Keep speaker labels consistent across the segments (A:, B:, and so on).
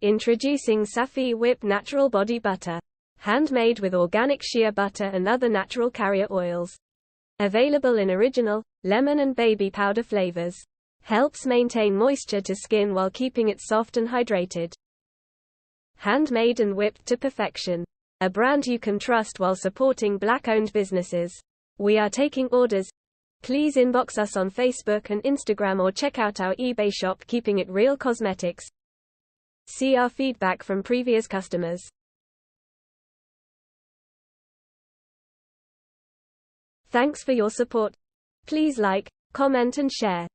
A: Introducing Safi Whip Natural Body Butter. Handmade with organic shea butter and other natural carrier oils. Available in original, lemon and baby powder flavors. Helps maintain moisture to skin while keeping it soft and hydrated. Handmade and whipped to perfection. A brand you can trust while supporting Black-owned businesses. We are taking orders. Please inbox us on Facebook and Instagram or check out our eBay shop Keeping It Real Cosmetics. See our feedback from previous customers. Thanks for your support. Please like, comment and share.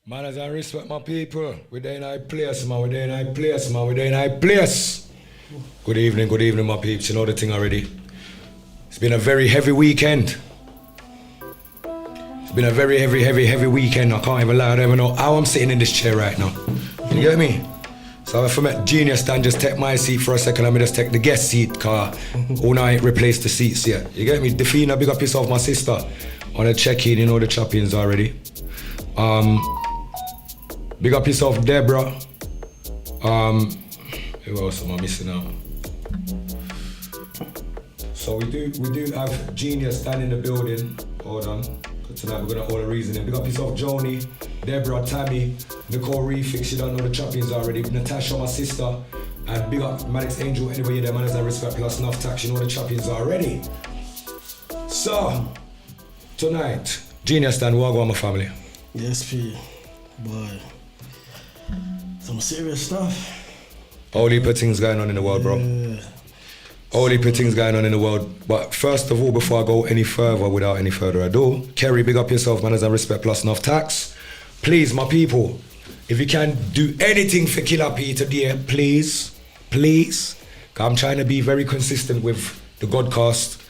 B: Man, as I respect my people, we there in our place, man, we there in our place, man, we there in our place. Good evening, my peeps. You know the thing already. It's been a very heavy weekend. It's been a very heavy weekend. I can't even lie. I don't even know how I'm sitting in this chair right now. You get me? So if I'm at Genius stand, just take my seat for a second. Let me just take the guest seat, car. All night replace the seats yet. You get me? Defina, big up yourself, my sister. On a check-in, you know the chop-ins already. Big up yourself, Deborah. Who else am I missing out? So we do have Genius stand in the building. Hold on. Tonight we're gonna all the reasoning. Big up yourself, Joni, Deborah, Tammy, Nicole Refix, you don't know the champions already. Natasha, my sister, and big up Maddox Angel, anyway, the man is a respect plus enough tax, you know the champions already. So, tonight, Genius stand, walk on my family.
C: Yes, P. Boy. Some serious stuff.
B: Whole heap of things going on in the world, bro. Whole heap of things going on in the world. But first of all, before I go any further, without any further ado, Kerry, big up yourself, man, as I respect plus enough tax. Please, my people, if you can do anything for Killer P today, please. I'm trying to be very consistent with the Godcast.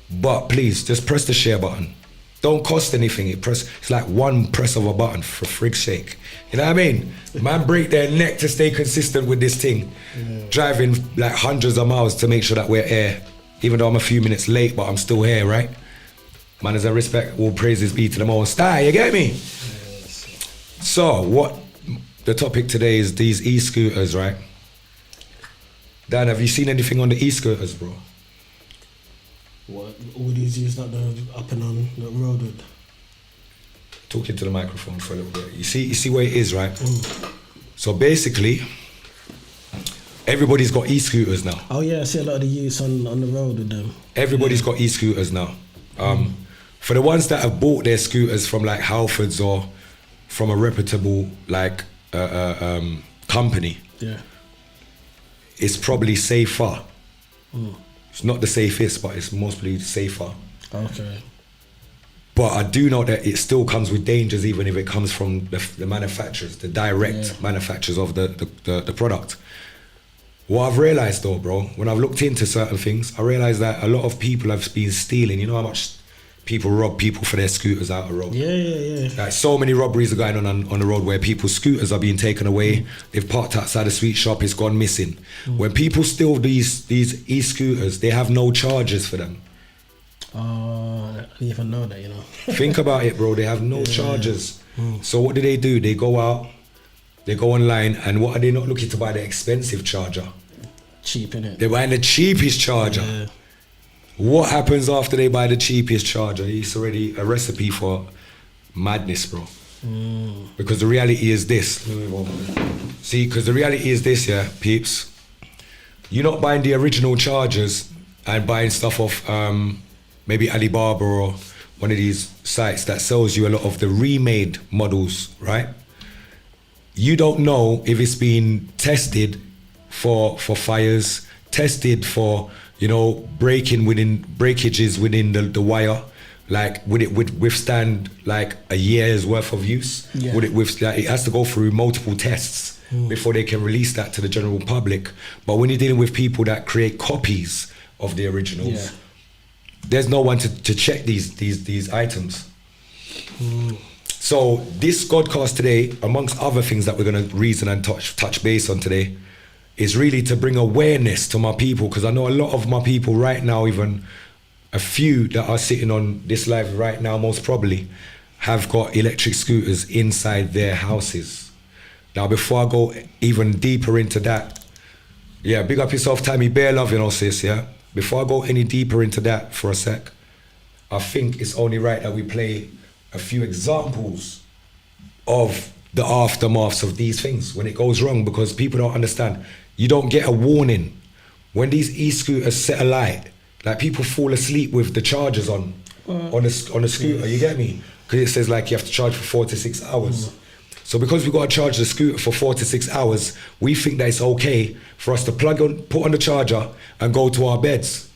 B: But please, just press the share button. Don't cost anything. It's like one press of a button for frig's sake. You know what I mean? Man break their neck to stay consistent with this thing. Driving like hundreds of miles to make sure that we're here. Even though I'm a few minutes late, but I'm still here, right? Man, as I respect, all praises be to the Most High, you get me? So, what the topic today is these e-scooters, right? Dan, have you seen anything on the e-scooters, bro?
C: What? All these use that they're up and on the road with?
B: Talking to the microphone for a little bit. You see where it is, right? So basically, everybody's got e-scooters now.
C: Oh yeah, I see a lot of the youths on the road with them.
B: Everybody's got e-scooters now. For the ones that have bought their scooters from like Halfords or from a reputable like company, it's probably safer. It's not the safest, but it's mostly safer. Okay. But I do know that it still comes with dangers, even if it comes from the manufacturers, the direct manufacturers of the product. What I've realized though, bro, when I've looked into certain things, I realized that a lot of people have been stealing. You know how much people rob people for their scooters out of the road? Yeah. Like so many robberies are going on the road where people's scooters are being taken away. They've parked outside a sweet shop, it's gone missing. When people steal these e-scooters, they have no charges for them.
C: I didn't even know that, you know.
B: Think about it, bro. They have no charges. So what do? They go out, they go online, and what are they not looking to buy? The expensive charger.
C: Cheap, innit?
B: They're buying the cheapest charger. Yeah. What happens after they buy the cheapest charger? It's already a recipe for madness, bro. Because the reality is this. See, because the reality is this, yeah, peeps. You're not buying the original chargers and buying stuff off maybe Alibaba or one of these sites that sells you a lot of the remade models, right? You don't know if it's been tested for fires, tested for, you know, breakages within the wire. Like, would it withstand like a year's worth of use? Yeah. Would it it has to go through multiple tests before they can release that to the general public. But when you're dealing with people that create copies of the originals, there's no one to check these items. So this Godcast today, amongst other things that we're going to reason and touch base on today, is really to bring awareness to my people, because I know a lot of my people right now, even a few that are sitting on this live right now, most probably, have got electric scooters inside their houses. Now, before I go even deeper into that, big up yourself, Tammy, bear love, you know, sis, yeah? Before I go any deeper into that for a sec, I think it's only right that we play a few examples of the aftermaths of these things when it goes wrong, because people don't understand. You don't get a warning. When these e-scooters set alight, like people fall asleep with the chargers on a scooter, you get me? Because it says like you have to charge for 4 to 6 hours. So because we got to charge the scooter for 4 to 6 hours, we think that it's okay for us to put on the charger and go to our beds.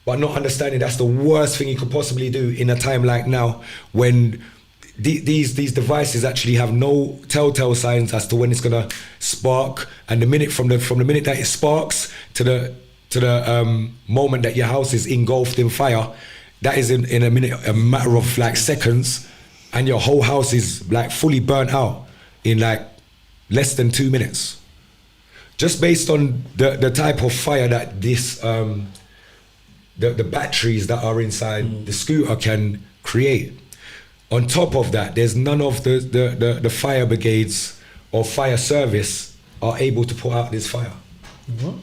B: But not understanding that's the worst thing you could possibly do in a time like now, when these devices actually have no telltale signs as to when it's gonna spark, and the minute from the minute that it sparks to the moment that your house is engulfed in fire, that is in a matter of like seconds, and your whole house is like fully burnt out in like less than 2 minutes, just based on the type of fire that this the batteries that are inside the scooter can create. On top of that, there's none of the fire brigades or fire service are able to put out this fire.
C: What?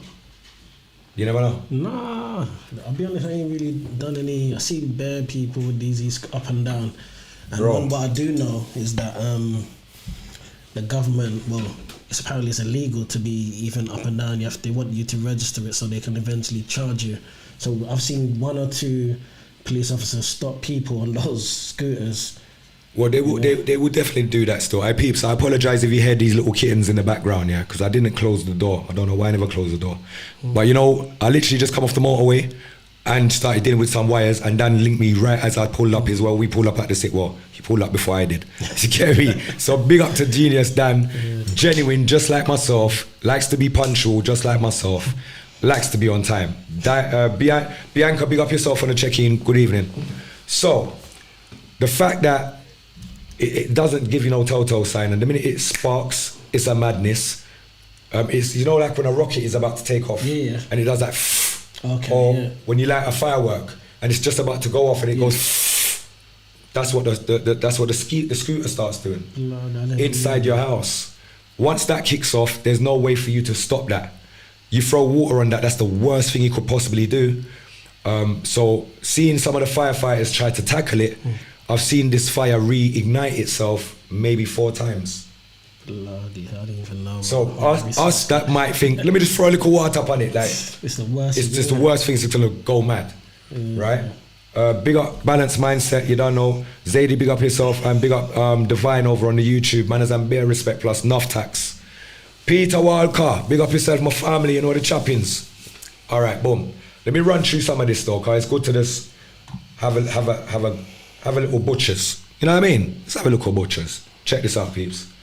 B: You never know.
C: Nah, I'll be honest, I ain't really done any. I see bare people with these up and down. And what I do know is that the government, well, apparently it's illegal to be even up and down. They want you to register it so they can eventually charge you. So I've seen 1 or 2 police officers stop people on those scooters.
B: Well, they would definitely do that still. Peeps, I apologize if you hear these little kittens in the background, yeah, because I didn't close the door. I don't know why I never closed the door. But you know, I literally just come off the motorway and started dealing with some wires, and Dan linked me right as I pulled up as well. We pulled up at the sit. Well, he pulled up before I did. You get me? So big up to Genius Dan, genuine just like myself, likes to be punctual just like myself, likes to be on time. Bianca, big up yourself on the check-in. Good evening. So the fact that it doesn't give you no telltale sign, and the minute it sparks, it's a madness. It's, you know, like when a rocket is about to take off, and it does that, when you light a firework and it's just about to go off and it goes, that's what the scooter starts doing inside your house. Once that kicks off, there's no way for you to stop that. You throw water on that, that's the worst thing you could possibly do. So seeing some of the firefighters try to tackle it, I've seen this fire reignite itself maybe 4 times.
C: Bloody, I didn't even know.
B: So us that might think, let me just throw a little water up on it. Like
C: it's the worst.
B: It's just the worst thing to go mad, right? Big up Balanced Mindset. You don't know Zadie. Big up yourself, and big up Divine over on the YouTube. Manners and bare respect plus enough tax. Peter Walker. Big up yourself, my family. You know the choppings. All right, boom. Let me run through some of this though, cause it's good to just have a little butchers. You know what I mean? Let's have a little butchers. Check this out, peeps.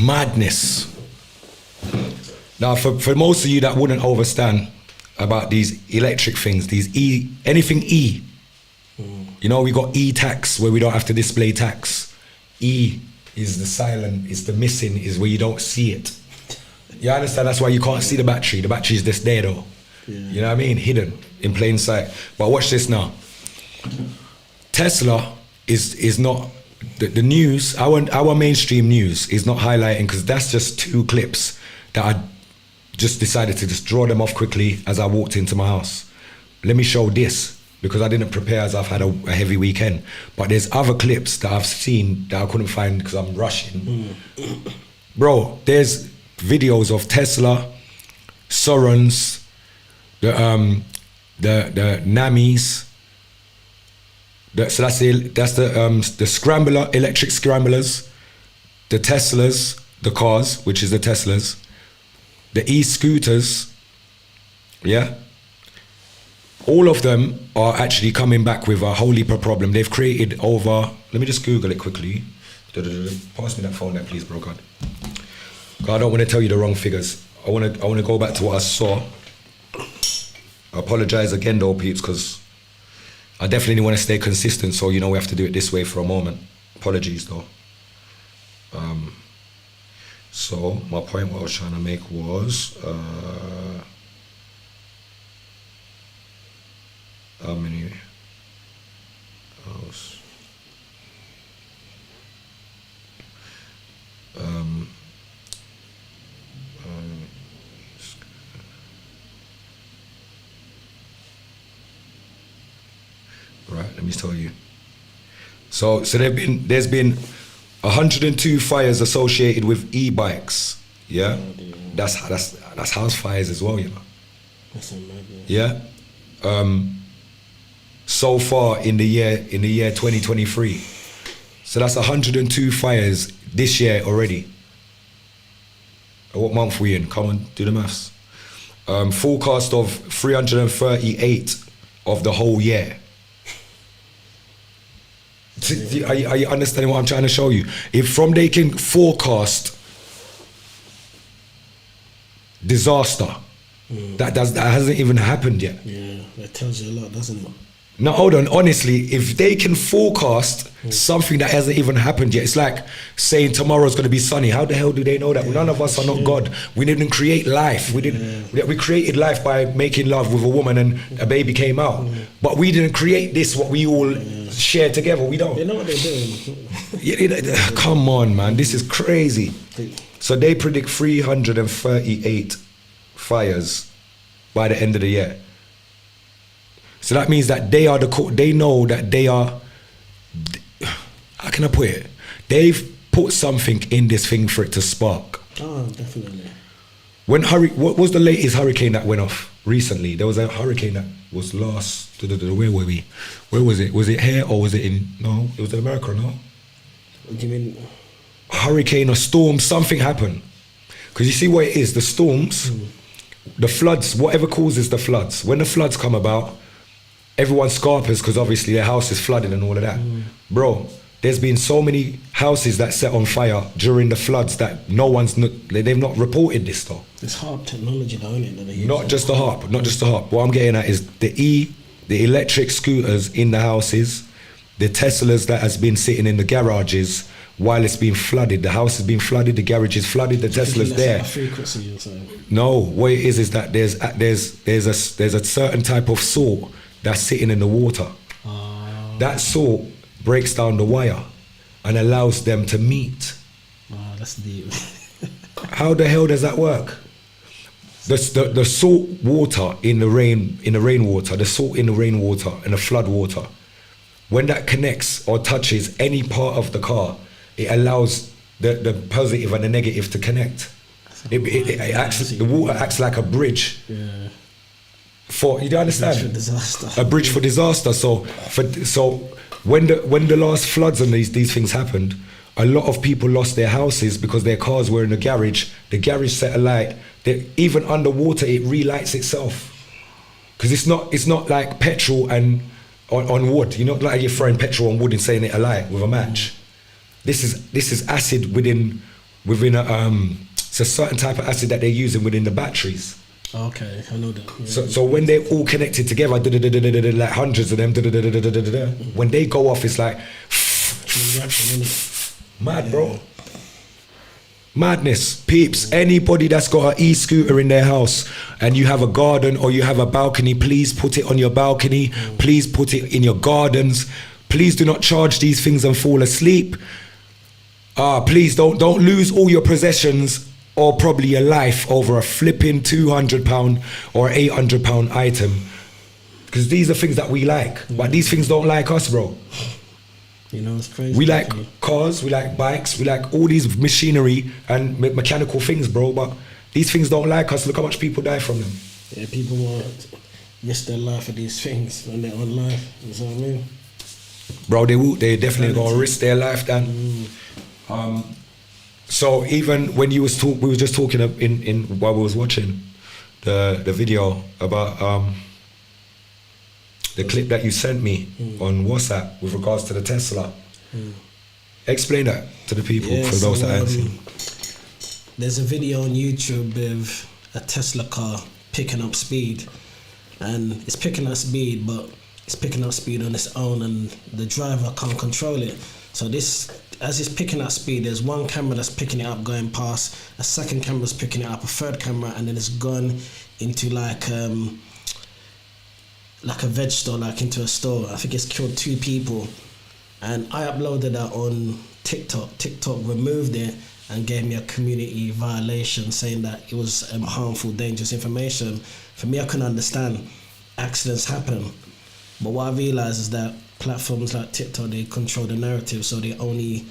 B: madness. Now, for most of you that wouldn't understand about these electric things, these anything E. You know, we got E-tax where we don't have to display tax. E is the silent, is the missing, is where you don't see it. You understand? That's why you can't see the battery. The battery is just there though. Yeah. You know what I mean? Hidden in plain sight. But watch this now. Tesla is not the news. Our mainstream news is not highlighting, because that's just 2 clips that I just decided to just draw them off quickly as I walked into my house. Let me show this, because I didn't prepare as I've had a heavy weekend. But there's other clips that I've seen that I couldn't find because I'm rushing. Bro, there's videos of Tesla, Sorons, the Namis. So that's the scrambler, electric scramblers, the Teslas, the cars, which is the Teslas, the e-scooters, yeah. All of them are actually coming back with a whole heap of problem. They've created over, let me just Google it quickly. Pass me that phone there, please, bro, God. I don't want to tell you the wrong figures. I want to go back to what I saw. I apologize again though, peeps, because I definitely want to stay consistent, so you know we have to do it this way for a moment. Apologies though. So my point what I was trying to make was how many house right, let me tell you. So there's been 102 fires associated with e-bikes. Yeah, that's house fires as well, you know. That's yeah. So far in the year 2023, so that's 102 fires this year already. What month we in? Come on, do the maths. Forecast of 338 of the whole year. Are you understanding what I'm trying to show you? If from they can forecast disaster, that hasn't even happened yet.
C: Yeah, that tells you a lot, doesn't it?
B: No, hold on. Honestly, if they can forecast something that hasn't even happened yet, it's like saying tomorrow's going to be sunny. How the hell do they know that? None of us are not God. We didn't create life. We created life by making love with a woman and a baby came out. But we didn't create this, what we all share together. We don't.
C: They know what they're doing.
B: Come on, man. This is crazy. So they predict 338 fires by the end of the year. So that means that they know that they are, how can I put it? They've put something in this thing for it to spark.
C: Oh, definitely.
B: What was the latest hurricane that went off recently? There was a hurricane that was last, where were we? Where was it? Was it here or was it no, it was in America, no?
C: What do you mean?
B: Hurricane or storm, something happened. Because you see what it is, the storms, the floods, whatever causes the floods. When the floods come about, everyone scarpers because obviously their house is flooded and all of that. Bro, there's been so many houses that set on fire during the floods that they've not reported this though.
C: It's HARP technology though, isn't it?
B: Not just the HARP. What I'm getting at is the electric scooters in the houses, the Teslas that has been sitting in the garages while it's been flooded. The house has been flooded, the garage is flooded, the Tesla's there.
C: Frequency or something.
B: No, what it is that there's a certain type of salt that's sitting in the water. That salt breaks down the wire and allows them to meet.
C: That's deep.
B: How the hell does that work? The salt water in the rainwater, the salt in the rainwater and the flood water, when that connects or touches any part of the car, it allows the positive and the negative to connect. The water acts like a bridge.
C: Yeah.
B: You don't understand?
C: A
B: bridge for disaster. So when the last floods and these things happened, a lot of people lost their houses because their cars were in the garage. The garage set alight. Even underwater, it relights itself. Because it's not like petrol and on wood. You're not like you're throwing petrol on wood and setting it alight with a match. This is acid within within it's a certain type of acid that they're using within the batteries.
C: Okay, I know that. Yeah.
B: So when they're all connected together, like hundreds of them, when they go off, it's like mad, bro. Madness, peeps. Anybody that's got an e-scooter in their house and you have a garden or you have a balcony, please put it on your balcony. Please put it in your gardens. Please do not charge these things and fall asleep. Please don't lose all your possessions or probably your life over a flipping £200 or £800 item. Because these are things that we like, but these things don't like us, bro.
C: You know, it's crazy.
B: We like cars, we like bikes, we like all these machinery and mechanical things, bro, but these things don't like us. Look how much people die from them.
C: Yeah, people want risk their life for these things when they're on life. You know what I mean?
B: Bro, they definitely gonna risk their life then. So even when we were just talking in while we was watching the video about the clip that you sent me on WhatsApp with regards to the Tesla. Explain that to the people for those that haven't seen.
C: There's a video on YouTube with a Tesla car picking up speed, and it's picking up speed, but it's picking up speed on its own, and the driver can't control it. So as it's picking up speed, there's one camera that's picking it up going past, a second camera's picking it up, a third camera, and then it's gone into like a veg store, like into a store. I think it's killed 2 people, and I uploaded that on TikTok. TikTok removed it and gave me a community violation saying that it was harmful, dangerous information. For me, I couldn't understand. Accidents happen, but what I realized is that platforms like TikTok, they control the narrative, so they only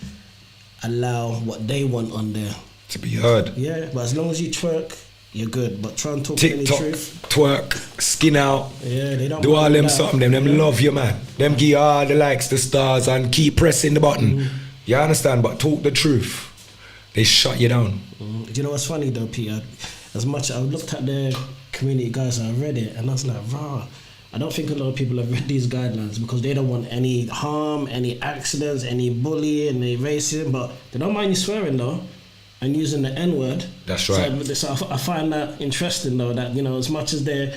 C: allow what they want on there
B: to be heard.
C: Yeah, but as long as you twerk, you're good. But try and talk
B: TikTok,
C: any truth.
B: twerk, skin out.
C: Yeah, they don't
B: do all them
C: that.
B: something. Them love you, man. Them give you all the likes, the stars, and keep pressing the button. You understand? But talk the truth. They shut you down.
C: Do you know what's funny though, Peter? As much I looked at the community guides and I read it, and I was like, rah. I don't think a lot of people have read these guidelines because they don't want any harm, any accidents, any bullying, any racism, but they don't mind you swearing though and using the N-word.
B: That's right.
C: So I find that interesting though, that, you know, as much as their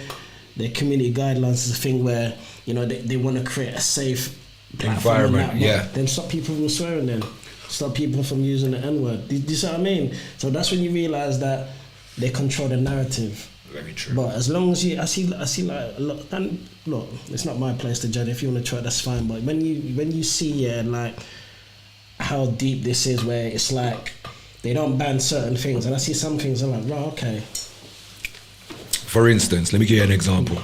C: community guidelines is a thing where, you know, they want to create a safe
B: environment,
C: then stop people from swearing then. Stop people from using the N-word. Do you see what I mean? So that's when you realise that they control the narrative.
B: Very true.
C: But as long as I see like a lot, and look, it's not my place to judge. If you want to try, that's fine. But when you see like how deep this is, where it's like they don't ban certain things, and I see some things, I'm like, right, okay.
B: For instance, let me give you an example.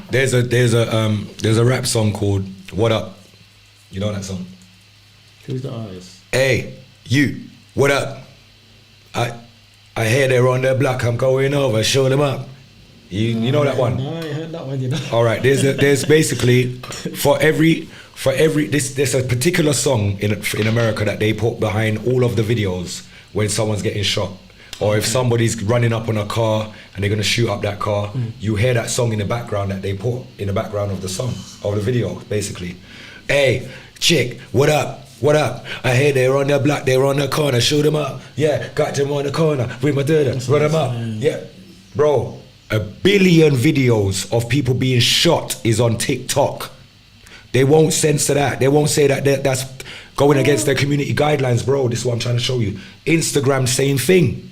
B: There's a rap song called "What Up." You know that song?
C: Who's the artist?
B: Hey, you, what up? I hear they're on their block, I'm going over, show them up. You know that one?
C: No, I heard that one, you know.
B: All right, there's basically, there's a particular song in America that they put behind all of the videos when someone's getting shot. Or if somebody's running up on a car and they're gonna shoot up that car, you hear that song in the background that they put in the background of the song, of the video, basically. Hey, chick, what up? What up? I hear they're on their block, they're on their corner, shoot them up. Yeah, got them on the corner, with my dada, run them up. Yeah, bro, 1 billion videos of people being shot is on TikTok. They won't censor that. They won't say that that's going against their community guidelines, bro. This is what I'm trying to show you. Instagram, same thing.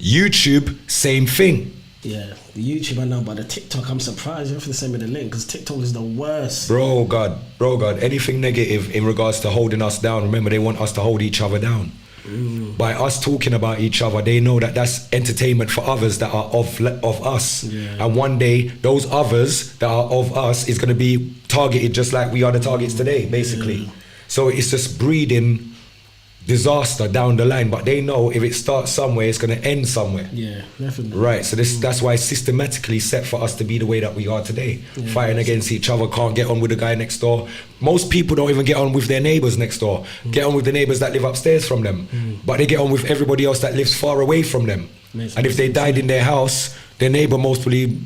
B: YouTube, same thing.
C: Yeah, the YouTube I know, but the TikTok, I'm surprised you have to send me the link because TikTok is the worst.
B: Bro, God, anything negative in regards to holding us down, remember they want us to hold each other down. By us talking about each other, they know that that's entertainment for others that are of us. Yeah. And one day, those others that are of us is going to be targeted just like we are the targets today, basically. Yeah. So it's just breeding disaster down the line, but they know if it starts somewhere, it's going to end somewhere.
C: Yeah, definitely.
B: Right, so that's why it's systematically set for us to be the way that we are today. Yeah, fighting against each other, can't get on with the guy next door. Most people don't even get on with their neighbours next door. Get on with the neighbours that live upstairs from them. But they get on with everybody else that lives far away from them. And if they died in their house, their neighbour most probably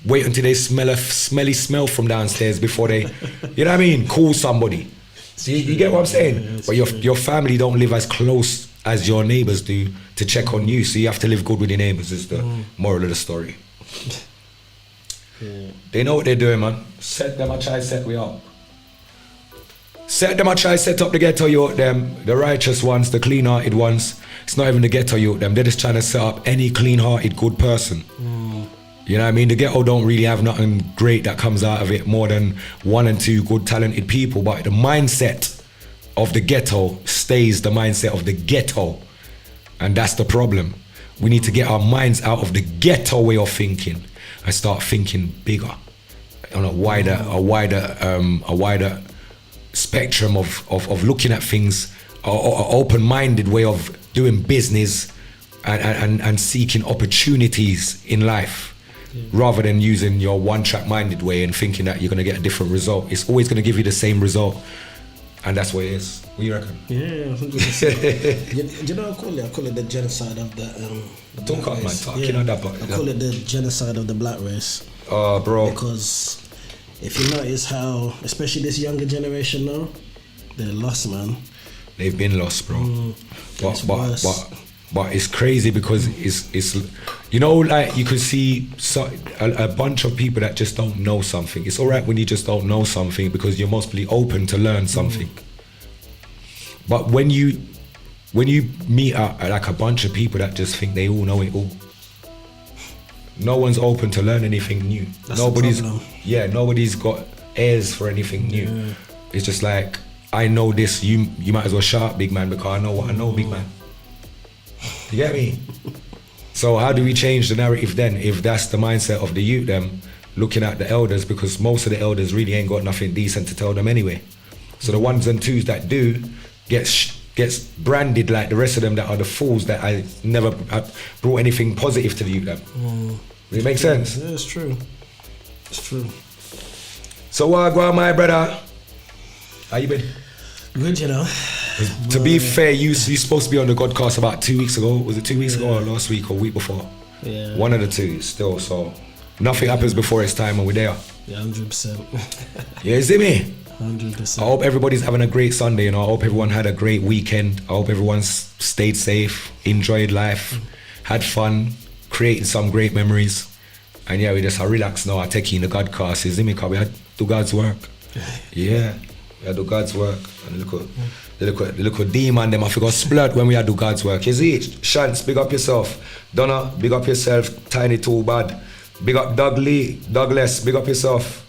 B: wait until they smell a smelly smell from downstairs before they, you know what I mean, call somebody. You get what I'm saying?
C: Yeah,
B: but your family don't live as close as your neighbors do to check on you, so you have to live good with your neighbors is the moral of the story.
C: Yeah.
B: They know what they're doing, man. Set them, I try set we up. Set them, I try set up the ghetto youth them, the righteous ones, the clean-hearted ones. It's not even the ghetto youth them, they're just trying to set up any clean-hearted good person. You know what I mean? The ghetto don't really have nothing great that comes out of it more than 1 and 2 good talented people, but the mindset of the ghetto stays the mindset of the ghetto, and that's the problem. We need to get our minds out of the ghetto way of thinking and start thinking bigger, on a wider spectrum of looking at things, an open-minded way of doing business and seeking opportunities in life, rather than using your one-track minded way and thinking that you're going to get a different result. It's always going to give you the same result, and that's what it is. What do you reckon?
C: Yeah, 100%. you know, I call it the genocide of the
B: Talk up, man. Talking on that, but
C: I call it the genocide of the black race.
B: Oh, bro.
C: Because if you notice how, especially this younger generation now, they're lost, man.
B: They've been lost, bro. But it's crazy because it's you know, like you could see a bunch of people that just don't know something. It's all right when you just don't know something because you're mostly open to learn something. But when you meet like a bunch of people that just think they all know it all, no one's open to learn anything new. Nobody's got ears for anything new. Yeah. It's just like, I know this, you might as well shut up, big man, because I know what I know, big man. You get me? So how do we change the narrative then, if that's the mindset of the youth them looking at the elders, because most of the elders really ain't got nothing decent to tell them anyway. So the 1s and 2s that do gets branded like the rest of them that are the fools that I never brought anything positive to the youth them. Does it make sense?
C: Yeah, it's true. It's true.
B: So go on, my brother? How you been?
C: Good, you know.
B: To be fair, you're supposed to be on the Godcast about 2 weeks ago. Was it 2 weeks ago or last week or week before?
C: Yeah.
B: One of the two still, so nothing happens before it's time and we're there.
C: Yeah, 100%.
B: You see me?
C: 100%.
B: I hope everybody's having a great Sunday, you know. I hope everyone had a great weekend. I hope everyone's stayed safe, enjoyed life, had fun, created some great memories. And yeah, we just relax now. I take in the Godcast, you see me? Because we had do God's work. Yeah, we had do God's work. And the little demon, them I forgot splurt when we had do God's work. You see, Shants, big up yourself. Donna, big up yourself. Tiny Too Bad. Big up Douglas, big up yourself.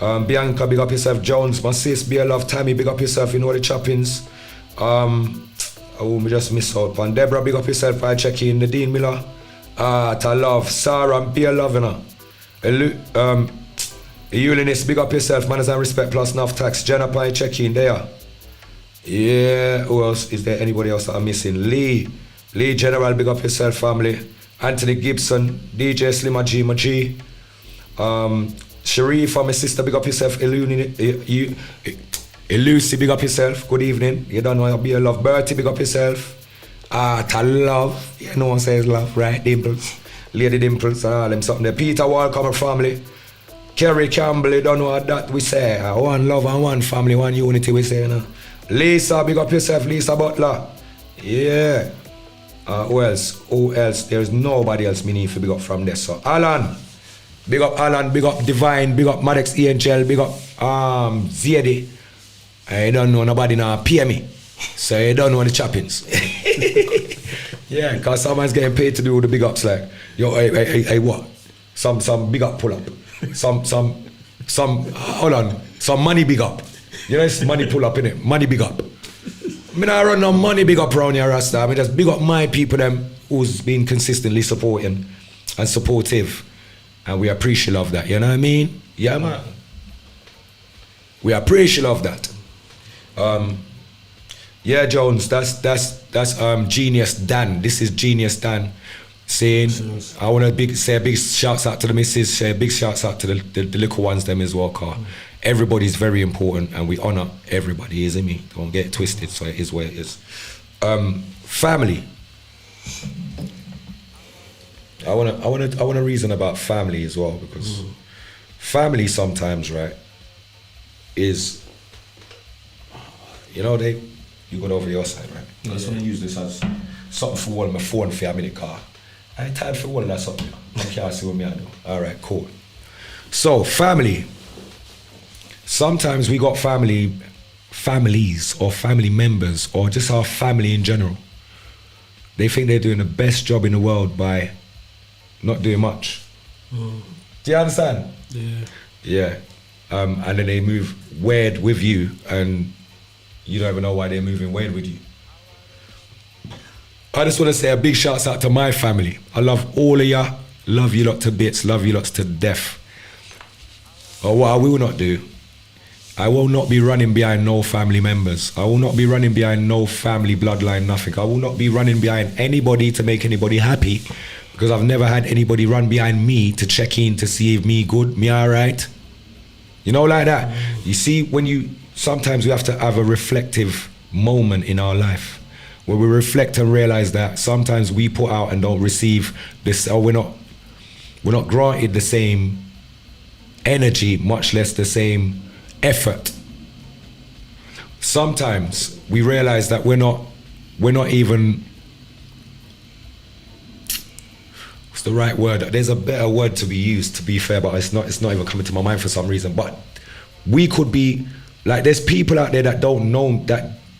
B: Bianca, big up yourself. Jones, my sis, be a love. Tammy, big up yourself. You know the choppings. We just miss out. And Deborah, big up yourself. I check in. Nadine Miller, to love. Sarah, be a love, you know. Eulinist, big up yourself. Manners and respect plus enough tax. Jennifer, I check in there. Yeah, who else? Is there anybody else that I'm missing? Lee General, big up yourself, family. Anthony Gibson, DJ Slimmer G, Sharifa, my sister, big up yourself. Elusi, big up yourself. Good evening. You don't know, be a love. Bertie, big up yourself. To love. Yeah, no one says love, right? Dimples. Lady Dimples and all them something there. Peter Walcomer family. Kerry Campbell, you don't know what that we say. One love and one family, one unity we say, you know. Lisa, big up yourself. Lisa Butler. Yeah. Who else? There's nobody else me need to big up from there. So Alan, big up Alan, big up Divine, big up Maddox ENGL, big up Zedi. I don't know nobody now pay me. So you don't know the choppings. Yeah, cause someone's getting paid to do the big ups like, yo, hey, what? Some big up pull up. Some hold on, some money big up. You know it's money pull up, innit? Money big up. I not run no money big up around here, Rasta. I just big up my people them who's been consistently supporting and supportive. And we appreciate of that, you know what I mean? Yeah, man. We appreciate of that. Yeah, Jones, that's Genius Dan. This is Genius Dan saying, I want to say a big shouts out to the missus, say a big shouts out to the little ones them as well, car. Everybody's very important and we honor everybody, isn't me? Don't get it twisted, so it is where it is. Family. I wanna reason about family as well, because family sometimes, right, is You know, you got over your side, right? I just want to use this as something for one of my phone for a minute car. I ain't time for one of that something. I can't see what me I do. All right, cool. So, family. Sometimes we got families or family members or just our family in general. They think they're doing the best job in the world by not doing much. Do you understand?
C: Yeah.
B: Yeah. And then they move weird with you and you don't even know why they're moving weird with you. I just want to say a big shout out to my family. I love all of ya. Love you lot to bits. Love you lots to death. But what I will not do, I will not be running behind no family members. I will not be running behind no family bloodline, nothing. I will not be running behind anybody to make anybody happy because I've never had anybody run behind me to check in to see if me good, me all right. You know, like that. You see, sometimes we have to have a reflective moment in our life where we reflect and realize that sometimes we put out and don't receive this, or we're not granted the same energy, much less the same effort. Sometimes we realize that we're not even, what's the right word? There's a better word to be used, to be fair, but it's not even coming to my mind for some reason. But we could be like, there's people out there that don't know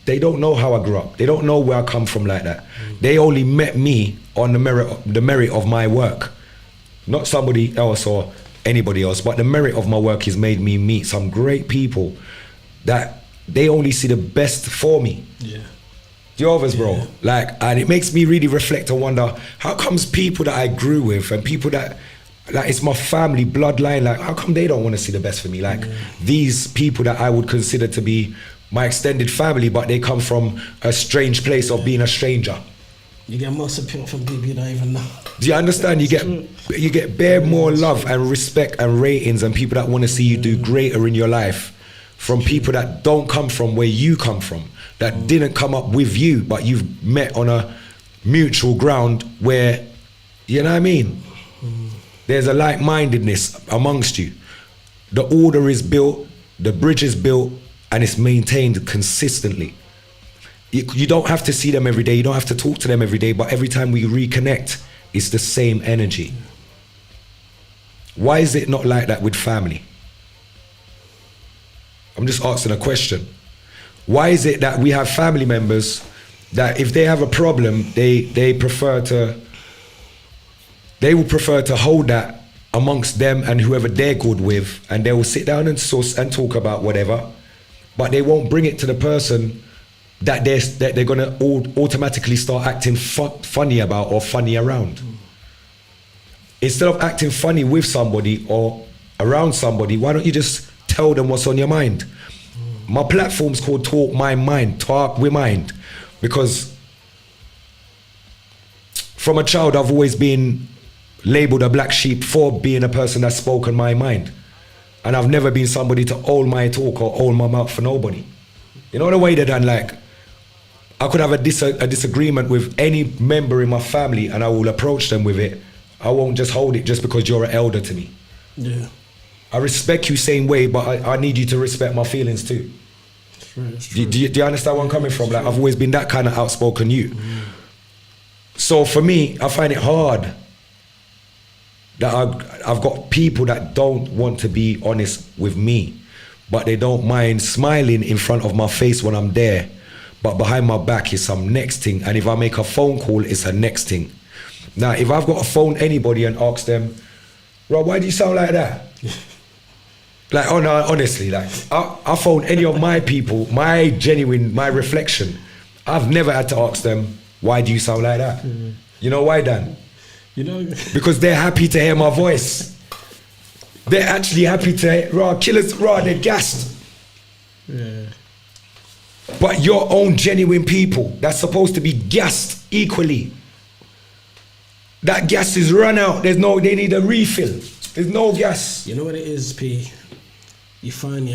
B: they don't know how I grew up. They don't know where I come from like that. They only met me on the merit of my work, not somebody else or anybody else, but the merit of my work has made me meet some great people that they only see the best for me. Yeah. Do you others, bro? Yeah. Like, and it makes me really reflect and wonder, how comes people that I grew with and people that, like, it's my family bloodline, like, how come they don't want to see the best for me? Like, these people that I would consider to be my extended family, but they come from a strange place of being a stranger.
C: You get more support from people you don't even know.
B: Do you understand? You get bare more love and respect and ratings and people that want to see you do greater in your life from people that don't come from where you come from, that didn't come up with you, but you've met on a mutual ground where, you know what I mean? There's a like-mindedness amongst you. The order is built, the bridge is built, and it's maintained consistently. You don't have to see them every day, you don't have to talk to them every day, but every time we reconnect, it's the same energy. Why is it not like that with family? I'm just asking a question. Why is it that we have family members that if they have a problem, they will prefer to hold that amongst them and whoever they're good with, and they will sit down and talk about whatever, but they won't bring it to the person that they're gonna automatically start acting funny about or funny around. Instead of acting funny with somebody or around somebody, why don't you just tell them what's on your mind? My platform's called Talk My Mind, Talk with Mind, because from a child I've always been labeled a black sheep for being a person that's spoken my mind. And I've never been somebody to hold my talk or hold my mouth for nobody. You know the way that I'm like, I could have a disagreement with any member in my family and I will approach them with it. I won't just hold it just because you're an elder to me.
C: Yeah.
B: I respect you same way, but I need you to respect my feelings too. Do you understand where I'm coming from? Like, I've always been that kind of outspoken you. So for me, I find it hard that I've got people that don't want to be honest with me, but they don't mind smiling in front of my face when I'm there, but behind my back is some next thing. And if I make a phone call, it's a next thing. Now, if I've got to phone anybody and ask them, Rob, why do you sound like that? Like, oh no, honestly, like, I phone any of my people, my reflection. I've never had to ask them, why do you sound like that? You know why, Dan?
C: You know,
B: because they're happy to hear my voice. They're actually happy to hear, killers, they're gassed.
C: Yeah.
B: But your own genuine people, that's supposed to be gassed equally. That gas is run out. They need a refill. There's no gas.
C: You know what it is, P? You find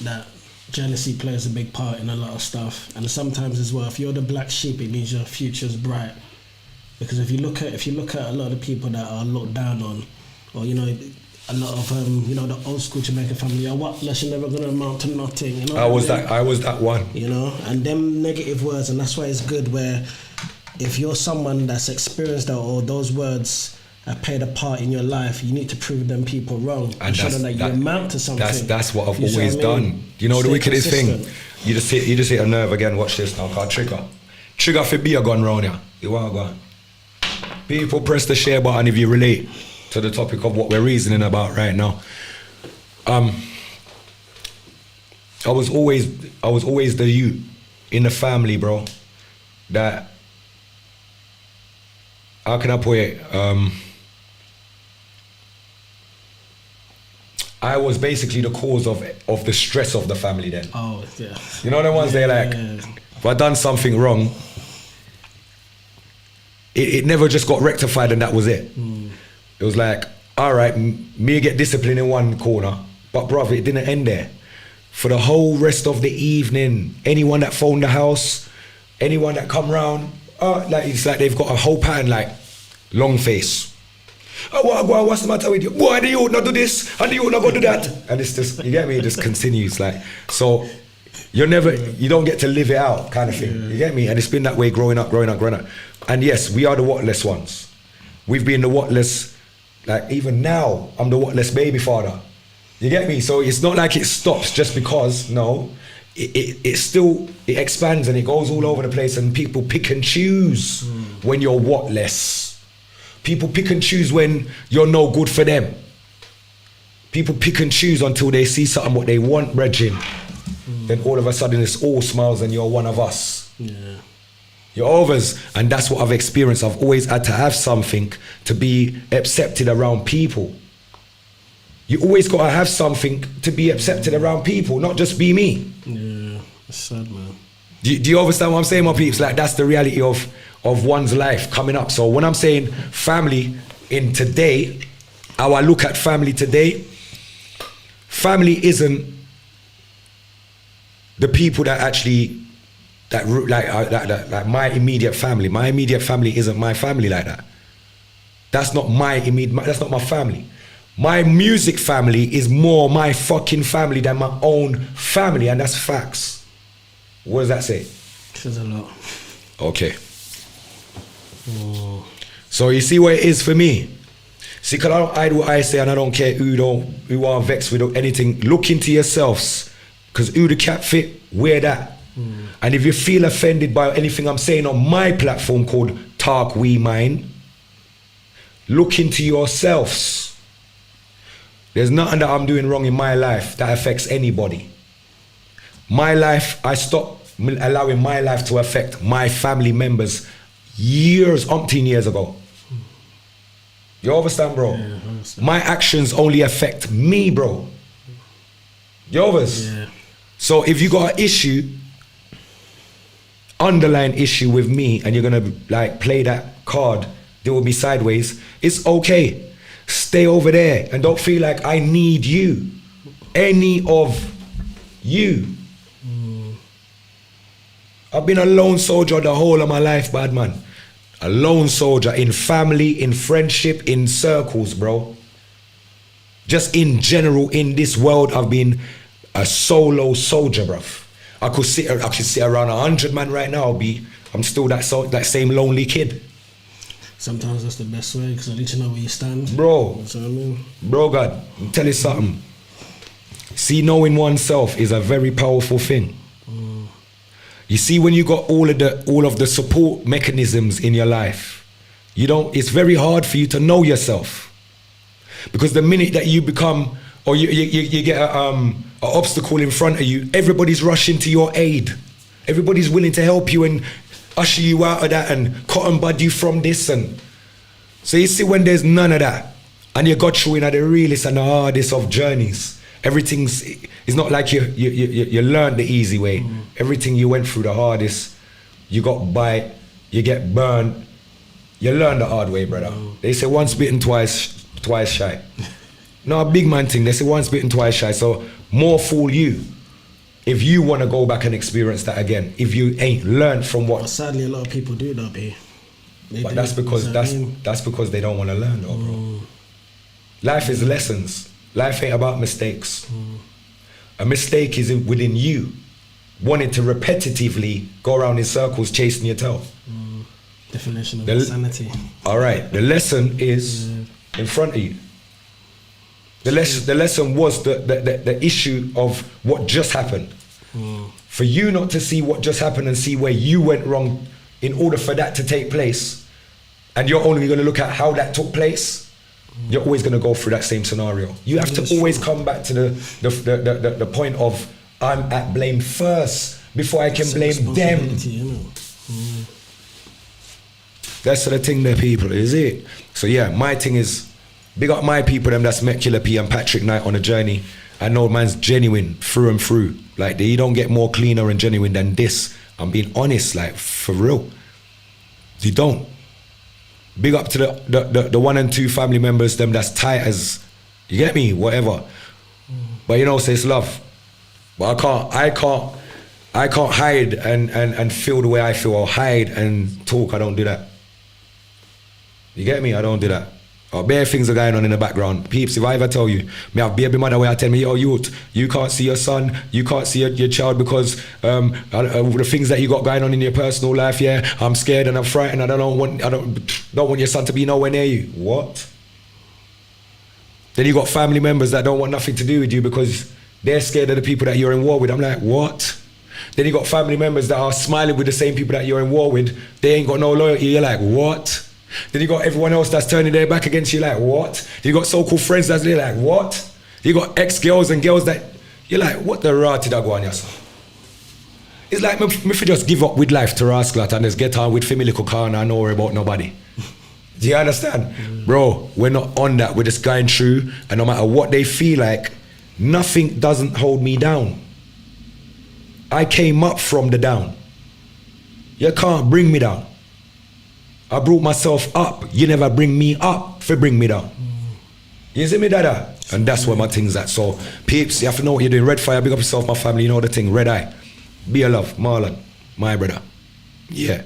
C: that jealousy plays a big part in a lot of stuff, and sometimes as well, if you're the black sheep, it means your future's bright. Because if you look at a lot of people that are looked down on, or a lot of the old school Jamaican family, what less you're never gonna amount to nothing.
B: I was that one.
C: And them negative words, and that's why it's good where if you're someone that's experienced that or those words have played a part in your life, you need to prove them people wrong and show them that you amount to something.
B: That's what I've always done. You know, the wickedest thing, you just hit a nerve again. Watch this now, called trigger for be a gun round here. You want a gun? People press the share button if you relate to the topic of what we're reasoning about right now. I was always the youth in the family, bro, that, how can I put it? I was basically the cause of the stress of the family then.
C: Oh, yeah.
B: You know the ones they're like, if I done something wrong, it never just got rectified and that was it. It was like, all right, me get disciplined in one corner, but brother, it didn't end there. For the whole rest of the evening, anyone that phoned the house, anyone that come round, it's like they've got a whole pattern, like long face. Oh, what's the matter with you? Why do you not do this? And you not go do that? And it's just, you get me? It just continues, like, so you don't get to live it out, kind of thing. You get me? And it's been that way growing up. And yes, we are the whatless ones. We've been the whatless, like even now, I'm the whatless baby father. You get me? So it's not like it stops just because, no. It still expands and it goes all over the place, and people pick and choose when you're whatless. People pick and choose when you're no good for them. People pick and choose until they see something what they want, brethren. Then all of a sudden it's all smiles and you're one of us.
C: Yeah.
B: You're overs. And that's what I've experienced. I've always had to have something to be accepted around people. You always got to have something to be accepted around people, not just be me.
C: Yeah, it's sad, man.
B: Do you understand what I'm saying, my peeps? Like, that's the reality of one's life coming up. So when I'm saying family in today, how I look at family today, family isn't the people that actually, like my immediate family. My immediate family isn't my family like that. That's not that's not my family. My music family is more my fucking family than my own family, and that's facts. What does that say?
C: Says a lot.
B: Okay. So you see what it is for me. See, because I don't hide what I say, and I don't care who are vexed with anything. Look into yourselves, because who the cat fit, wear that. And if you feel offended by anything I'm saying on my platform called Talk We Mine, look into yourselves. There's nothing that I'm doing wrong in my life that affects anybody. My life, I stopped allowing my life to affect my family members umpteen years ago. You understand, bro?
C: Yeah, I understand.
B: My actions only affect me, bro. You understand?
C: Yeah.
B: So if you got an issue, underlying issue with me, and you're gonna like play that card, deal with me sideways, it's okay. Stay over there and don't feel like I need you. Any of you. I've been a lone soldier the whole of my life, bad man. A lone soldier in family, in friendship, in circles, bro. Just in general, in this world, I've been a solo soldier, bruv. I could sit around 100 man right now. I'm still that same lonely kid.
C: Sometimes that's the best way, because at least you know where you stand.
B: Bro,
C: That's what I mean.
B: Bro, God, I'll tell you something. See, knowing oneself is a very powerful thing. You see, when you got all of the support mechanisms in your life, it's very hard for you to know yourself. Because the minute that you become, or you get an obstacle in front of you, everybody's rushing to your aid. Everybody's willing to help you and usher you out of that and cotton bud you from this. And so you see, when there's none of that, and you got through in the realest and the hardest of journeys, it's not like you learned the easy way. Everything you went through the hardest, you got bite, you get burned, you learn the hard way, brother. They say once bitten, twice shy. No, a big man thing, they say once bitten, twice shy. So more fool you if you want to go back and experience that again, if you ain't learned from what.
C: But sadly, a lot of people do that, B.
B: But that's because they don't want to learn, though, bro. Life is lessons. Life ain't about mistakes. A mistake is within you, wanting to repetitively go around in circles chasing your tail.
C: Definition of insanity.
B: All right, the lesson is in front of you. The lesson was the issue of what just happened. For you not to see what just happened and see where you went wrong in order for that to take place, and you're only going to look at how that took place, you're always going to go through that same scenario. You have to always come back to the point of I'm at blame first before I can blame them. That's the thing there, people, is it? So yeah, my thing is, big up my people, them that's met Killer P and Patrick Knight on a journey. I know man's genuine through and through. Like, you don't get more cleaner and genuine than this. I'm being honest, like, for real. You don't. Big up to the 1 and 2 family members, them that's tight as, you get me, whatever. But you know, say it's love. But I can't hide and feel the way I feel, or hide and talk. I don't do that. You get me? I don't do that. Or bare things are going on in the background. Peeps, if I ever tell you, me have baby mother where I tell me, yo, youth, you can't see your son, you can't see your child because the things that you got going on in your personal life, yeah, I'm scared and I'm frightened and I don't want your son to be nowhere near you. What? Then you got family members that don't want nothing to do with you because they're scared of the people that you're in war with. I'm like, what? Then you got family members that are smiling with the same people that you're in war with. They ain't got no loyalty. You're like, what? Then you got everyone else that's turning their back against you, like, what? Then you got so-called friends that's like, what? You got ex-girls and girls that, you're like, what the rah did I go on yourself? It's like, me for just give up with life to rascal and just get on with family car and I don't worry about nobody. Do you understand? Bro, we're not on that. We're just going through, and no matter what they feel like, nothing doesn't hold me down. I came up from the down. You can't bring me down. I brought myself up. You never bring me up for bring me down. You see me, dada? And that's where my thing's at. So, peeps, you have to know what you're doing. Red Fire, big up yourself, my family. You know the thing. Red Eye. Be a love. Marlon. My brother. Yeah.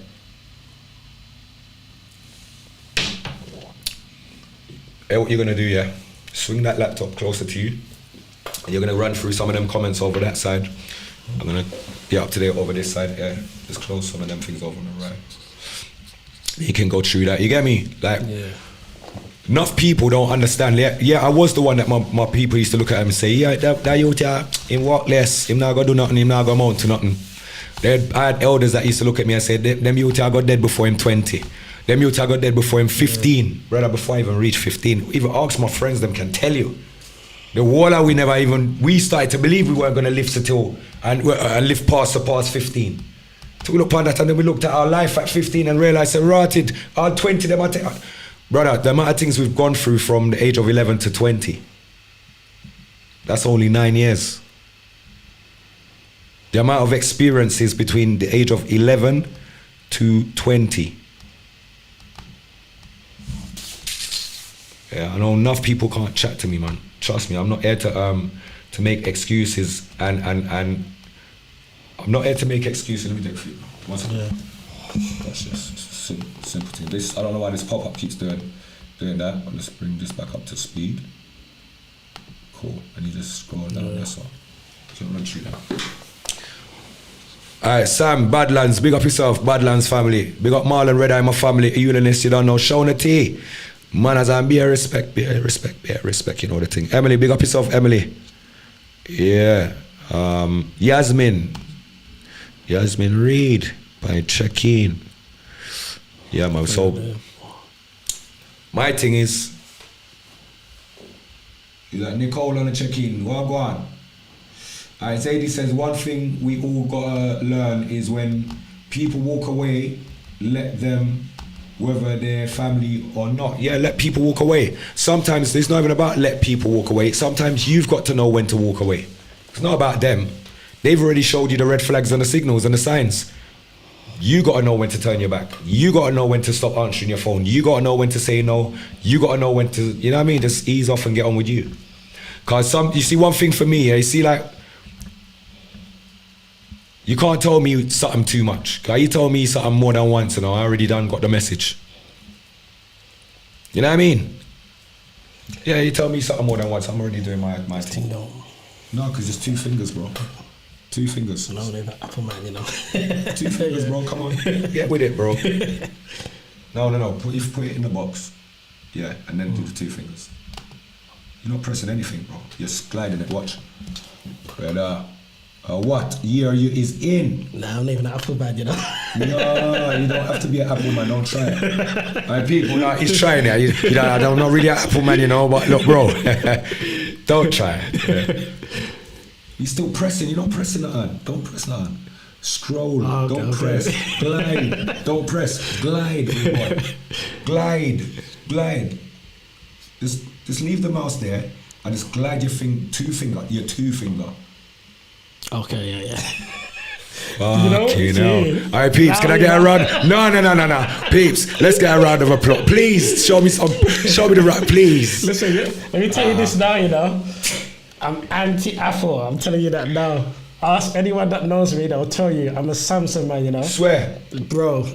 B: Hey, what you're going to do, yeah? Swing that laptop closer to you. And you're going to run through some of them comments over that side. I'm going to get up to date over this side. Yeah. Just close some of them things over on the right. You can go through that. You get me? Like, enough people don't understand. Yeah, I was the one that my people used to look at him and say, yeah, that youth, yeah, him walk less, him not gonna do nothing, him not gonna amount to nothing. I had elders that used to look at me and say, them youth I got dead before him 20. Them youth I got dead before him 15. Brother, before I even reached 15. Even ask my friends, them can tell you. The water we started to believe we weren't gonna live till and live past 15. So we looked upon that and then we looked at our life at 15 and realised, rotted, all 20 them are brother, the amount of things we've gone through from the age of 11 to 20, that's only 9 years. The amount of experiences between the age of 11 to 20. Yeah, I know enough people can't chat to me, man. Trust me, I'm not here to make excuses and I'm not here to make excuses. Let me take a few. One second. Yeah. That's just simple thing. This, I don't know why this pop-up keeps doing that. I'll just bring this back up to speed. Cool. And you just scroll down this one. So run through that. Alright, Sam, Badlands, big up yourself, Badlands family. Big up Marlon, Red Eye, my family. Eulenist, you don't know. Shona T. Man, as I'm be a respect, you know the thing. Emily, big up yourself, Emily. Yeah. Yasmin Reed by check-in. Yeah, man. So my thing is like Nicole on the check-in. What go on? Zadie says one thing we all gotta learn is when people walk away, let them, whether they're family or not. Yeah, let people walk away. Sometimes it's not even about let people walk away. Sometimes you've got to know when to walk away. It's not about them. They've already showed you the red flags and the signals and the signs. You gotta know when to turn your back. You gotta know when to stop answering your phone. You gotta know when to say no. You gotta know when to, you know what I mean? Just ease off and get on with you. Cause you see one thing for me, you see like, you can't tell me something too much. Cause you told me something more than once and I already got the message. You know what I mean? Yeah, you tell me something more than once. I'm already doing my thing.
C: No,
B: because it's 2 fingers, bro. 2 fingers.
C: no, they're the Apple man, you know.
B: 2 fingers, bro. Come on, get with it, bro. No. Put it in the box. Yeah, and then do the 2 fingers. You're not pressing anything, bro. You're just gliding it. Watch. But what year is in?
C: Nah, I'm not even an Apple man, you know.
B: No, you don't have to be an Apple man. Don't try it. Right, people, no, he's trying it. You know, I'm not really an Apple man, you know. But look, bro, don't try it. Yeah. You're still pressing. You're not pressing it on. Don't press it on. Scroll.
C: Oh,
B: don't press. Glide. Don't press. Glide. Glide. Just leave the mouse there and just glide your 2 finger.
C: Okay, yeah.
B: Okay, now. All right, peeps, can I get a round? No. Peeps, let's get a round of applause. Please, show me the round, please.
C: Listen, let me tell you this now, you know. I'm anti-Apple. I'm telling you that now. Ask anyone that knows me, they'll tell you I'm a Samsung man, you know.
B: Swear.
C: Bro,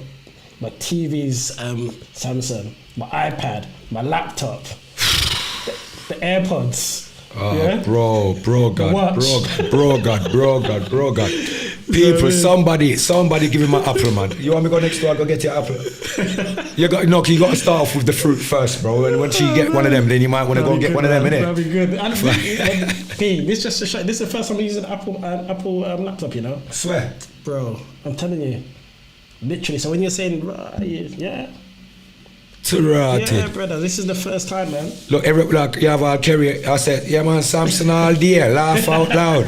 C: my TV's Samsung, my iPad, my laptop, the AirPods.
B: Oh,
C: yeah?
B: bro, God. People, somebody give him my apple, man. You want me to go next door? Go get your apple. You got to start off with the fruit first, bro. And once you get one of them, then you might want to go get one of them, innit?
C: That'd be good. This just to show. This is the first time I'm using an Apple laptop, you know.
B: I swear,
C: bro. I'm telling you, literally. So when you're saying, yeah. Yeah, brother, this is the first time, man.
B: Look, you have a carry. I said, yeah, man, Samson all day, laugh out loud.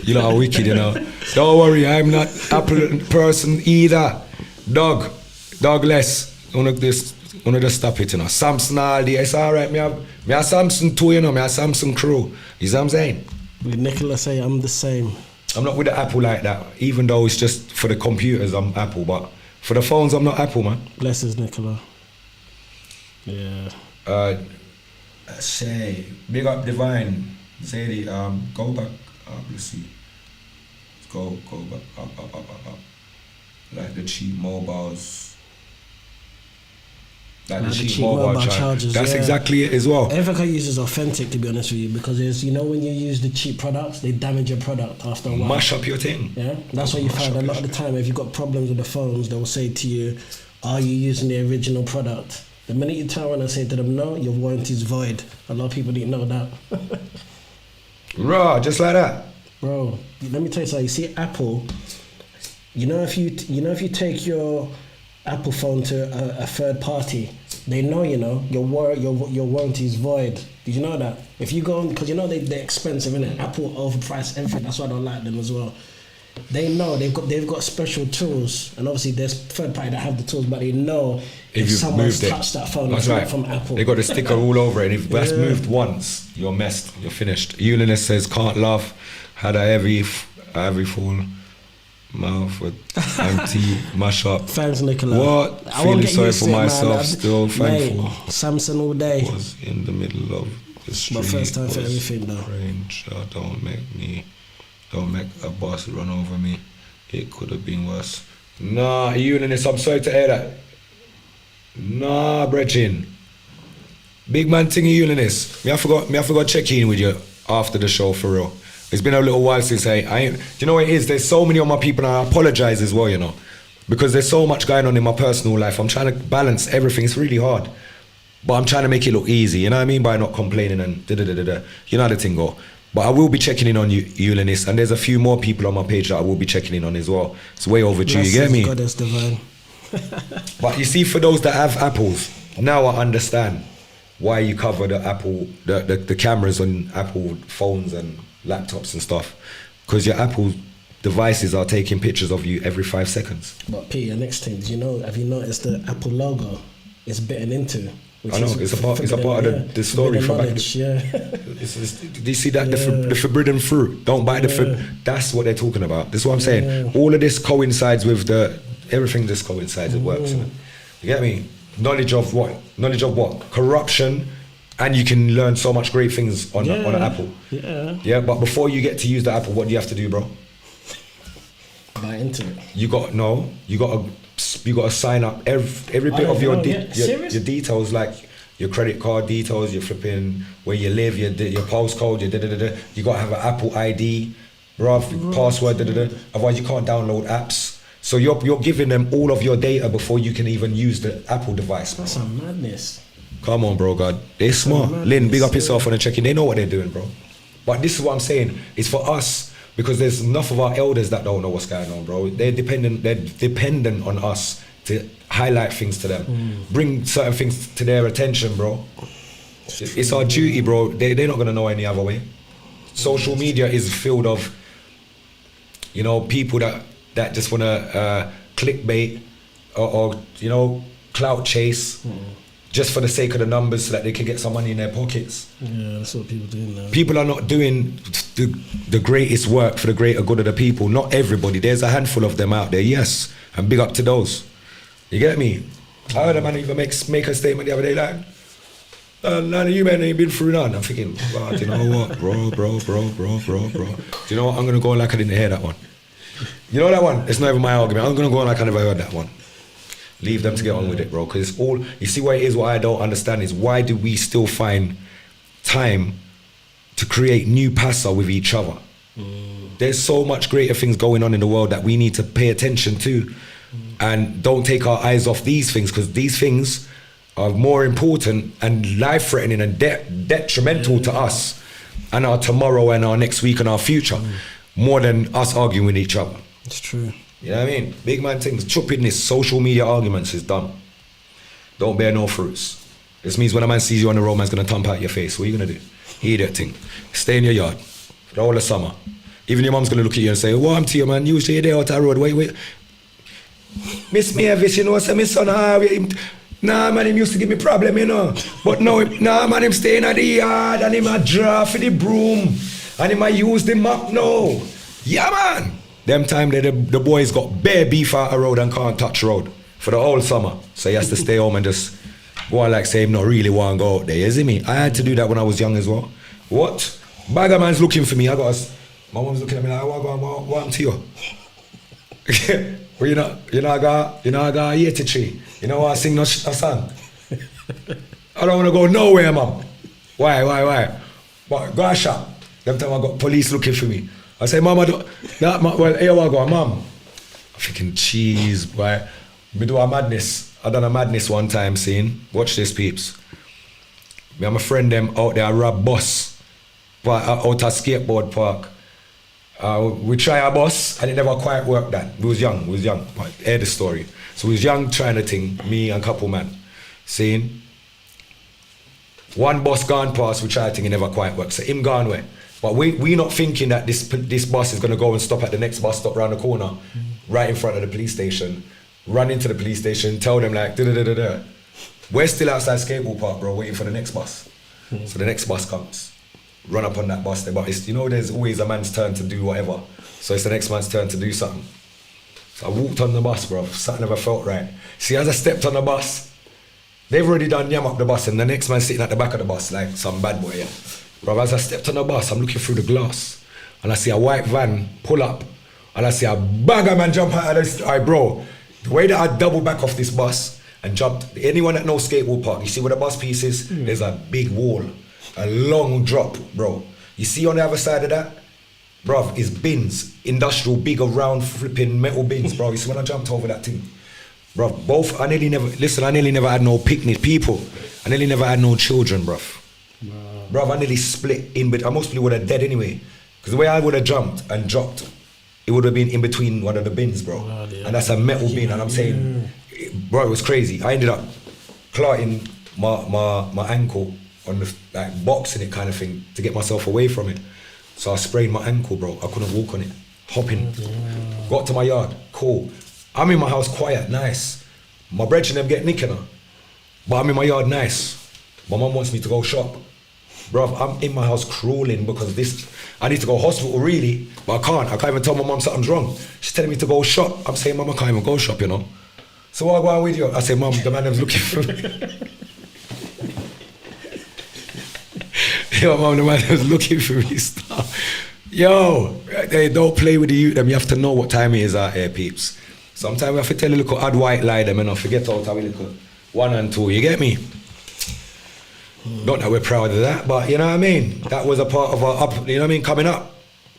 B: You know, wicked, you know. Don't worry, I'm not Apple person either. Dogless. Wanna just stop it, you know. Samson all day, it's all right. Me a Samsung too, you know. Me a Samsung crew. You see what I'm saying?
C: With Nicola say I'm the same.
B: I'm not with the Apple like that, even though it's just for the computers. I'm Apple, but for the phones, I'm not Apple, man.
C: Bless us, Nicola. Yeah.
B: Say, big up Divine. Say go back up, you see. Go back up. Like the cheap mobiles. Like the cheap mobile chargers. That's exactly it as well.
C: Everything I use is authentic, to be honest with you, because there's, you know, when you use the cheap products, they damage your product after a while.
B: Mash up your thing.
C: Yeah, that's why you find a lot of the time if you've got problems with the phones, they will say to you, "Are you using the original product?" The minute you turn around and say to them, "No, your warranty's void." A lot of people didn't know that.
B: Raw, just like that.
C: Bro, let me tell you something. You see, Apple, you know if you take your Apple phone to a third party, they know, you know, your warranty is void. Did you know that? If you go on, because you know they're expensive, innit? Apple overpriced everything. That's why I don't like them as well. They know they've got special tools, and obviously there's third party that have the tools, but they know if someone's touched that phone, it's not from Apple.
B: They got a sticker all over it, and if that's moved once, you're messed, you're finished. Eunice says, can't laugh, had a heavy full mouth with empty mash up.
C: Thanks, Nicola.
B: What? Feeling sorry for myself, still thankful.
C: Mate, Samsung all day.
B: Was in the middle of the street.
C: My first time for everything though.
B: Range, don't make a bus run over me. It could have been worse. Nah, Eunice, I'm sorry to hear that. Nah, Brechin. Big man thing, Eunice. I forgot check in with you after the show for real. It's been a little while since I ain't. Do you know what it is? There's so many of my people, and I apologize as well, you know, because there's so much going on in my personal life. I'm trying to balance everything. It's really hard, but I'm trying to make it look easy. You know what I mean? By not complaining and da-da-da-da-da. You know how the thing go. But I will be checking in on you, Eunice, and there's a few more people on my page that I will be checking in on as well. It's way overdue, you get me?
C: Goddess divine.
B: But you see, for those that have Apples, now I understand why you cover the Apple, the cameras on Apple phones and laptops and stuff, because your Apple devices are taking pictures of you every 5 seconds.
C: But Peter, next thing, have you noticed the Apple logo is bitten into?
B: I know, it's a part of the story from back.
C: Yeah.
B: Do you see that? The forbidden fruit. Don't buy that's what they're talking about. That's what I'm saying.
C: Yeah.
B: All of this coincides with everything just coincides, it works. You get me? Knowledge of what? Corruption, and you can learn so much great things on an Apple.
C: Yeah.
B: Yeah, but before you get to use the Apple, what do you have to do, bro?
C: Buy into it.
B: You got to sign up every bit of your details, like your credit card details, your flipping where you live, your postcode, your da-da-da-da. You got to have an Apple ID, bruv, password, da-da-da. Otherwise you can't download apps. So you're giving them all of your data before you can even use the Apple device, bro.
C: That's a madness.
B: Come on, bro, God. They're smart. Lynn, big up yourself on the check-in. They know what they're doing, bro. But this is what I'm saying. It's for us, because there's enough of our elders that don't know what's going on, bro. They're dependent on us to highlight things to them, bring certain things to their attention, bro. It's our duty, bro. They're not gonna know any other way. Social media is filled of, you know, people that just wanna clickbait or you know, clout chase. Just for the sake of the numbers so that they can get some money in their pockets.
C: Yeah, that's what people do now.
B: People are not doing the greatest work for the greater good of the people. Not everybody. There's a handful of them out there, yes. And big up to those. You get me? I heard a man even make a statement the other day like, none of you men ain't been through none. I'm thinking, God, you know what? Bro. Do you know what? I'm going to go like I didn't hear that one. You know that one? It's not even my argument. I'm going to go like I never heard that one. Leave them to get on with it, bro. Because it's all, you see what it is, what I don't understand is why do we still find time to create new pasta with each other? There's so much greater things going on in the world that we need to pay attention to and don't take our eyes off these things, because these things are more important and life-threatening and detrimental to us and our tomorrow and our next week and our future more than us arguing with each other.
C: It's true.
B: You know what I mean? Big man things, chuppiness, social media arguments is done. Don't bear no fruits. This means when a man sees you on the road, man's gonna thump out your face. What are you gonna do? Hear that thing. Stay in your yard for the whole of summer. Even your mom's gonna look at you and say, what happened to you, man? Usually you're there out the road, wait. Miss Mavis, you know, say my son, nah man, him used to give me problem, you know. But now, nah man, him staying at the yard and him a draw for the broom and him a use the map now. Yeah man. Them time the boys got bare beef out the road and can't touch road for the whole summer. So he has to stay home and just go on like say him not really want to go out there. You see me? I had to do that when I was young as well. What? Bagger man's looking for me. My mom's looking at me like, what happened to you? Well, you know I got 83. You know I sing no song. I don't want to go nowhere, mom. Why? But go a shop. Them time I got police looking for me. I say, Mama, well, here I go, Mom. I'm thinking, jeez, boy. Me do a madness. I done a madness one time, seeing. Watch this, peeps. Me and my friend them out there rob bus out a skateboard park. We try a bus and it never quite worked that. We was young. But hear the story. So we was young trying the thing, me and couple man. Seeing. One bus gone past, we tried the thing, it never quite worked. So him gone where? But we not thinking that this bus is going to go and stop at the next bus stop around the corner, right in front of the police station. Run into the police station, tell them like, da-da-da-da-da. We're still outside skateboard park, bro, waiting for the next bus. So the next bus comes. Run up on that bus there. But it's, you know, there's always a man's turn to do whatever. So it's the next man's turn to do something. So I walked on the bus, bro. Something never felt right. See, as I stepped on the bus, they've already done yam up the bus and the next man sitting at the back of the bus like some bad boy, yeah. Bro, as I stepped on the bus, I'm looking through the glass and I see a white van pull up and I see a bagger man jump out of this. Alright, bro, the way that I doubled back off this bus and jumped, anyone that knows skateboard park, you see where the bus piece is? There's a big wall, a long drop, bro. You see on the other side of that? Bro, is bins, industrial, big round flipping metal bins, bro. You see when I jumped over that thing? Bro, I nearly never had no picnic people. I nearly never had no children, bro. Bro, I nearly split in between. I mostly would have dead anyway. Because the way I would have jumped and dropped, it would have been in between one of the bins, bro. And that's a metal bin. And I'm saying, bro, it was crazy. I ended up clotting my ankle on the like boxing it kind of thing to get myself away from it. So I sprained my ankle, bro. I couldn't walk on it. Hopping. Got to my yard. Cool. I'm in my house quiet, nice. My brethren them get nicking her. But I'm in my yard nice. My mum wants me to go shop. Bruv, I'm in my house crawling because I need to go hospital really, but I can't even tell my mum something's wrong. She's telling me to go shop. I'm saying, Mum, I can't even go shop, you know. So what I go on with you? I say, Mum, the man was looking for me. Yo, Mum, the man was looking for me stuff. Yo, they don't play with the youth, them. You have to know what time it is out here, peeps. Sometimes we have to tell a little odd white lie them and not forget out how we look 1 and 2, you get me? Not that we're proud of that, but you know what I mean? That was a part of our up, you know what I mean, coming up.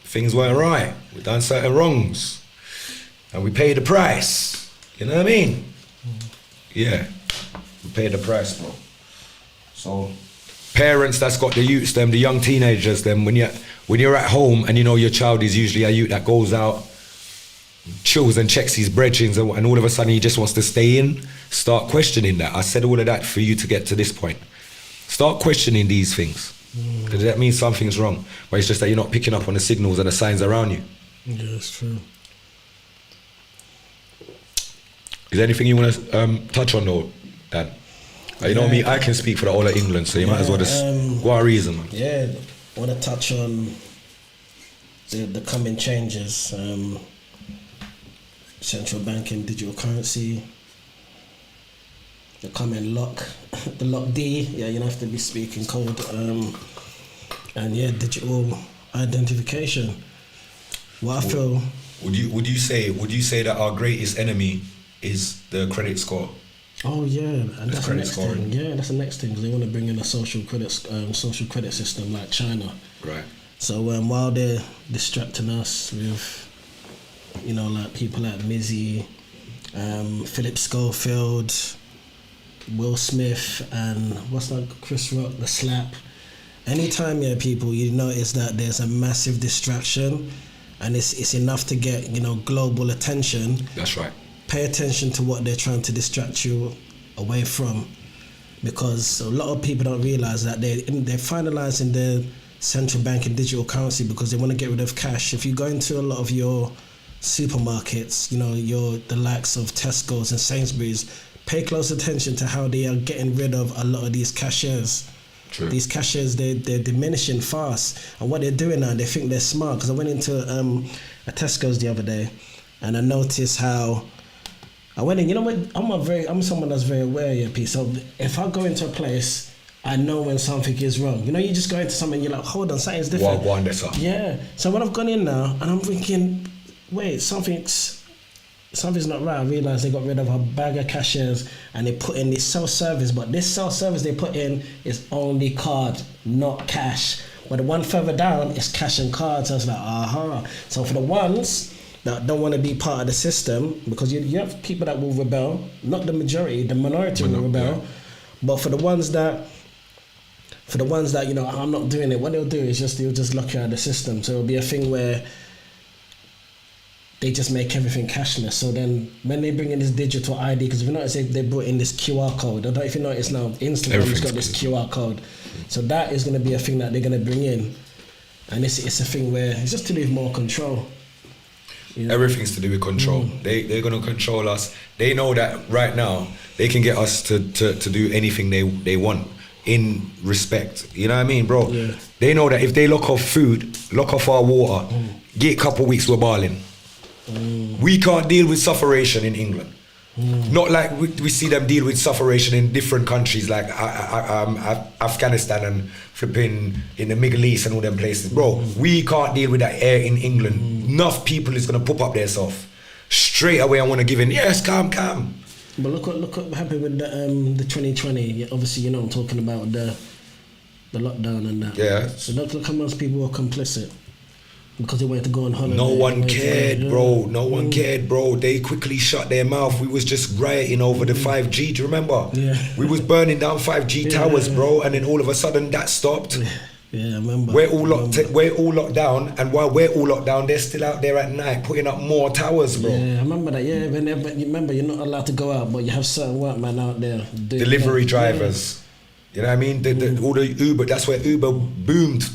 B: Things weren't right. We done certain wrongs. And we paid the price. You know what I mean? Yeah. We paid the price, bro. So parents that's got the youths, them, the young teenagers, them, when you're at home and you know your child is usually a youth that goes out, chills and checks his brethrens, and all of a sudden he just wants to stay in, start questioning that. I said all of that for you to get to this point. Start questioning these things. Because that means something's wrong. But it's just that you're not picking up on the signals and the signs around you.
C: Yeah, that's true.
B: Is there anything you want to touch on though, Dan? You know me, I can speak for the whole of England, so you might as well just go on reason, man.
C: Yeah, I want to touch on the coming changes. Central banking, digital currency, the coming the lock D, yeah, you don't have to be speaking code, and yeah, digital identification. What I feel.
B: Would you say that our greatest enemy is the credit score?
C: Oh yeah, and that's the next
B: scoring.
C: thing. Yeah, that's the next thing, because they want to bring in a social credit system like China.
B: Right.
C: So while they're distracting us with, you know, like people like Mizzy, Philip Schofield, Will Smith, and what's that, Chris Rock, the slap. Anytime, yeah, people, you notice that there's a massive distraction, and it's enough to get, you know, global attention.
B: That's right.
C: Pay attention to what they're trying to distract you away from, because a lot of people don't realise that they're finalising their central bank and digital currency because they want to get rid of cash. If you go into a lot of your supermarkets, you know, the likes of Tesco's and Sainsbury's, pay close attention to how they are getting rid of a lot of these cashiers.
B: True.
C: These cashiers, they're diminishing fast, and what they're doing now, they think they're smart. Because I went into a Tesco's the other day, and I noticed how I went in. You know what? I'm someone that's very aware, yeah, P. So if I go into a place, I know when something is wrong. You know, you just go into something, you're like, hold on, something's different. Yeah. So when I've gone in now, and I'm thinking, wait, something's not right. I realised they got rid of a bag of cashiers and they put in this self-service, but this self-service they put in is only card, not cash. But the one further down is cash and cards. So I was like, aha. So for the ones that don't want to be part of the system, because you have people that will rebel, not the majority, the minority will rebel, yeah. But for the ones that, you know, I'm not doing it, what they'll do is they'll just lock you out of the system. So it'll be a thing where they just make everything cashless. So then when they bring in this digital ID, because if you notice they brought in this QR code, I don't know if you notice now, Instagram's got this QR code. So that is going to be a thing that they're going to bring in. And it's a thing where it's just to leave more control. You know?
B: Everything's to do with control. They're going to control us. They know that right now they can get us to do anything they want in respect. You know what I mean, bro?
C: Yeah.
B: They know that if they lock off food, lock off our water, get a couple of weeks we're balling. We can't deal with sufferation in England. Not like we see them deal with sufferation in different countries like Afghanistan and flipping in the Middle East and all them places. Bro, we can't deal with that air in England. Enough people is going to pop up their stuff. Straight away I want to give in, yes, calm.
C: But look what happened with the 2020. Obviously, you know I'm talking about the lockdown and that.
B: Yeah.
C: So look how much people were complicit. Because they wanted to go on holiday.
B: No one cared, bro. No one cared, bro. They quickly shut their mouth. We was just rioting over the 5G. Do you remember?
C: Yeah.
B: We was burning down 5G towers, bro. And then all of a sudden that stopped.
C: Yeah, I remember.
B: We're all locked down. And while we're all locked down, they're still out there at night putting up more towers, bro.
C: Yeah, I remember that. Yeah, but you remember, you're not allowed to go out, but you have certain workmen out there.
B: Delivery drivers. Yeah. You know what I mean? All the Uber. That's where Uber boomed.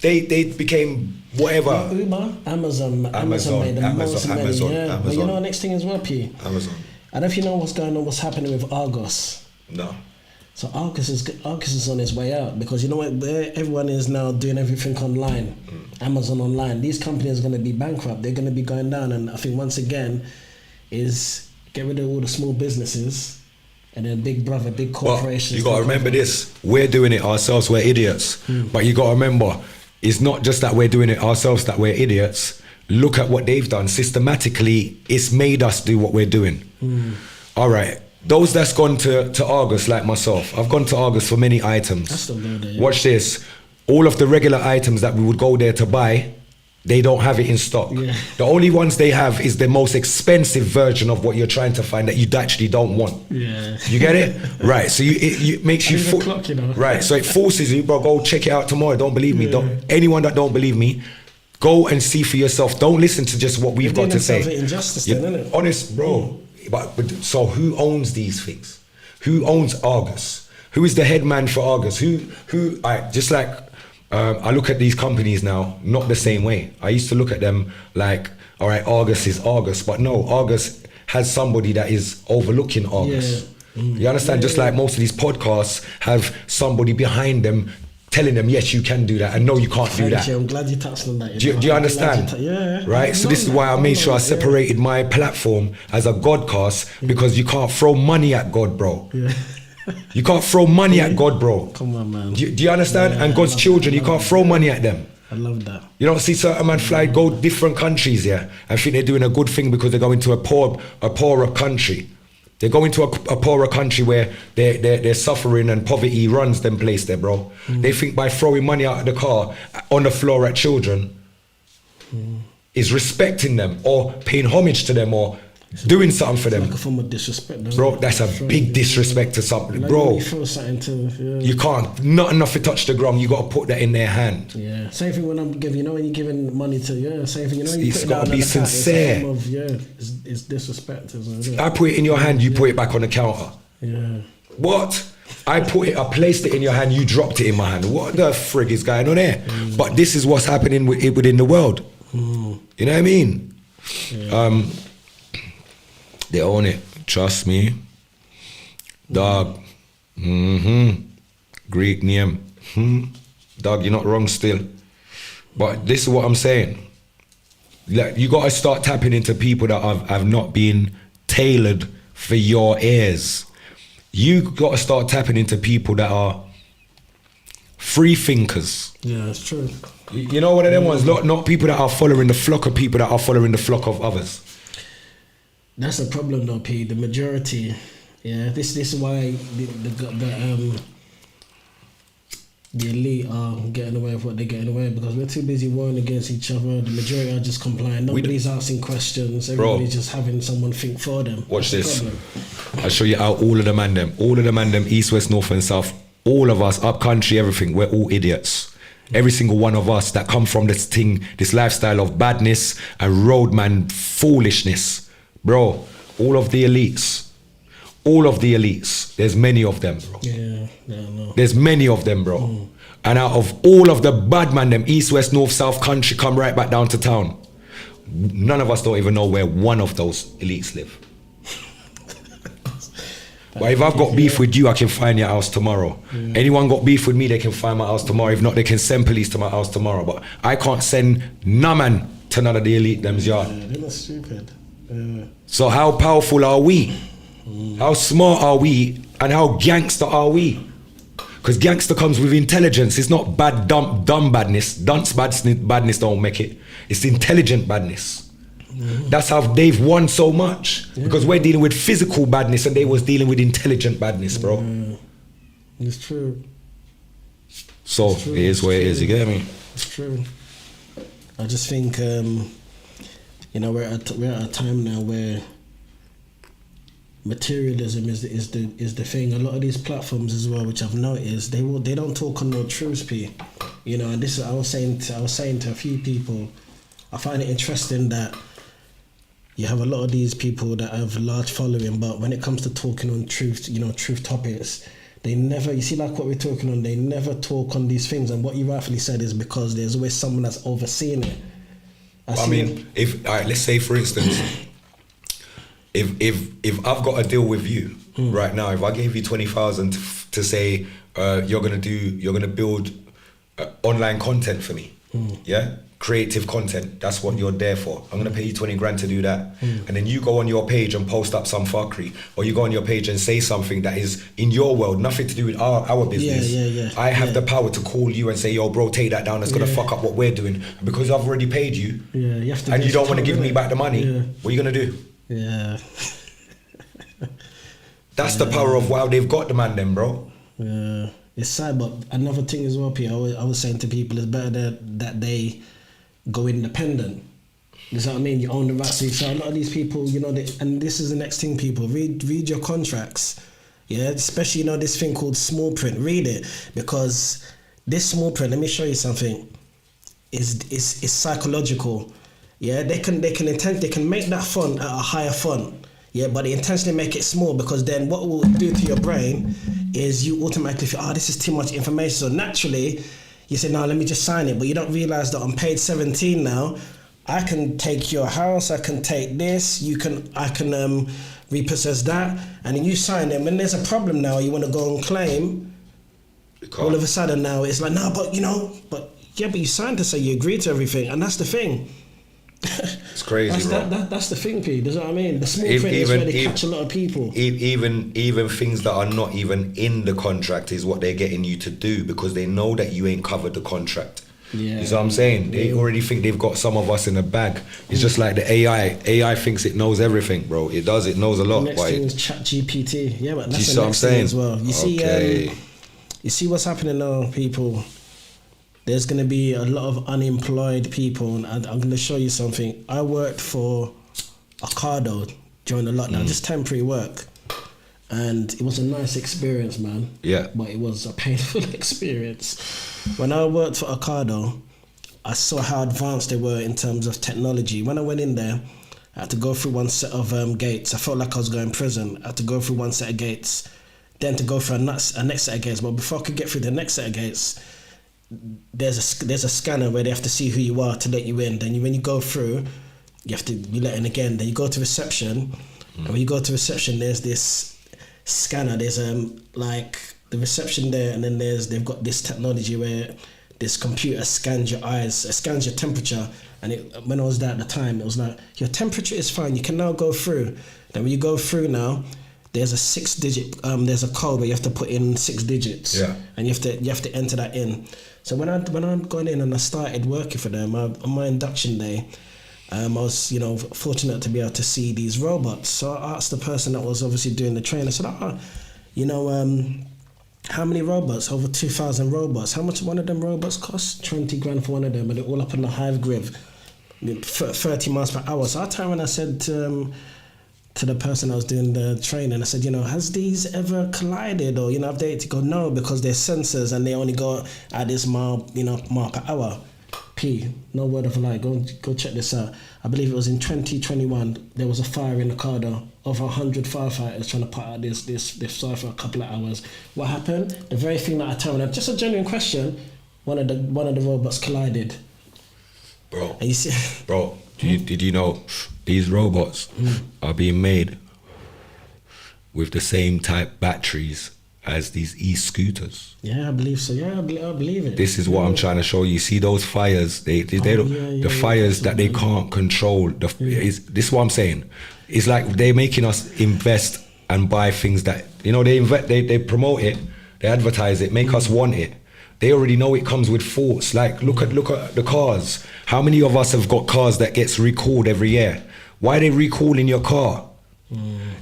B: They became whatever.
C: Uber, Amazon made the most money.
B: Amazon.
C: But you know, next thing is what, P?
B: Amazon.
C: I don't know if you know what's going on, what's happening with Argos.
B: No.
C: So Argos is on its way out, because you know what? Everyone is now doing everything online. Amazon online. These companies are going to be bankrupt. They're going to be going down, and I think once again is get rid of all the small businesses. And then big brother, big corporations.
B: Well, you got to remember this. We're doing it ourselves. We're idiots. But you got to remember, it's not just that we're doing it ourselves that we're idiots. Look at what they've done. Systematically, it's made us do what we're doing. All right. those that's gone to Argos like myself, I've gone to Argos for many items.
C: That's still good, yeah.
B: Watch this. All of the regular items that we would go there to buy, they don't have it in stock.
C: Yeah.
B: The only ones they have is the most expensive version of what you're trying to find that you actually don't want.
C: Yeah.
B: You get it? Right. So it makes you
C: clock, you know.
B: Right. So it forces you, bro. Go check it out tomorrow. Don't believe me. Anyone that don't believe me, go and see for yourself. Don't listen to just what we've got to say.
C: Injustice, then, isn't it?
B: Honest, bro. But so who owns these things? Who owns Argos? Who is the head man for Argos? Just like. I look at these companies now, not the same way. I used to look at them like, all right, Argos is Argos, but no, Argos has somebody that is overlooking Argos. Yeah. You understand? Just like most of these podcasts have somebody behind them telling them, yes, you can do that, and no, you can't do that.
C: I'm glad you touched on that.
B: Do you understand? Right? So this is why I made sure I separated my platform as a Godcast, because you can't throw money at God, bro. Yeah. You can't throw money at God, bro.
C: Come on, man.
B: Do you understand? And God's children, you can't throw money at them.
C: I love that.
B: You don't see certain man go different countries, yeah, and think they're doing a good thing because they're going to a poorer country. They go into a poorer country where they're suffering and poverty runs them place there, bro. They think by throwing money out of the car on the floor at children is respecting them or paying homage to them or doing something for them.
C: Like a form of disrespect,
B: bro. That's a big disrespect to something, bro. You can't, not enough to touch the ground. You got to put that in their hand.
C: Yeah, same thing when I'm giving. You know, when you're giving money to, same thing. You know, you
B: it's
C: put
B: got to be sincere.
C: It's disrespect, isn't it?
B: I put it in your hand. You put it back on the counter.
C: Yeah.
B: What? I placed it in your hand. You dropped it in my hand. What the frig is going on here? But this is what's happening within the world. You know what I mean? Yeah. They own it. Trust me. Dog. Greek name. Dog, you're not wrong still. But this is what I'm saying. Like, you got to start tapping into people that have not been tailored for your ears. You got to start tapping into people that are free thinkers.
C: Yeah, that's true.
B: You know what them ones? Not people that are following the flock of people that are following the flock of others.
C: That's the problem, though, P. The majority, This is why the elite are getting away with what they're getting away, because we're too busy warring against each other. The majority are just complying. Nobody's asking questions. Everybody's just having someone think for them.
B: Watch this. I'll show you how all of the man them, east, west, north, and south. All of us, up country, everything. We're all idiots. Every single one of us that come from this lifestyle of badness and roadman foolishness. Bro, all of the elites, there's many of them, bro.
C: Yeah, no.
B: There's many of them, bro. And out of all of the bad man, them east, west, north, south country, come right back down to town. None of us don't even know where one of those elites live. But if I've got beef with you, I can find your house tomorrow. Anyone got beef with me, they can find my house tomorrow. If not, they can send police to my house tomorrow. But I can't send no man to none of the elite them's yard.
C: Yeah, they're not stupid.
B: So how powerful are we? How smart are we? And how gangster are we? Because gangster comes with intelligence. It's not bad, dumb badness. Dunce badness don't make it. It's intelligent badness. That's how they've won so much. Because we're dealing with physical badness and they was dealing with intelligent badness, bro.
C: It's true.
B: So it is what it is, you get me?
C: It's true. I just think we're at a time now where materialism is the thing. A lot of these platforms as well, which I've noticed, they don't talk on no truths, P. And this I was saying to a few people, I find it interesting that you have a lot of these people that have a large following, but when it comes to talking on truth, truth topics, they never, you see, like what we're talking on, they never talk on these things. And what you rightfully said is because there's always someone that's overseeing it.
B: Let's say for instance, if I've got a deal with you right now, if I gave you 20,000 to say you're gonna build online content for me, creative content, that's what you're there for. I'm gonna pay you 20 grand to do that, and then you go on your page and post up some fuckery, or you go on your page and say something that is in your world, nothing to do with our business. I have the power to call you and say, yo bro, take that down, it's gonna fuck up what we're doing. And because I've already paid you,
C: you have to,
B: and you don't want to give me back the money, what are you gonna do? That's the power of wow, they've got the man then, bro.
C: Yeah, it's sad, but another thing as well, Peter, I was saying to people, it's better that they go independent. You know what I mean? You own the rights. So a lot of these people, you know, and this is the next thing, people, read your contracts. Yeah, especially, you know, this thing called small print. Read it, because this small print, let me show you something, is psychological. Yeah, they can make that font at a higher font. Yeah, but they intentionally make it small, because then what it will do to your brain is you automatically feel, this is too much information. So naturally, you say, no, let me just sign it. But you don't realize that on page 17 now, I can take your house, I can take this, I can repossess that, and then you sign it. When there's a problem now, you want to go and claim, all of a sudden now it's like, no, but you signed to say you agreed to everything, and that's the thing.
B: It's crazy, bro.
C: That's the thing, P. Does you know what I mean? The small print is where they catch a lot of people.
B: Even things that are not even in the contract is what they're getting you to do, because they know that you ain't covered the contract.
C: Yeah.
B: You know what I'm saying? They already think they've got some of us in a bag. It's just like the AI. AI thinks it knows everything, bro. It does. It knows a lot.
C: The next thing is ChatGPT. Yeah, but that's
B: you
C: the
B: next thing
C: as well. You see what's happening now, people. There's going to be a lot of unemployed people, and I'm going to show you something. I worked for Ocado during the lockdown, just temporary work. And it was a nice experience, man.
B: Yeah.
C: But it was a painful experience. When I worked for Ocado, I saw how advanced they were in terms of technology. When I went in there, I had to go through one set of gates. I felt like I was going to prison. I had to go through one set of gates, then to go through a next set of gates. But before I could get through the next set of gates, there's a scanner where they have to see who you are to let you in. Then when you go through, you have to be let in again. Then you go to reception, and when you go to reception, there's this scanner. There's like the reception there, and then they've got this technology where this computer scans your eyes, scans your temperature. And when I was there at the time, it was like, your temperature is fine, you can now go through. Then when you go through now, there's a 6-digit, there's a code where you have to put in 6 digits.
B: Yeah. And
C: you have to enter that in. So when I'm going in and I started working for them, on my induction day, I was, fortunate to be able to see these robots. So I asked the person that was obviously doing the training, I said, how many robots? Over 2,000 robots. How much one of them robots cost? 20 grand for one of them, and they're all up on the hive grid, 30 miles per hour. So I turned and I said to the person I was doing the training, I said, has these ever collided, or have they to go? No, because they're sensors and they only go at this mile per hour. P, no word of a lie, go check this out. I believe it was in 2021, there was a fire in Ocado. Over 100 firefighters trying to put out this fire for a couple of hours. What happened? The very thing that I told them, just a genuine question, one of the robots collided.
B: Bro,
C: and you see,
B: did you know these robots are being made with the same type batteries as these e-scooters?
C: Yeah, I believe so. Yeah, I believe it.
B: This is what I'm trying to show you. See those fires? They fires that they can't control. This is what I'm saying. It's like they're making us invest and buy things that they promote it, they advertise it, make us want it. They already know it comes with faults. Like look at the cars. How many of us have got cars that gets recalled every year? Why are they recalling your car?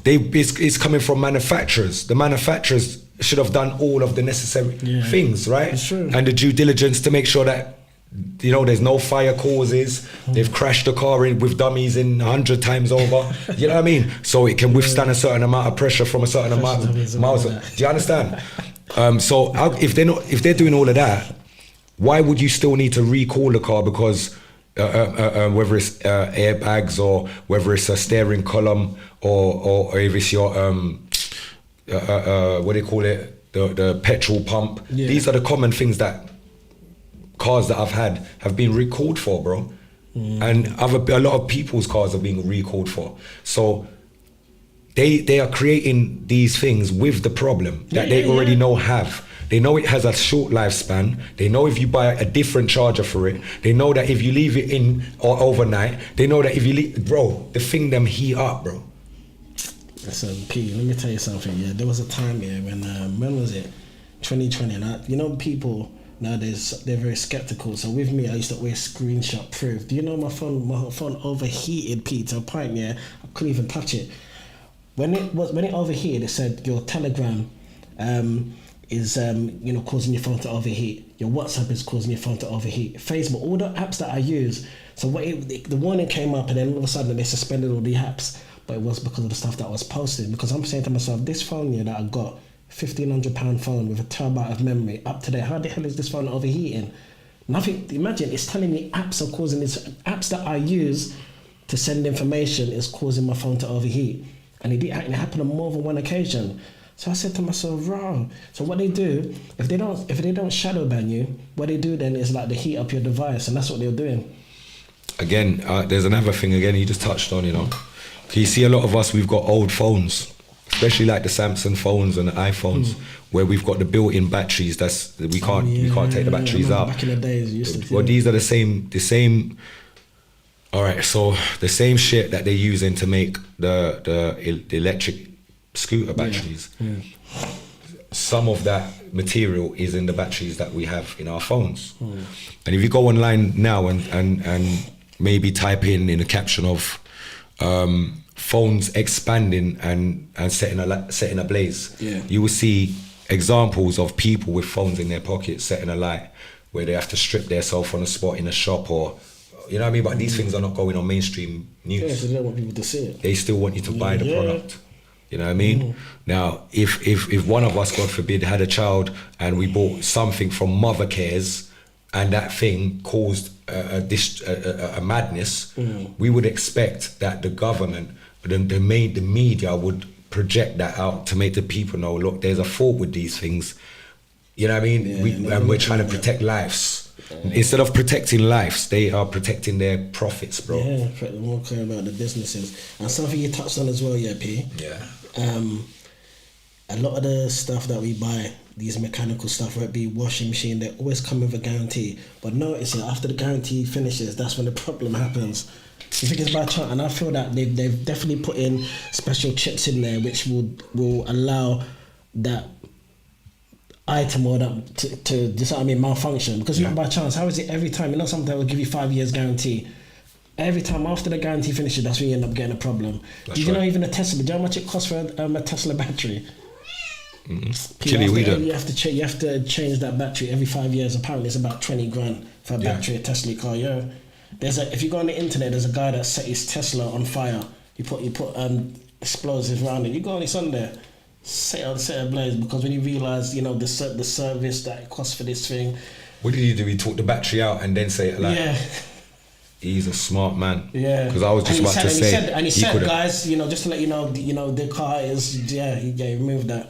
B: It's coming from manufacturers. The manufacturers should have done all of the necessary things, right?
C: It's true.
B: And the due diligence to make sure that there's no fire causes. They've crashed the car in with dummies in 100 times over. You know what I mean? So it can withstand a certain amount of pressure from a certain amount of miles. Do you understand? So if they're doing all of that, why would you still need to recall the car? Because whether it's airbags or whether it's a steering column or if it's your what do you call it, the petrol pump. These are the common things that cars that I've had have been recalled for, bro. And a lot of people's cars are being recalled for. So they are creating these things with the problem that they already know have. They know it has a short lifespan. They know if you buy a different charger for it. They know that if you leave it in or overnight, they know that if you leave, bro, the thing them heat up, bro.
C: So P, let me tell you something. Yeah, there was a time when was it? 2020. And people nowadays, they're very skeptical. So with me, I used to always screenshot proof. Do you know my phone overheated, P, to a point, I couldn't even touch it. when it overheated, it said your Telegram is causing your phone to overheat. Your WhatsApp is causing your phone to overheat. Facebook, all the apps that I use. So the warning came up, and then all of a sudden they suspended all the apps. But it was because of the stuff that I was posting. Because I'm saying to myself, this phone here that I got, £1,500 phone with a terabyte of memory, up to date. How the hell is this phone overheating? Nothing. Imagine it's telling me apps are causing this. Apps that I use to send information is causing my phone to overheat, and it happened on more than one occasion. So I said to myself, "Wow." So what they do, if they don't shadow ban you, what they do then is like they heat up your device, and that's what they're doing.
B: Again, there's another thing. Again, you just touched on. You see, a lot of us, we've got old phones, especially like the Samsung phones and the iPhones, where we've got the built-in batteries. We can't take the batteries out.
C: Back in the days, you used to.
B: Well, these are the same. All right, so the same shit that they're using to make the electric scooter batteries.
C: Yeah.
B: Some of that material is in the batteries that we have in our phones. And if you go online now and maybe type in a caption of phones expanding and setting ablaze, you will see examples of people with phones in their pockets setting alight, where they have to strip themselves on a spot in a shop, or you know what I mean. But these things are not going on mainstream news.
C: Yeah, so they don't want people to see it.
B: They still want you to buy the product. You know what I mean? Now, if one of us, God forbid, had a child and we bought something from Mother Cares, and that thing caused a madness, we would expect that the government, the media would project that out to make the people know, look, there's a fault with these things. You know what I mean? And we're trying to protect lives. Instead of protecting lives, they are protecting their profits, bro.
C: Yeah, they're more clear about the businesses. And something you touched on as well, P.
B: Yeah.
C: A lot of the stuff that we buy, these mechanical stuff, whether it be washing machine, they always come with a guarantee. But notice it, after the guarantee finishes, that's when the problem happens. You think it's by chance, and I feel that they've definitely put in special chips in there which will allow that item or that to just, malfunction, because not by chance. How is it every time? Something will give you 5 years guarantee. Every time after the guarantee finishes, that's when you end up getting a problem. Did you know even a Tesla? Do you know how much it costs for a Tesla battery? You have to change that battery every 5 years. Apparently, it's about 20 grand for a battery, a Tesla car. Yeah, if you go on the internet, there's a guy that set his Tesla on fire. You put explosives around it. You go on, it's on there. Set ablaze, because when you realise, the service that it costs for this thing.
B: What did he do? He took the battery out and then say it like. Yeah. He's a smart man. Yeah. Because I was just about to say.
C: He said, guys, just to let you know, the car is, he removed that.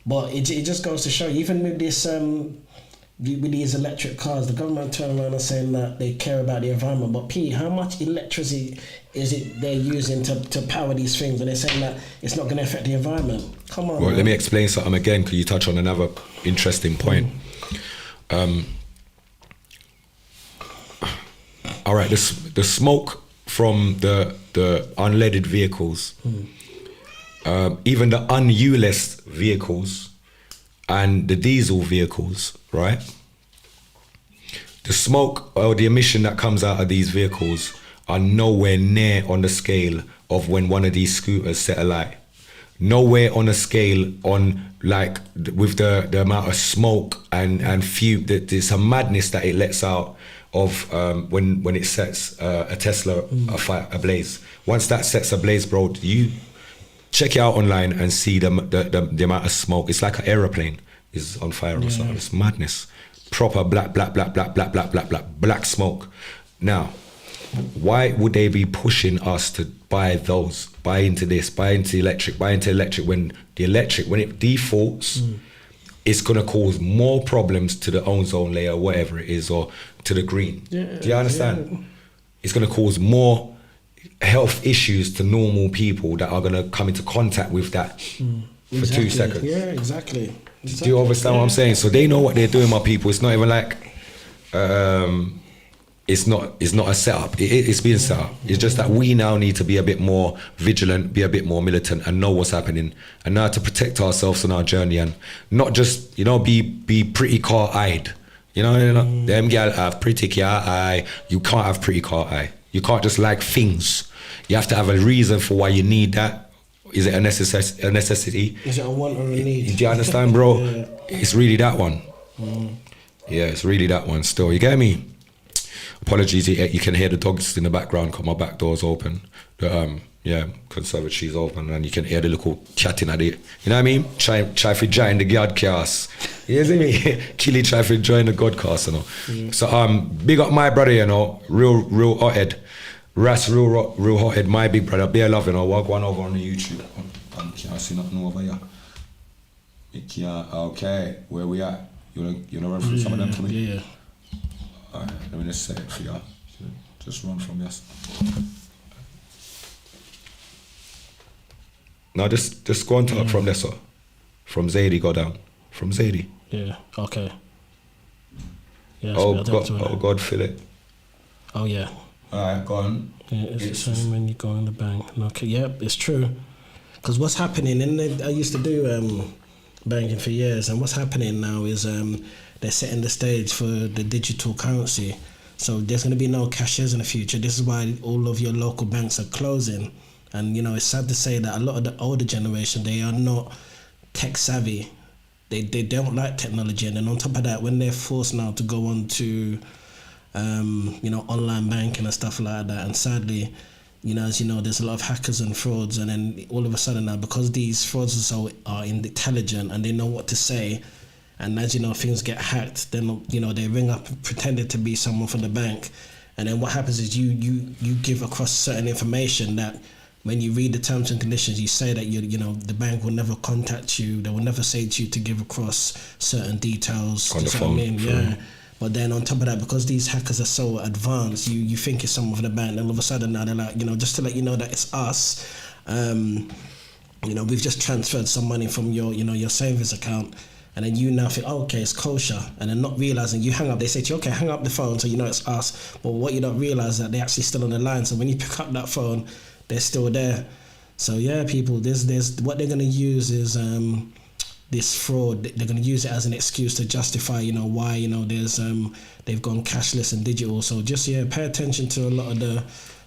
C: But it just goes to show you, even with this, with these electric cars, the government turn around and saying that they care about the environment. But how much electricity is it they're using to power these things? And they're saying that it's not going to affect the environment. Come on.
B: Well, let me explain something again, because you touch on another interesting point. All right, the smoke from the unleaded vehicles, even the un-ULEZ vehicles and the diesel vehicles, right? The smoke or the emission that comes out of these vehicles are nowhere near on the scale of when one of these scooters set alight. Nowhere on a scale on, like, with the amount of smoke and fume. There's a madness that it lets out of when it sets a Tesla ablaze. Once that sets ablaze, bro, you check it out online and see the amount of smoke. It's like an aeroplane is on fire or something. It's madness. Proper black smoke. Now, why would they be pushing us to buy into this, buy into electric, when it defaults, it's going to cause more problems to the ozone layer, whatever it is, or to the green. Do you understand? Yeah. It's going to cause more health issues to normal people that are going to come into contact with that for 2 seconds.
C: Yeah, exactly.
B: Do you understand what I'm saying? So they know what they're doing, my people. It's not even like it's not a setup. It's being set up. It's just that we now need to be a bit more vigilant, be a bit more militant, and know what's happening, and now to protect ourselves on our journey, and not just be pretty car-eyed. Them gal have pretty car eye. You can't have pretty car eye. You can't just like things. You have to have a reason for why you need that. is it a necessity?
C: Is it a want or a need?
B: Do you understand, bro?
C: Yeah.
B: It's really that one. Yeah, it's really that one still. You get me? Apologies, you can hear the dogs in the background because my back door's open. Conservatory's open and you can hear the little chatting at it. You know what I mean? Try to join the Godcast. You see me? Killy try to join the Godcast, you know. So big up my brother, you know, real hothead. Ras real hothead, my big brother. Bear love, you know. Walk one over on the YouTube. I can't see nothing over here. Okay, where we at? You know run through some of them for me?
C: Yeah.
B: Alright, let me just say it for you. Just run from this. No, just go on top from there, sir. From Zadie, go down. From Zadie.
C: Yeah, okay. Yeah,
B: God, fill it.
C: Oh, yeah.
B: Alright, go on.
C: Yeah, it's the same when you go in the bank. Okay, yeah, it's true. Because what's happening, I used to do banking for years, and what's happening now is they're setting the stage for the digital currency. So there's going to be no cashiers in the future. This is why all of your local banks are closing. And, you know, it's sad to say that a lot of the older generation, they are not tech savvy. They don't like technology. And then on top of that, when they're forced now to go on to, online banking and stuff like that, and sadly, you know, as you know, there's a lot of hackers and frauds. And then all of a sudden now, because these fraudsters are intelligent and they know what to say, and as you know, things get hacked, then, you know, they ring up pretending to be someone from the bank. And then what happens is you give across certain information that, when you read the terms and conditions, you say that the bank will never contact you. They will never say to you to give across certain details.
B: On the phone.
C: Yeah. But then on top of that, because these hackers are so advanced, you think it's someone from the bank, and all of a sudden now they're like, just to let you know that it's us. We've just transferred some money from your savings account. And then you now think, okay, it's kosher. And then not realizing, you hang up, they say to you, okay, hang up the phone so you know it's us. But what you don't realize is that they're actually still on the line. So when you pick up that phone, they're still there. So yeah, people, there's what they're gonna use is this fraud. They're gonna use it as an excuse to justify, why there's they've gone cashless and digital. So just pay attention to a lot of the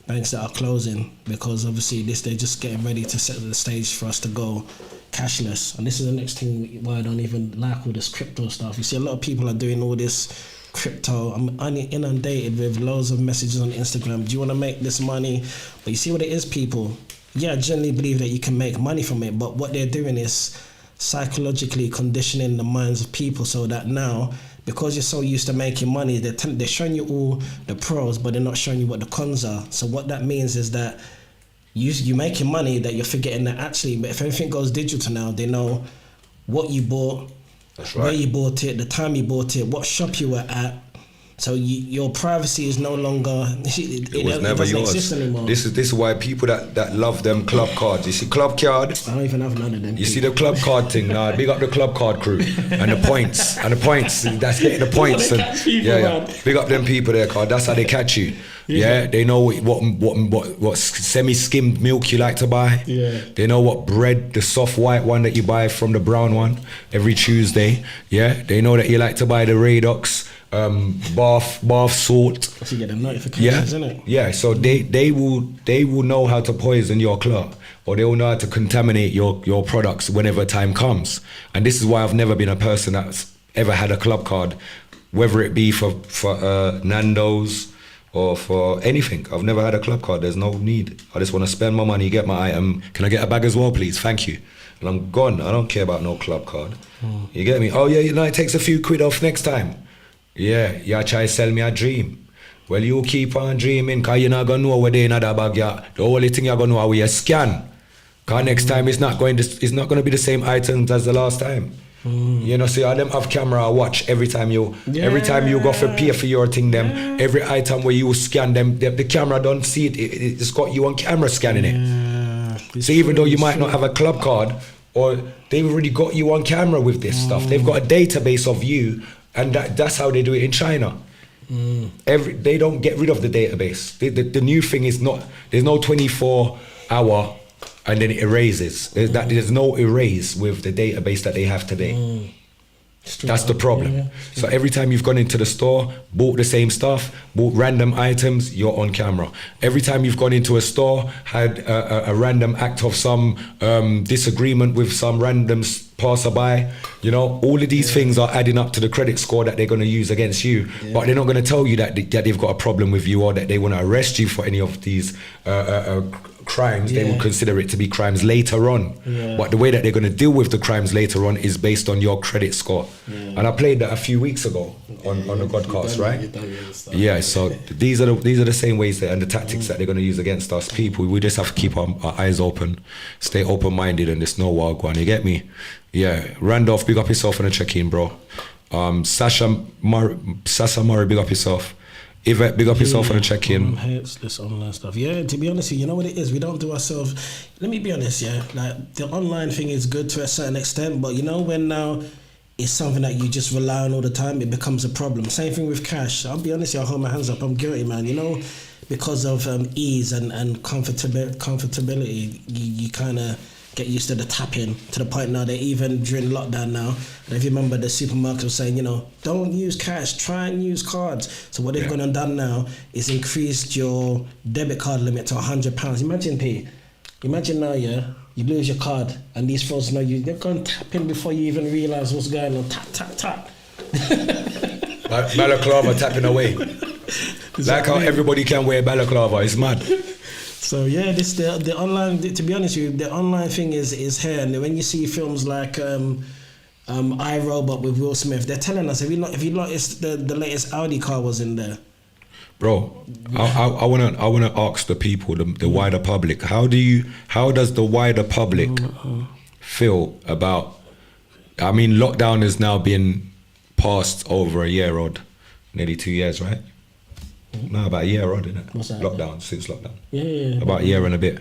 C: banks that are closing, because obviously they're just getting ready to set the stage for us to go cashless. And this is the next thing why I don't even like all this crypto stuff. You see a lot of people are doing all this crypto. I'm inundated with loads of messages on Instagram. Do you want to make this money? But you see what it is, people. Yeah, I generally believe that you can make money from it, but what they're doing is psychologically conditioning the minds of people so that now, because you're so used to making money, they're showing you all the pros, but they're not showing you what the cons are. So what that means is that you're making money, that you're forgetting that actually, but if everything goes digital now, they know what you bought,
B: that's right,
C: where you bought it, the time you bought it, what shop you were at. So your privacy is no longer, it
B: was never yours.
C: Exist anymore.
B: This is why people that love them club cards. You see club card?
C: I don't even have none of them.
B: You see the club card thing? Nah, big up the club card crew and the points. That's getting the points. And big up them people there, card. That's how they catch you. Yeah, they know what semi-skimmed milk you like to buy.
C: Yeah,
B: they know what bread, the soft white one that you buy from the brown one every Tuesday. Yeah, they know that you like to buy the Radox, bath salt.
C: So you get the notifications, isn't it?
B: Yeah, so they will know how to poison your club, or they will know how to contaminate your products whenever time comes. And this is why I've never been a person that's ever had a club card, whether it be for Nando's or for anything. I've never had a club card. There's no need. I just want to spend my money, get my item. Can I get a bag as well, please? Thank you. And I'm gone. I don't care about no club card. You get me? Oh yeah, it takes a few quid off next time. Yeah, try to sell me a dream. Well, you keep on dreaming, because you're not going to know where they're in that bag. Yeah. The only thing you're going to know is where you scan. Because next time it's not going to be the same items as the last time. So all them have camera watch every time you go for pay for your thing, them every item where you scan them, the camera don't see it. It's got you on camera scanning it. So even though you might not have a club card, or they've already got you on camera with this stuff, they've got a database of you, and that's how they do it in China. They don't get rid of the database. The new thing is there's no 24-hour and then it erases. There's no erase with the database that they have today. That's the problem.
C: Yeah.
B: So every time you've gone into the store, bought the same stuff, bought random items, you're on camera. Every time you've gone into a store, had a random act of some disagreement with some random passerby, you know, all of these things are adding up to the credit score that they're going to use against you. But they're not going to tell you that they've got a problem with you or that they want to arrest you for any of these crimes. They would consider it to be crimes later on. But the way that they're going to deal with the crimes later on is based on your credit score. And I played that a few weeks ago on the Godcast, right? Yeah, so these are the same ways and the tactics that they're going to use against us people. We just have to keep our eyes open, stay open-minded, and there's no wild one. You get me? Yeah, Randolph, big up yourself on the check-in, bro. Sasha Murray, big up yourself. Yvette, big up yourself on the check-in.
C: Hates this online stuff. Yeah, to be honest, you know what it is? We don't do ourselves. Let me be honest, yeah. Like, the online thing is good to a certain extent, but you know when now it's something that you just rely on all the time, it becomes a problem. Same thing with cash. I'll be honest, I'll hold my hands up. I'm guilty, man. You know, because of ease and comfortability, you kind of get used to the tapping to the point now that even during lockdown now, and if you remember, the supermarkets were saying, you know, don't use cash, try and use cards. So what they've gone and done now is increased your debit card limit to £100. Imagine now, yeah, you lose your card and these folks know you, they're going tapping before you even realise what's going on. Tap, tap, tap.
B: Balaclava tapping away. Like how everybody can wear balaclava, it's mad.
C: So yeah, the online. To be honest with you, the online thing is here. And when you see films like iRobot with Will Smith, they're telling us if you noticed the latest Audi car was in there.
B: Bro, I wanna ask the people, the wider public, how does the wider public feel about? I mean, lockdown has now been past over a year odd, nearly 2 years, right? No, about a year odd, isn't it?
C: What's that?
B: Since lockdown.
C: Yeah.
B: About a year and a bit.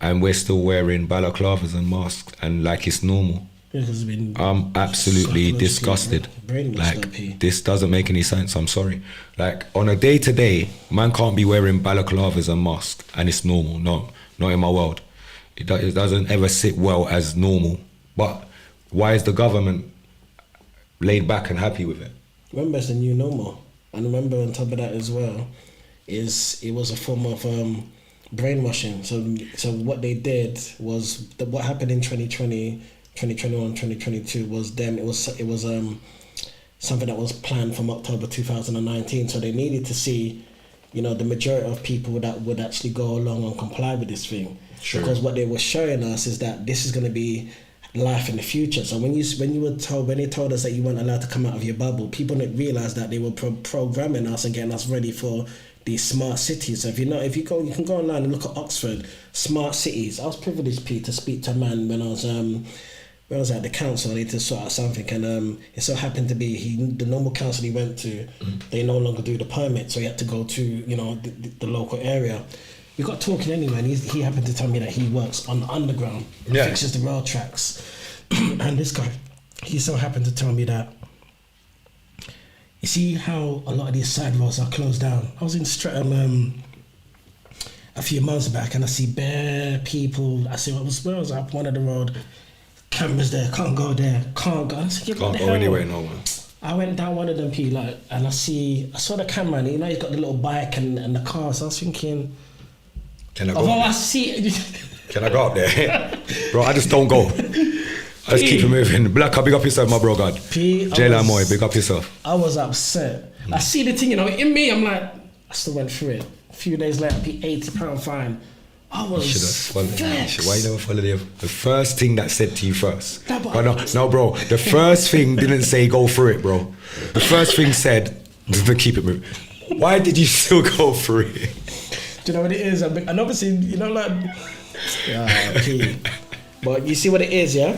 B: And we're still wearing balaclavas and masks and like it's normal.
C: Yeah, it's been
B: I'm absolutely disgusted. Like, this doesn't make any sense, I'm sorry. Like, on a day-to-day, man can't be wearing balaclavas and masks and it's normal. No, not in my world. It doesn't ever sit well as normal. But why is the government laid back and happy with it?
C: Remember, it's the new normal. And remember, on top of that as well, it was a form of brainwashing. So what they did was what happened in 2020, 2021, 2022 was them. It was something that was planned from October 2019. So they needed to see, you know, the majority of people that would actually go along and comply with this thing. Sure. Because what they were showing us is that this is going to be life in the future. So when they told us that you weren't allowed to come out of your bubble, people didn't realize that they were programming us and getting us ready for these smart cities. So you can go online and look at Oxford smart cities. I was privileged, Pete, to speak to a man when I was at the council. I need to sort out something, and it so happened to be the normal council he went to, they no longer do the permit, so he had to go to, you know, the local area. We got talking anyway, and he happened to tell me that he works on the underground, fixes the rail tracks. And this guy, he so happened to tell me that, you see how a lot of these side roads are closed down. I was in Streatham a few months back, and I see bare people. I see where was I up one of the road, cameras there, can't go there, can't go. I said,
B: can't go anywhere, no one.
C: I went down one of them, and I saw the camera, and you know he's got the little bike and the car. So I was thinking,
B: can I go?
C: I see.
B: Can I go up there? Bro, I just don't go. I just keep it moving. Black, big up yourself, my bro, God. Jayla Moy, big up yourself.
C: I was upset. I see the thing, you know, in me, I'm like, I still went through it. A few days later, I paid £80 fine. I was vexed.
B: Why you never follow the first thing that said to you first? No, bro. The first thing didn't say go for it, bro. The first thing said, keep it moving. Why did you still go for it?
C: Do you know what it is? And obviously, you know, like, okay. But you see what it is, yeah?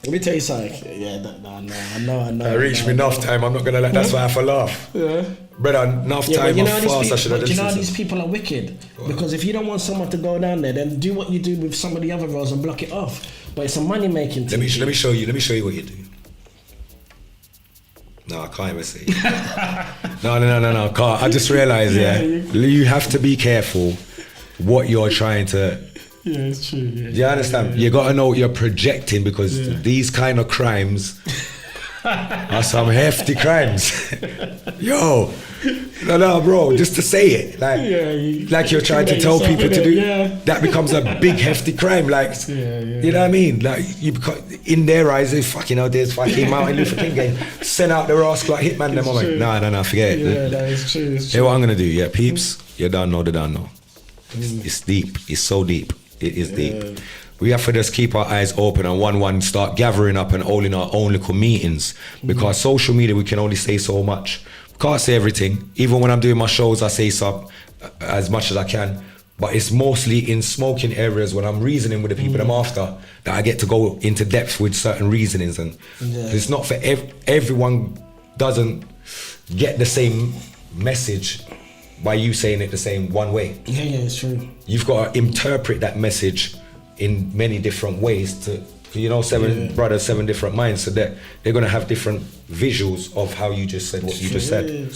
C: Let me tell you something. Yeah, I know.
B: I reached me enough time. I'm not gonna let. That's why I have to laugh.
C: Yeah.
B: Brother, enough time.
C: You know these people are wicked. What? Because if you don't want someone to go down there, then do what you do with some of the other roads and block it off. But it's a money making thing.
B: Let me show you. Let me show you what you do. No, I can't even say it. No. Can't. I just realised, you have to be careful what you're trying to.
C: Yeah, it's true. Yeah,
B: do you understand? You got to know what you're projecting, because these kind of crimes are some hefty crimes. Yo, no, bro, just to say it, like you're trying to tell people to do, that becomes a big hefty crime. Like, you know what I mean? Like, in their eyes, they fucking out there's fucking Martin Luther King game. Send out the rascal like Hitman. Them, I'm like, no, forget it.
C: Yeah, that is true.
B: Hey, what I'm gonna do? Yeah, peeps, you don't know, they don't know. It's deep. It's so deep. It is deep. We have to just keep our eyes open and one start gathering up and holding our own little meetings, because social media, we can only say so much. Can't say everything. Even when I'm doing my shows, I say some as much as I can, but it's mostly in smoking areas when I'm reasoning with the people I'm after that I get to go into depth with certain reasonings, and it's not for everyone doesn't get the same message by you saying it the same one way.
C: Yeah, it's true.
B: You've got to interpret that message in many different ways to, seven brothers, 7 different minds, so that they're going to have different visuals of how you just said what you just said.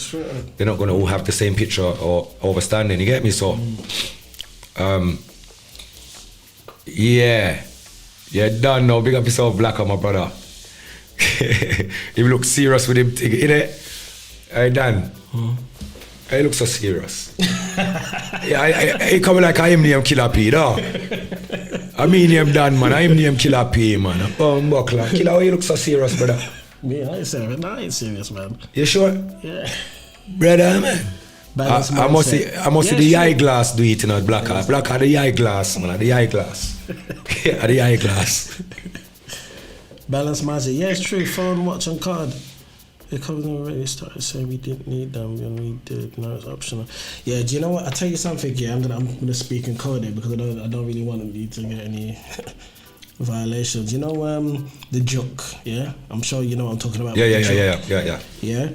B: They're not going to all have the same picture or understanding, you get me? So done now, big up yourself, Blacker, my brother. He look serious with him, innit? Hey, Dan. He looks so serious. He coming like I am name Killer P, no? I mean him Dan, man. I am name Killer P, man. Buckler. Killer, why you look so serious, brother?
C: Me, I ain't serious, man.
B: You sure?
C: Yeah.
B: Brother, man. I must see the eyeglass do it, Blacker. Blacker, the eyeglass, man. The eyeglass. The eyeglass.
C: Balance magic. Yeah, it's true. Phone, watch, and card. The company already started saying we didn't need them when we did. Now it's optional. Yeah, do you know what? I'll tell you something. Yeah, I'm gonna speak in code here because I don't really want you to get any violations. You know, the joke. Yeah, I'm sure you know what I'm talking about. Yeah.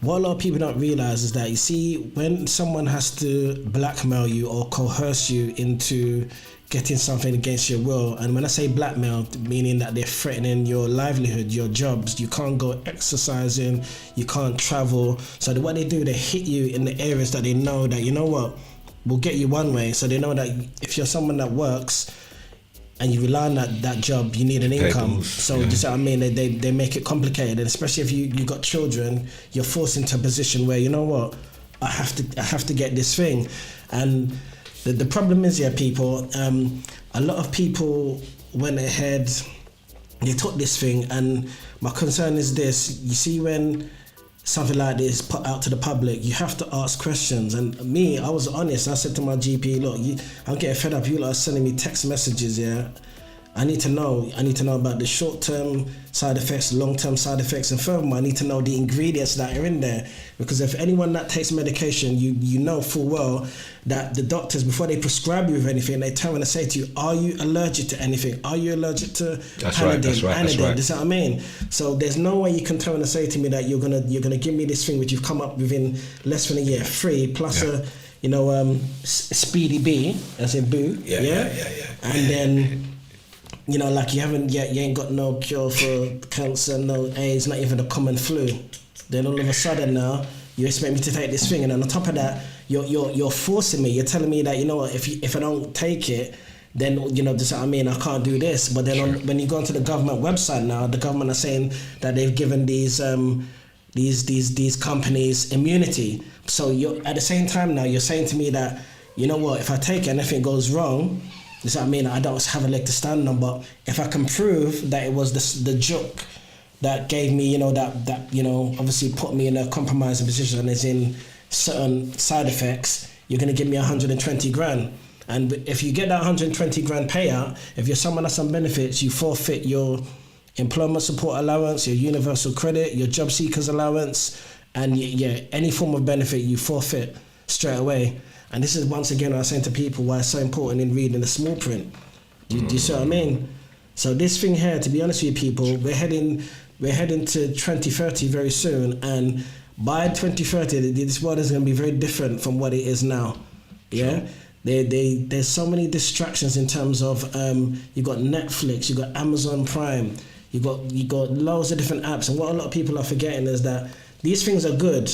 C: What a lot of people don't realize is that, you see, when someone has to blackmail you or coerce you into getting something against your will, and when I say blackmail, meaning that they're threatening your livelihood, your jobs, you can't go exercising, you can't travel. So what they do, they hit you in the areas that they know that, you know what, will get you one way. So they know that if you're someone that works and you rely on that job, you need an income. So just what I mean, they make it complicated, and especially if you got children, you're forced into a position where, you know what, I have to get this thing. And the problem is, people, a lot of people went ahead, they took this thing, and my concern is this: you see, when something like this put out to the public, you have to ask questions. And me, I was honest. I said to my GP, look, I'm getting fed up. You lot are sending me text messages. Yeah, I need to know about the short-term side effects, long-term side effects, and furthermore, I need to know the ingredients that are in there. Because if anyone that takes medication, you know full well that the doctors, before they prescribe you with anything, they turn and say to you, are you allergic to anything? Are you allergic to Panadol? That's right. That's what I mean. So there's no way you can turn and say to me that you're gonna give me this thing which you've come up within less than a year, free, plus Speedy B, as in boo. Yeah. And then, like you ain't got no cure for cancer, no AIDS, not even a common flu. Then all of a sudden now, you expect me to take this thing, and then on top of that, you're forcing me. You're telling me that, you know what, if I don't take it, then, just what I mean, I can't do this. But then when you go onto the government website now, the government are saying that they've given these companies immunity. So you're at the same time now, you're saying to me that, you know what, if I take it and anything goes wrong, this is what I mean, I don't have a leg to stand on. But if I can prove that it was the joke that gave me, that obviously put me in a compromising position, as in certain side effects, you're going to give me 120 grand. And if you get that 120 grand payout, if you're someone that's on benefits, you forfeit your employment support allowance, your universal credit, your job seekers allowance, and any form of benefit you forfeit straight away. And this is, once again, I was saying to people why it's so important in reading the small print. Do you see what I mean? So this thing here, to be honest with you people, we're heading to 2030 very soon, and by 2030, this world is going to be very different from what it is now. Yeah, sure. There's so many distractions in terms of you got Netflix, you got Amazon Prime, you got loads of different apps, and what a lot of people are forgetting is that these things are good,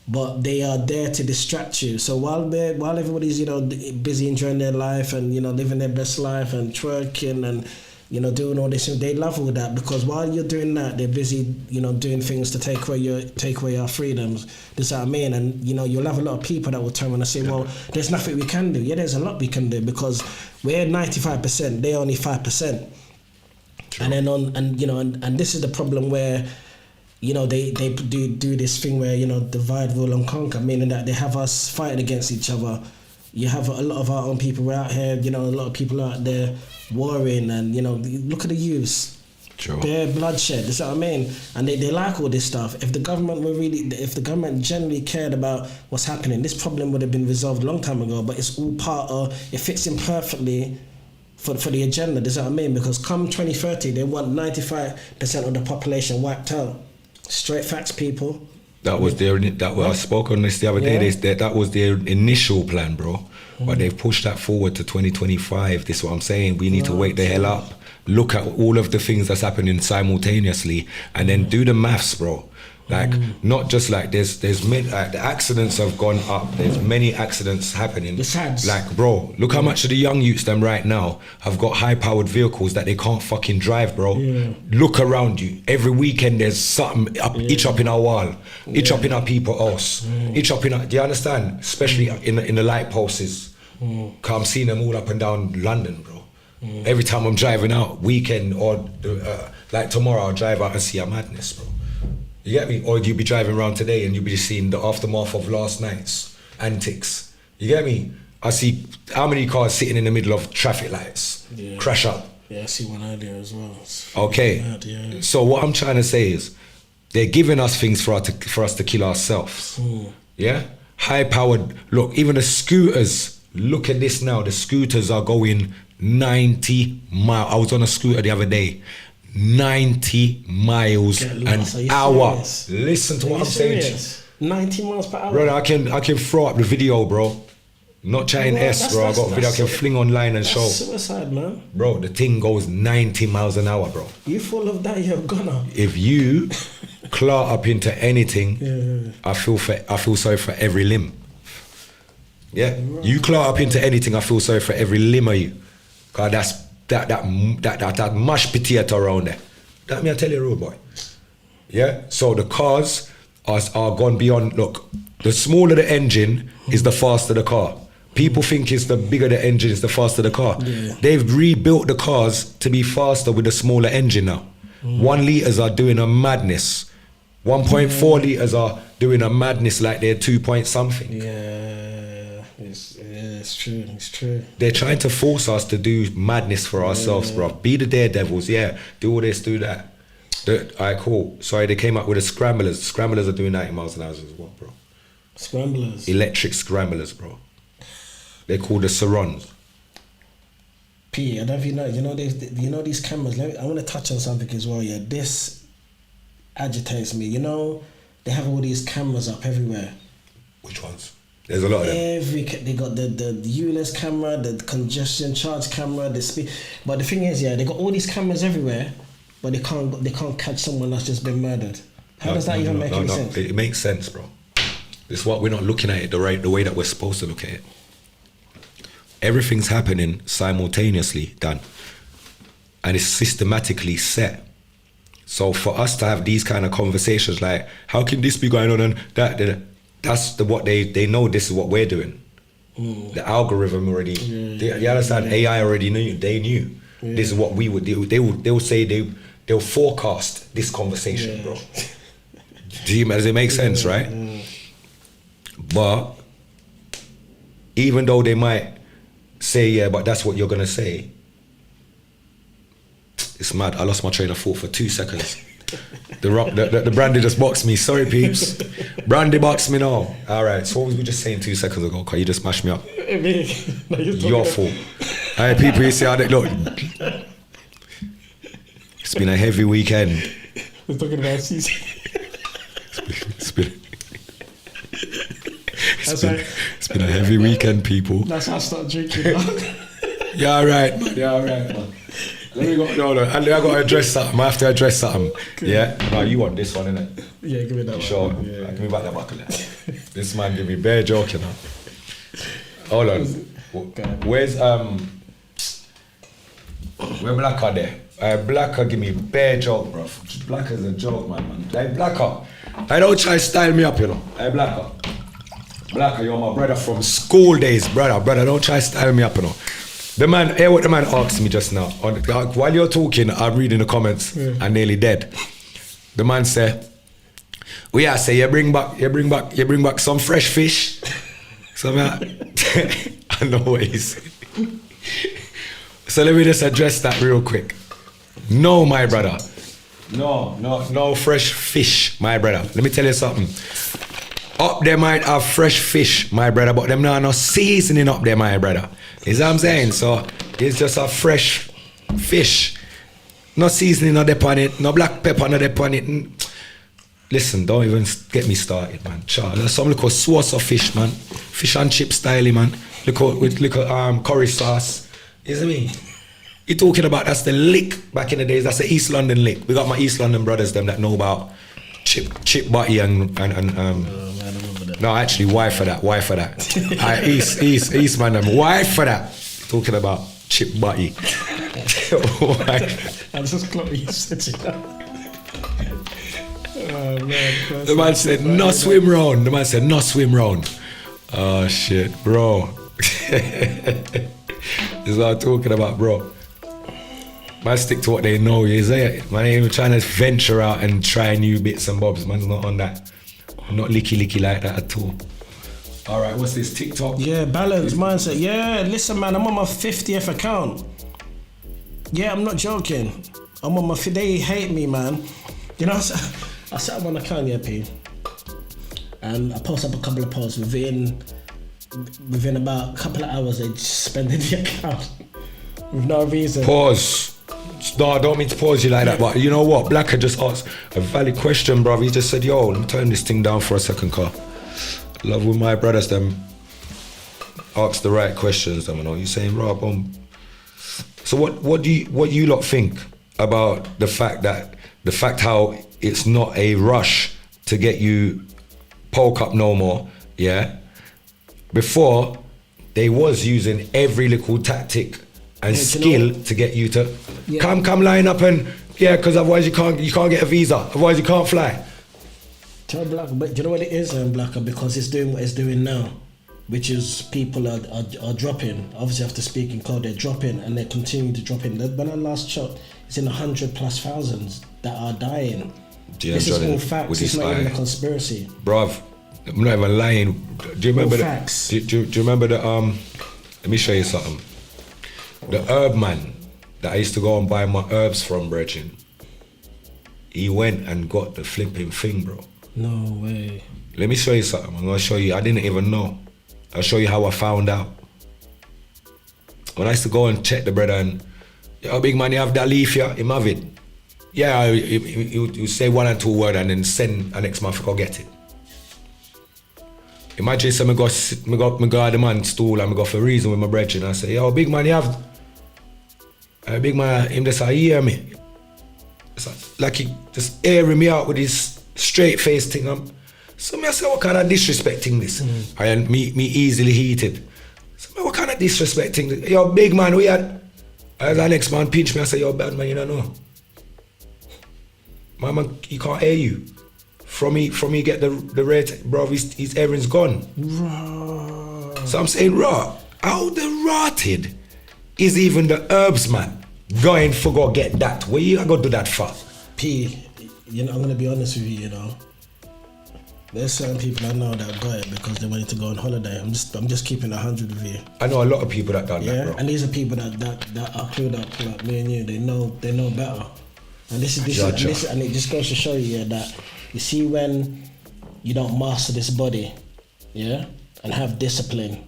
C: but they are there to distract you. So while everybody's busy enjoying their life and living their best life and twerking and doing all this. They love all that because while you're doing that, they're busy, doing things to take away our freedoms. Does that mean? And you'll have a lot of people that will turn around and say, "Well, there's nothing we can do." Yeah, there's a lot we can do because we're 95%, they're only 5%. True. And then and this is the problem where they do this thing where divide, rule and conquer, meaning that they have us fighting against each other. You have a lot of our own people out here, a lot of people out there warring, and look at the youths, sure. Bare bloodshed. That's what I mean. And they like all this stuff. If the government generally cared about what's happening, this problem would have been resolved a long time ago. But it's all it fits in perfectly for the agenda. That's what I mean. Because come 2030, they want 95% of the population wiped out. Straight facts, people.
B: That was I spoke on this the other day. That was their initial plan, bro. But they've pushed that forward to 2025. This is what I'm saying. We need to wake the hell up. Look at all of the things that's happening simultaneously, and then do the maths, bro. Like not just like there's many, like the accidents have gone up. There's many accidents happening. Like, bro, look how much of the young youths them right now have got high-powered vehicles that they can't fucking drive, bro. Yeah. Look around you. Every weekend there's something up, itch up in our wall, itch up in our people house, itch up in our. Do you understand? Especially in the light posts. Cause I'm seeing them all up and down London, bro. Every time I'm driving out, weekend or like tomorrow, I'll drive out and see a madness, bro. You get me? Or you'll be driving around today and you'll be just seeing the aftermath of last night's antics. You get me? I see how many cars sitting in the middle of traffic lights, crash up.
C: Yeah, I see one earlier as well.
B: Okay.
C: Mad.
B: So what I'm trying to say is, they're giving us things for us to kill ourselves. Yeah? High-powered, look, even the scooters, look at this now, the scooters are going 90 miles. I was on a scooter the other day. 90 miles an hour. Listen to what I'm saying.
C: 90 miles per hour.
B: Brother, I can throw up the video, bro. Not chatting bro. I got a video I can fling online and show.
C: Suicide, man.
B: Bro, the thing goes 90 miles an hour, bro.
C: You full of that, you're gonna.
B: If you claw up into anything, I feel sorry for every limb. Yeah, right. You claw up into anything, I feel sorry for every limb of you. Cause that's that mashed potato around there. That me I tell you, rude boy. Yeah. So the cars are gone beyond. Look, the smaller the engine is the faster the car. People think it's the bigger the engine is the faster the car. Yeah. They've rebuilt the cars to be faster with a smaller engine now. 1 litres are doing a madness. 1.4 litres are doing a madness like they're 2 point something.
C: It's true.
B: They're trying to force us to do madness for ourselves, bro. Be the daredevils, do all this, do that. Alright, cool. Sorry, they came up with the scramblers. Scramblers are doing 90 miles an hour as well, bro.
C: Scramblers?
B: Electric scramblers, bro. They're called the Sarons.
C: P, I don't know if you know these cameras. I want to touch on something as well. Yeah, this agitates me. They have all these cameras up everywhere.
B: Which ones? There's a lot of them.
C: They got the ULS camera, the congestion charge camera, the speed. But the thing is, they got all these cameras everywhere, but they can't catch someone that's just been murdered. How does that even make any sense?
B: It makes sense, bro. It's what we're not looking at it the way that we're supposed to look at it. Everything's happening simultaneously, Dan, and it's systematically set. So for us to have these kind of conversations, like how can this be going on and that. That's what they know. This is what we're doing. The algorithm already. You understand? AI already knew. They knew. This is what we would do. They'll say they'll forecast this conversation, bro. Does it make sense, right? But even though they might say, but that's what you're gonna say. It's mad. I lost my train of thought for 2 seconds. The Brandy just boxed me. Sorry, peeps. Brandy boxed me now. Alright, so what was we just saying 2 seconds ago? Cause you just mashed me up. Your fault. Alright, people, you see how they look. It's been a heavy weekend.
C: We're talking about season.
B: It's been a heavy weekend, people.
C: That's how I start drinking now.
B: Yeah, alright, man. Let me go. No. I got to address something. I have to address something. Good. Yeah. No, you want this one, innit?
C: Yeah, give me that one.
B: Sure.
C: Yeah.
B: Give me back that buckle. This man give me bare joke, you know. Hold on. Where's Where Blacker there? Blacker give me bare joke, bro. Blacker's a joke, man. Like Blacker. I don't try to style me up, you know. Hey, Blacker. Blacker, you're my brother from school days, brother. Brother, don't try to style me up, you know. The man, hear what the man asked me just now. While you're talking, I'm reading the comments. I'm nearly dead. The man said, "We are say you bring back some fresh fish." So I know what he said. So let me just address that real quick. No, my brother. No fresh fish, my brother. Let me tell you something. Up there might have fresh fish, my brother, but them no seasoning up there, my brother. Is what I'm saying? So it's just a fresh fish. No seasoning not upon it, no black pepper not upon it. Listen, don't even get me started, man. There's some little sauce of fish, man. Fish and chip style, man. Little curry sauce. You see me? You talking about that's the lick back in the days. That's the East London lick. We got my East London brothers, them that know about chip butty and no, actually, why for that? East man, them. Why for that? Talking about chip butty.
C: I'm just glad you said it.
B: The man said no swim round. The man said no swim round. Oh shit, bro. This is what I'm talking about, bro. Man stick to what they know, you say it. Man ain't even trying to venture out and try new bits and bobs. Man's not on that. Not licky like that at all. Alright, what's this, TikTok?
C: Yeah, balance mindset. Yeah, listen, man, I'm on my 50th account. Yeah, I'm not joking. I'm on my, they hate me, man. You know, I set up one account, yeah, P. And I post up a couple of posts within about a couple of hours, they just suspended the account. With no reason.
B: Pause. No, I don't mean to pause you like that, but you know what? Blacker just asked a valid question, bruv. He just said, yo, let me turn this thing down for a second, car. Love with my brothers, them ask the right questions, them, you know. You saying, Rob, so what do you lot think about the fact how it's not a rush to get you poke up no more, yeah? Before, they was using every little tactic and skill to get you to come line up and because otherwise you can't get a visa, otherwise you can't fly.
C: Tell Blacker, but do you know what it is, Blacker? Because it's doing what it's doing now, which is people are dropping. Obviously, after speaking code, they're dropping and they're continuing to drop in. When I last checked, it's in 100+ thousands that are dying.
B: Yeah,
C: this is all facts. It's not even a conspiracy,
B: bruv. I'm not even lying. Do you remember
C: facts?
B: Do you remember the Let me show you something. The herb man that I used to go and buy my herbs from, Brechin, he went and got the flipping thing, bro.
C: No way.
B: Let me show you something. I'm gonna show you. I didn't even know. I'll show you how I found out. When I used to go and check the brother and, yo, big man, you have that leaf here? You have it? Yeah, you say 1 or 2 words and then send the next month to go get it. Imagine say me go at the man's stool and me go for a reason with my brethren and I say, yo, big man, you have... big man, him just hear me. It's like he just airing me out with his straight face thing. So me I say, what kind of disrespecting this? And me easily heated. So me, what kind of disrespecting this? Yo, big man, we had... As the next man pinch me, I say, yo, bad man, you don't know. My man, he can't hear you. From me get the rate, bro, his errand's gone.
C: Raw.
B: So I'm saying, raw, how the rotted is even the herbs man going for go get that? Where you gonna do that for?
C: P, you know, I'm gonna be honest with you, you know. There's certain people I know that got it because they wanted to go on holiday. I'm just keeping 100 with you.
B: I know a lot of people that done that, bro.
C: And these are people that are clued up like me and you. They know better. And this is and it just goes to show you that you see when you don't master this body, yeah, and have discipline,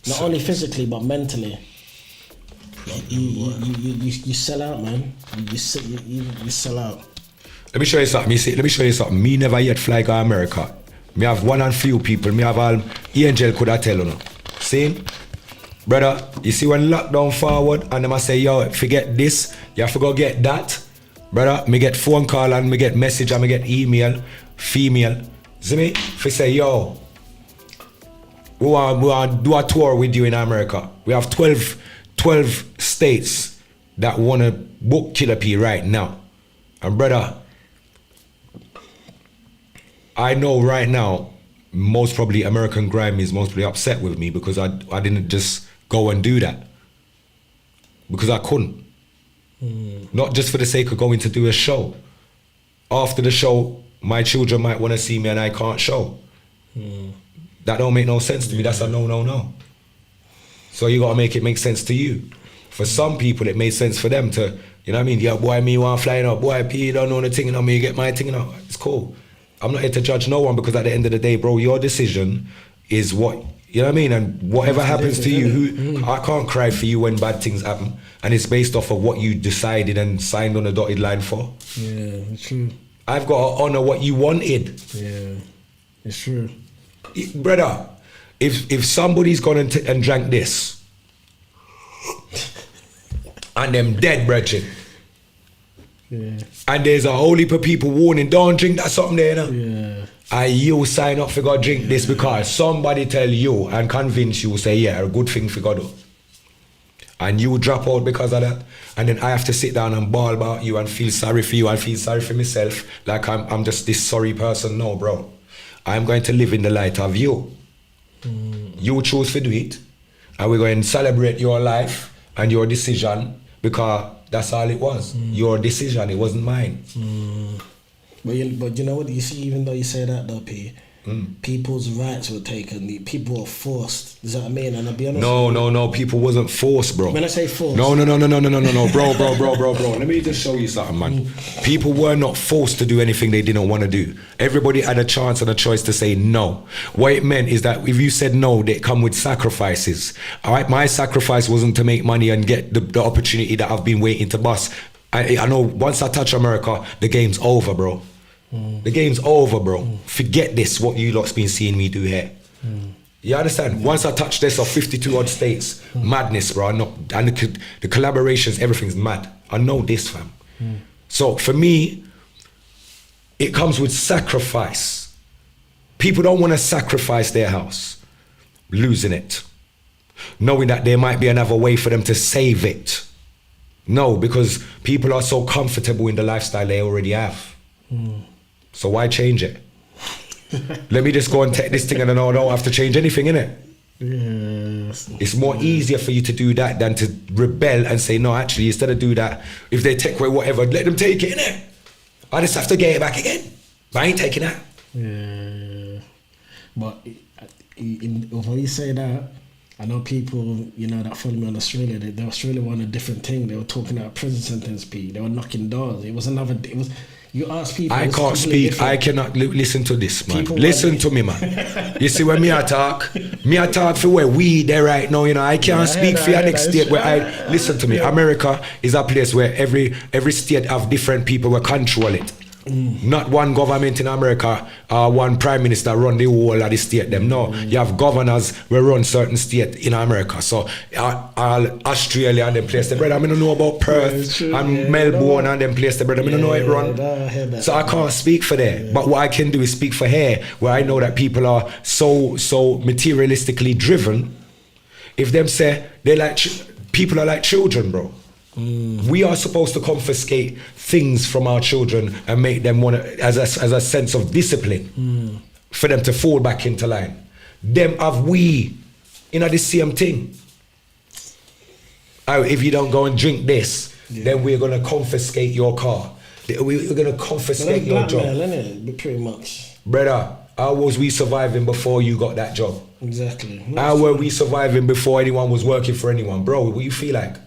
C: not only physically but mentally, you sell out, man. You sell out.
B: Let me show you something. Me never yet fly to America. Me have one and few people. Me have all angel could I tell you no. See, brother, you see when lockdown forward and them I say, yo, forget this, you have to go get that. Brother, me get phone call and me get message and me get email, female. See me? If say, yo, we want to do a tour with you in America. We have 12 states that want to book Killer P right now. And brother, I know right now, most probably American Grime is most probably upset with me because I didn't just go and do that. Because I couldn't. Not just for the sake of going to do a show. After the show, my children might want to see me and I can't show. That don't make no sense to me. That's a no. So you gotta make it make sense to you. For some people, it made sense for them to, you know what I mean? Yeah, boy, me want flying up. Boy, P, you don't know the thing on me, get my thing out. It's cool. I'm not here to judge no one because at the end of the day, bro, your decision is what, you know what I mean? And whatever happens to you, I can't cry for you when bad things happen. And it's based off of what you decided and signed on a dotted line for.
C: Yeah, it's true.
B: I've got to honor what you wanted.
C: Yeah, it's true.
B: Brother, if somebody's gone and drank this, and them dead, brethren, and there's a whole heap of people warning, don't drink that something there, you know? And you sign up for go drink this because somebody tell you and convince you, say, yeah, a good thing for God do. And you drop out because of that. And then I have to sit down and bawl about you and feel sorry for you and feel sorry for myself. Like I'm just this sorry person. No, bro. I'm going to live in the light of you. You choose to do it. And we're going to celebrate your life and your decision because that's all it was. Your decision, it wasn't mine.
C: But you know what, you see, even though you say that though, P, people's rights were taken, people were forced. Does that what I mean? And I'll be honest.
B: No, people wasn't forced, bro.
C: When I say forced.
B: No, bro. Let me just show you something, man. People were not forced to do anything they didn't want to do. Everybody had a chance and a choice to say no. What it meant is that if you said no, they come with sacrifices. All right, my sacrifice wasn't to make money and get the opportunity that I've been waiting to bust. I know once I touch America, the game's over, bro. The game's over, bro. Forget this, what you lot's been seeing me do here. You understand? Once I touch this of 52 odd states, madness, bro. And the collaborations, everything's mad. I know this, fam. So for me, it comes with sacrifice. People don't want to sacrifice their house, losing it, knowing that there might be another way for them to save it. No, because people are so comfortable in the lifestyle they already have. So why change it? Let me just go and take this thing and I don't have to change anything, innit?
C: Yes.
B: It's more easier for you to do that than to rebel and say, no, actually, instead of do that, if they take away whatever, let them take it, innit? I just have to get it back again. But I ain't taking that.
C: Yeah. But when you say that, I know people, you know, that follow me on Australia, they Australia were on a different thing. They were talking about prison sentence, P. They were knocking doors. You ask people.
B: I can't speak. Different. I cannot listen to this, man. Listen to me, man. You see, when me I talk for where we there right now. You know, I can't speak for your next state. Where I listen to me. America is a place where every state have different people who control it. Not one government in America or one prime minister run the whole of the state them. No, you have governors who run certain state in America. So all Australia and them place the bread. I don't know about Perth and Melbourne and them place the bread. I don't know it run. So I can't speak for there. But what I can do is speak for here, where I know that people are so materialistically driven. If them say they like people are like children, bro. We are supposed to confiscate things from our children and make them want to, as a sense of discipline, for them to fall back into line. Them have we, you know, the same thing. Oh, if you don't go and drink this, then we're going to confiscate your car. We're going to confiscate your job.
C: Isn't it? Pretty much.
B: Brother, how was we surviving before you got that job?
C: Exactly.
B: How were we surviving before anyone was working for anyone? Bro, what do you feel like?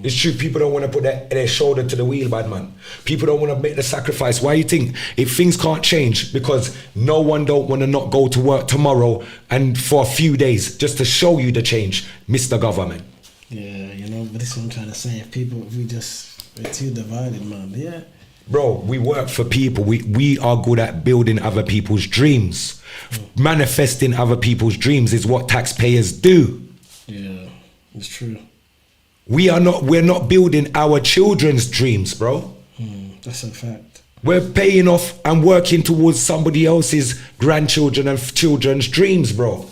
B: It's true, people don't want to put their shoulder to the wheel, bad man. People don't want to make the sacrifice. Why you think? If things can't change, because no one don't want to not go to work tomorrow and for a few days just to show you the change, Mr. Government.
C: Yeah, you know, but this is what I'm trying to say. If we're too divided, man. Yeah.
B: Bro, we work for people. We are good at building other people's dreams. Manifesting other people's dreams is what taxpayers do.
C: Yeah, it's true.
B: We're not building our children's dreams, bro.
C: That's a fact.
B: We're paying off and working towards somebody else's grandchildren and children's dreams, bro.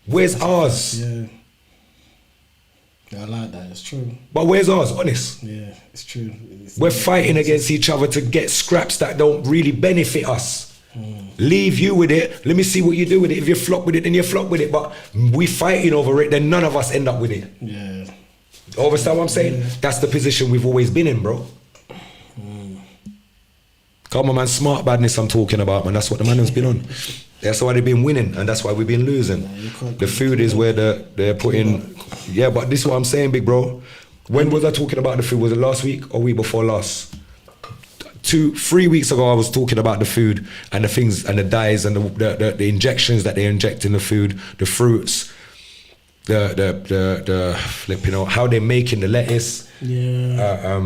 B: Where's ours?
C: Yeah. Yeah, I like that. It's true.
B: But where's ours? Honest.
C: Yeah, it's true.
B: We're fighting against each other to get scraps that don't really benefit us. Leave you with it. Let me see what you do with it. If you flop with it, then you flop with it. But we fighting over it, then none of us end up with it.
C: Yeah.
B: Understand what I'm saying? Yeah. That's the position we've always been in, bro. Come on, man. Smart badness I'm talking about, man. That's what the man has been on. That's why they've been winning, and that's why we've been losing. The food is where they're putting... Yeah, but this is what I'm saying, big bro. When was I talking about the food? Was it last week or week before last? 3 weeks ago, I was talking about the food and the things and the dyes and the injections that they inject in the food, the fruits, the flipping out, how they're making the lettuce.
C: Yeah.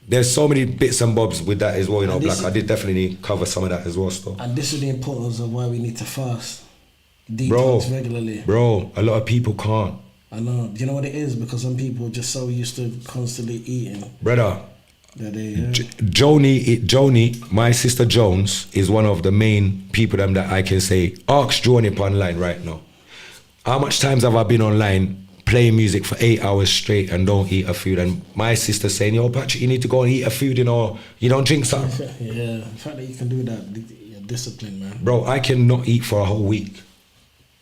B: There's so many bits and bobs with that as well, you know. Black, I did definitely cover some of that as well, still.
C: And this is the importance of why we need to fast, detox regularly.
B: Bro, a lot of people can't.
C: I know. Do you know what it is? Because some people are just so used to constantly eating.
B: Brother.
C: Joni,
B: Joni, my sister Jones is one of the main people that I can say, ask Joni up online right now. How much times have I been online playing music for 8 hours straight and don't eat a food? And my sister saying, yo, Patrick, you need to go and eat a food, you know, you don't drink something.
C: Yeah, the fact that you can do that, you're disciplined, man.
B: Bro, I cannot eat for a whole week.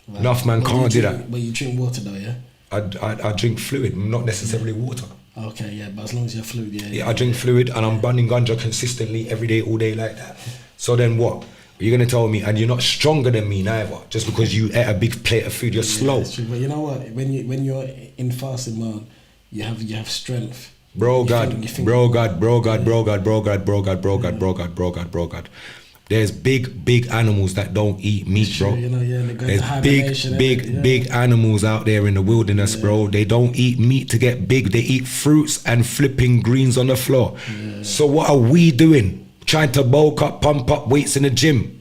B: Right. Enough man can't do that.
C: But you drink water though, yeah?
B: I drink fluid, not necessarily water.
C: Okay, yeah, but as long as you're fluid, yeah.
B: I drink fluid and I'm burning ganja consistently every day, all day like that. So then what? You're gonna tell me, and you're not stronger than me neither, just because you ate a big plate of food, you're slow.
C: That's true. But you know what? When you're in fasting mode, you have strength.
B: Bro God. There's big animals that don't eat meat, bro.
C: You know, yeah,
B: there's big animals out there in the wilderness, bro. They don't eat meat to get big. They eat fruits and flipping greens on the floor. Yeah. So what are we doing? Trying to bulk up, pump up weights in the gym.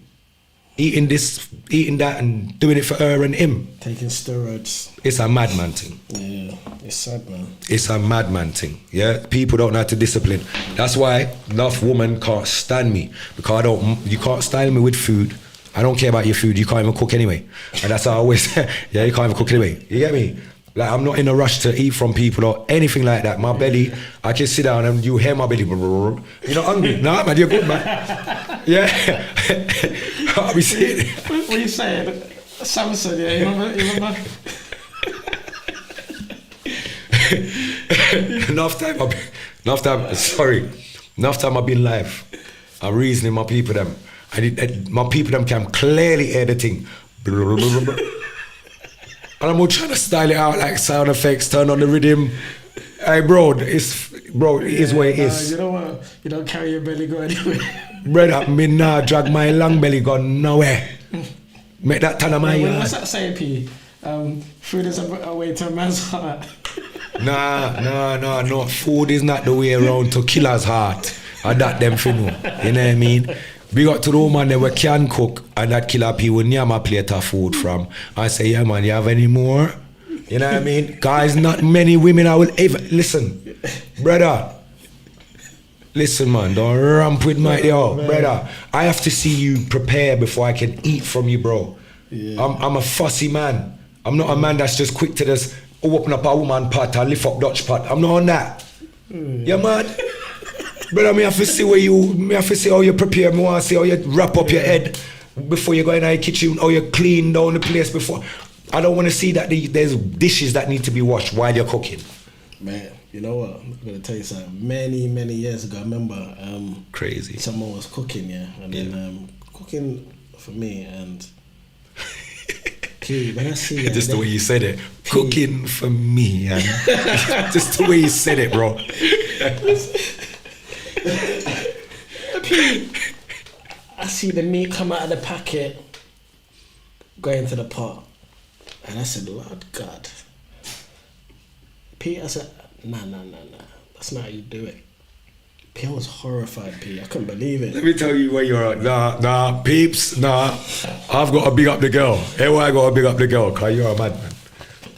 B: Eating this, eating that, and doing it for her and him.
C: Taking steroids.
B: It's a madman thing.
C: Yeah, it's sad, man.
B: It's a madman thing. Yeah, people don't know how to discipline. That's why enough women can't stand me, because you can't style me with food. I don't care about your food. You can't even cook anyway. And that's how I always say, yeah, you can't even cook anyway. You get me? Like, I'm not in a rush to eat from people or anything like that. My belly, I can sit down and you hear my belly. You're not hungry? Nah, man, you're good, man. Yeah. I'll be sitting.
C: What are you saying? Samson, yeah, you remember?
B: Enough time I've been live. I'm reasoning my people them. My people them can clearly hear the thing. And I'm all trying to style it out like sound effects, turn on the rhythm. Hey, bro, it is what it is.
C: You know what? You don't carry your belly go anywhere.
B: Brother, me nah drag my long belly go nowhere. Make that turn of my yard.
C: What's that saying, P? Food is a way to a man's heart.
B: No. Food is not the way around to killer's heart. And that them for know. You know what I mean? We got to the woman that we can cook and that killer people near my plate of food from. I say, yeah man, you have any more? You know what I mean? Guys, not many women I will ever listen. Brother. Listen man, don't ramp with my brother. I have to see you prepare before I can eat from you, bro. Yeah. I'm a fussy man. I'm not a man that's just quick to just open up a woman pot and lift up Dutch pot. I'm not on that. Yeah man. Brother, me have to see how you prepare. Me want to see how you wrap up your head before you go in the kitchen, how you clean down the place before. I don't want to see that there's dishes that need to be washed while you're cooking.
C: Man, you know what? I'm going to tell you something. Many years ago, I remember
B: crazy.
C: Someone was cooking, and then cooking for me, and when I see
B: just the way you said it, cooking for me, and just the way you said it, bro.
C: I see the meat come out of the packet, go into the pot, and I said, Lord God. P, I said, nah, that's not how you do it. P, I was horrified, P, I couldn't believe it.
B: Let me tell you where you're at. Nah, peeps, nah. I've got to big up the girl. Hey, why I got to big up the girl? Because you're a madman.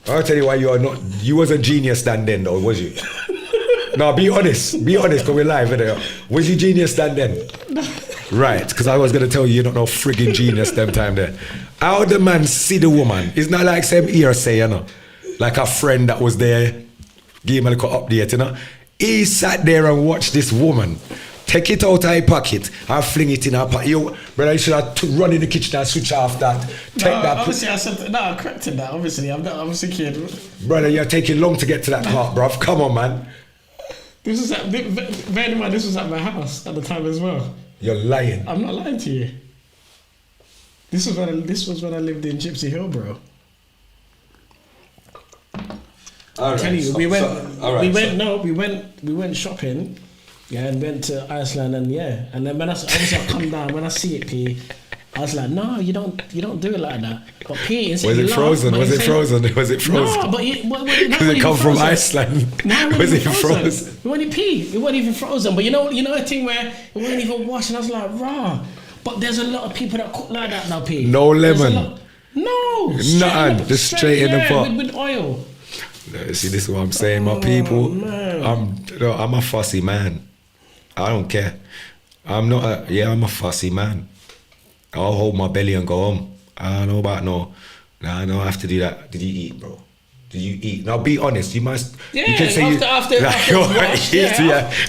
B: I'll tell you why you are not. You was a genius then though, was you? No, be honest, because we're live, innit? Was you genius then? Right, because I was going to tell you, you're not no friggin' genius them time there. How the man see the woman? It's not like some hearsay, you know? Like a friend that was there, Give him a little update, you know. He sat there and watched this woman take it out of her pocket and fling it in her pocket. Yo, brother, you should have run in the kitchen and switch off that.
C: Obviously, I said, I corrected that. Obviously, I'm thinking.
B: Brother, you're taking long to get to that part, bruv. Come on, man.
C: This was bear in mind, this was at my house at the time as well.
B: You're lying.
C: I'm not lying to you. This was when I lived in Gypsy Hill, bro.
B: All right,
C: we went shopping, yeah, and went to Iceland, and yeah, and then when I come down, when I see it, P, I was like, no, you don't do it like that. But P,
B: was it frozen? Was it frozen? No, but because it come from Iceland.
C: No,
B: was it frozen?
C: It wasn't P. It wasn't even frozen. But you know a thing where it wasn't even washed, and I was like, raw. But there's a lot of people that cook like that now, P.
B: No lemon.
C: No,
B: nothing. Just straight in the pot
C: with oil.
B: See, this is what I'm saying, my people. I'm a fussy man. I don't care. I'm a fussy man. I'll hold my belly and go home. I don't know about no. Nah, I don't have to do that. Did you eat, bro? Did you eat? Now be honest. You must.
C: Yeah.
B: You can say
C: after it was washed.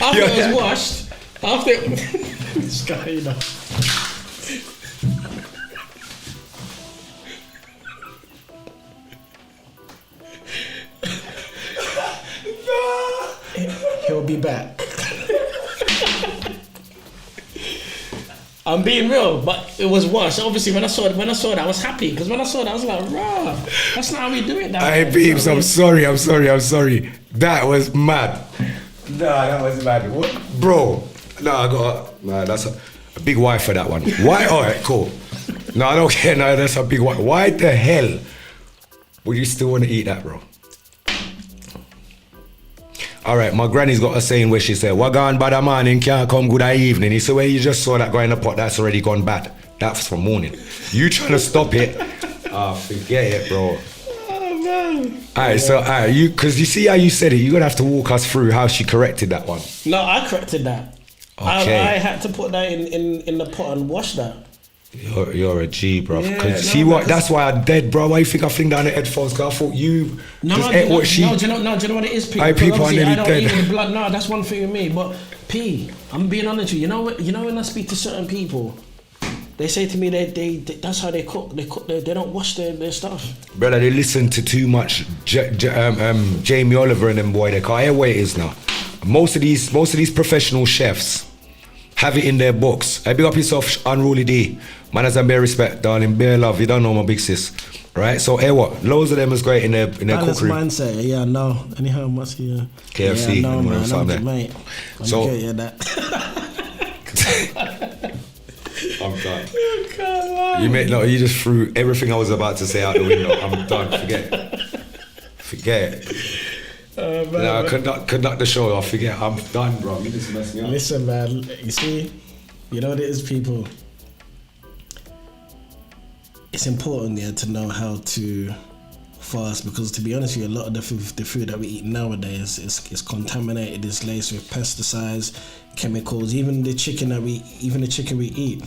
C: After it was washed. After this guy, you know. He'll be back. I'm being real, but it was washed. Obviously, when I saw that, I was happy because when I saw that, I was like, "Rah, that's not how we do it."
B: Hey, babes, I'm sorry. That was mad. Nah, that was mad. What, bro? That's a big why for that one. Why? All right, cool. No, I don't care. No, that's a big why. Why the hell would you still want to eat that, bro? All right, my granny's got a saying where she said, "What gone bad a morning can't come good a evening." He said, "Where you just saw that guy in the pot, that's already gone bad. That's from morning. You trying to stop it? Forget it, bro."
C: Oh man.
B: All right, because you see how you said it. You're gonna have to walk us through how she corrected that one.
C: No, I corrected that.
B: Okay.
C: I had to put that in the pot and wash that.
B: You're a G, bro.
C: Yeah,
B: that's why I'm dead, bro. Why you think I fling down the headphones? Because I thought you ate what she...
C: No, do you know what it is, P?
B: People are nearly
C: I don't
B: dead.
C: eat the blood. No, that's one thing with me. But P, I'm being honest with you. You know when I speak to certain people, they say to me they that's how they cook. They don't wash their stuff.
B: Brother, they listen to too much Jamie Oliver and them boy. They can't hear where it is now. Most of these professional chefs have it in their books. I big up yourself, Unruly D. Man, as I bear respect, darling, bear love. You don't know my big sis, right? So, what? Loads of them is great in their cookery.
C: Mindset, yeah, no. Anyhow, must you?
B: KFC,
C: yeah, no, man,
B: I'm there.
C: Mate.
B: So,
C: that.
B: I'm done. You just threw everything I was about to say out the window. I'm done. Forget it. Now conduct the show. I forget. I'm done, bro. You just messed me up.
C: Listen, man. You see, you know what it is, people. It's important, yeah, to know how to fast because, to be honest with you, a lot of the food that we eat nowadays is contaminated. It's laced with pesticides, chemicals. Even the chicken we eat,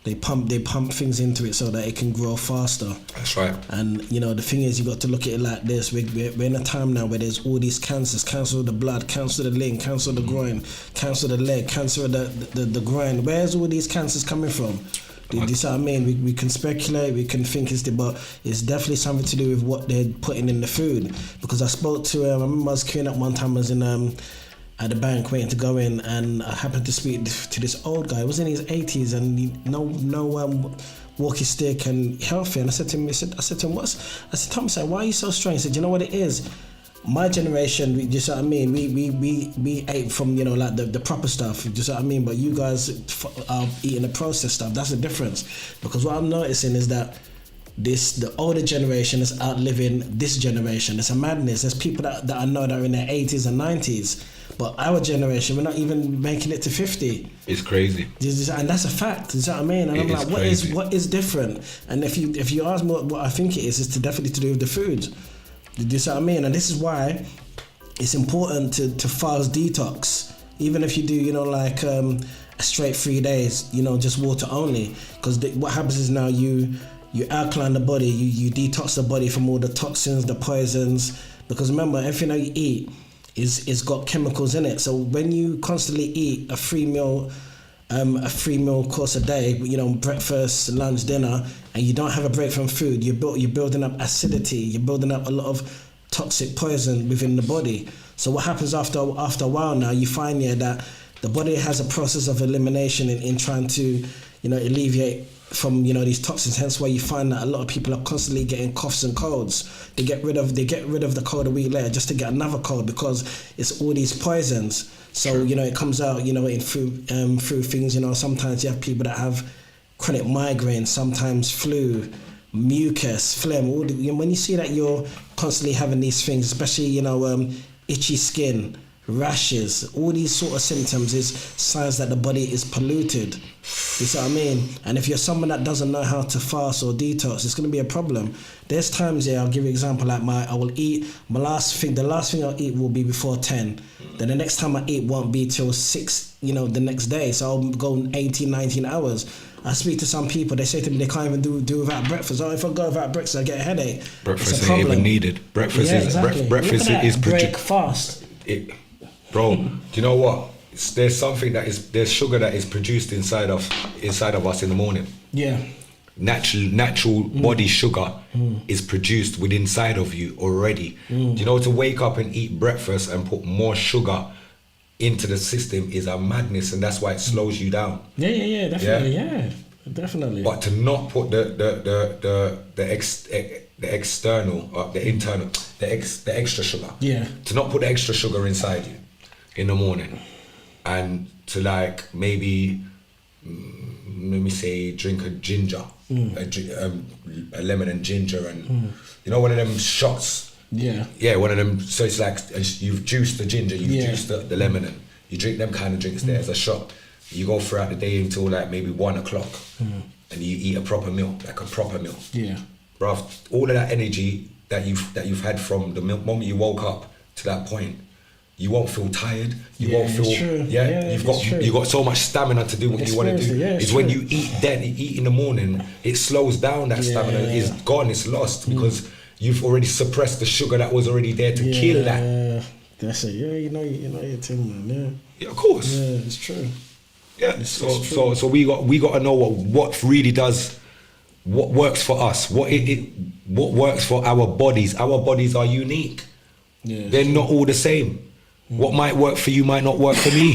C: they pump things into it so that it can grow faster.
B: That's right. And
C: the thing is, you got to look at it like this. We're in a time now where there's all these cancers: cancer of the blood, cancer of the lung, cancer of the groin, cancer of the leg, cancer of the groin. Where's all these cancers coming from? Do you see what I mean? We can speculate, we can think but it's definitely something to do with what they're putting in the food. Because I spoke to, I remember I was queuing up one time, I was in at the bank waiting to go in, and I happened to speak to this old guy. He was in his 80s and no walkie stick and healthy. And I said to him, Thomas, why are you so strong? He said, you know what it is? My generation, we ate from like the proper stuff, you know what I mean? But you guys are eating the processed stuff. That's the difference. Because what I'm noticing is that the older generation is outliving this generation. It's a madness. There's people that I know that are in their 80s and 90s, but our generation, we're not even making it to 50.
B: It's crazy.
C: And that's a fact. You know what I mean? And I'm like, what is different? And if you ask me what I think it is definitely to do with the food. Do you see what I mean? And this is why it's important to fast detox, even if you do, a straight 3 days, just water only. Because what happens is now you alkaline the body, you detox the body from all the toxins, the poisons. Because remember, everything that you eat is got chemicals in it. So when you constantly eat a 3 meal course a day, you know, breakfast, lunch, dinner, and you don't have a break from food, you're building up acidity, you're building up a lot of toxic poison within the body. So what happens after a while now, you find that the body has a process of elimination in trying to, you know, alleviate from, you know, these toxins. Hence why you find that a lot of people are constantly getting coughs and colds. They get rid of the cold a week later just to get another cold, because it's all these poisons. So, you know, it comes out, you know, through things. You know, sometimes you have people that have chronic migraine, sometimes flu, mucus, phlegm. When you see that you're constantly having these things, especially, you know, itchy skin, rashes, all these sort of symptoms is signs that the body is polluted. You see what I mean? And if you're someone that doesn't know how to fast or detox, it's going to be a problem. There's times here, I'll give you an example, like the last thing I'll eat will be before 10. Then the next time I eat won't be till 6, you know, the next day. So I'll go 18, 19 hours. I speak to some people, they say to me they can't even do without breakfast. Oh, if I go without breakfast, I get a headache.
B: Breakfast ain't even needed. Breakfast is
C: break fast.
B: Bro, do you know what? There's sugar that is produced inside of us in the morning.
C: Yeah.
B: Natural body sugar is produced within inside of you already. Do you know, to wake up and eat breakfast and put more sugar into the system is a madness, and that's why it slows you down.
C: Yeah, definitely. Yeah, definitely.
B: But to not put the extra sugar.
C: Yeah.
B: To not put the extra sugar inside you in the morning, and to like maybe let me say drink a ginger, a lemon and ginger, and you know, one of them shots. Yeah, one of them. So it's like you've juiced the ginger, you've juiced the lemon, and you drink them kind of drinks there as a shot. You go throughout the day until like maybe 1 o'clock, and you eat a proper meal, like a proper meal.
C: Yeah,
B: bruv, all of that energy that you've had from the moment you woke up to that point, you won't feel tired. You won't feel. You've got so much stamina to do what you want to do. It's when you eat in the morning, it slows down. That stamina is gone. It's lost because you've already suppressed the sugar that was already there to kill that.
C: That's it. Yeah, you know your thing, man.
B: Yeah, of course.
C: Yeah, it's true.
B: Yeah. So we got to know what really does, what works for us, what works for our bodies. Our bodies are unique. Yeah, they're not all the same. What might work for you might not work for me.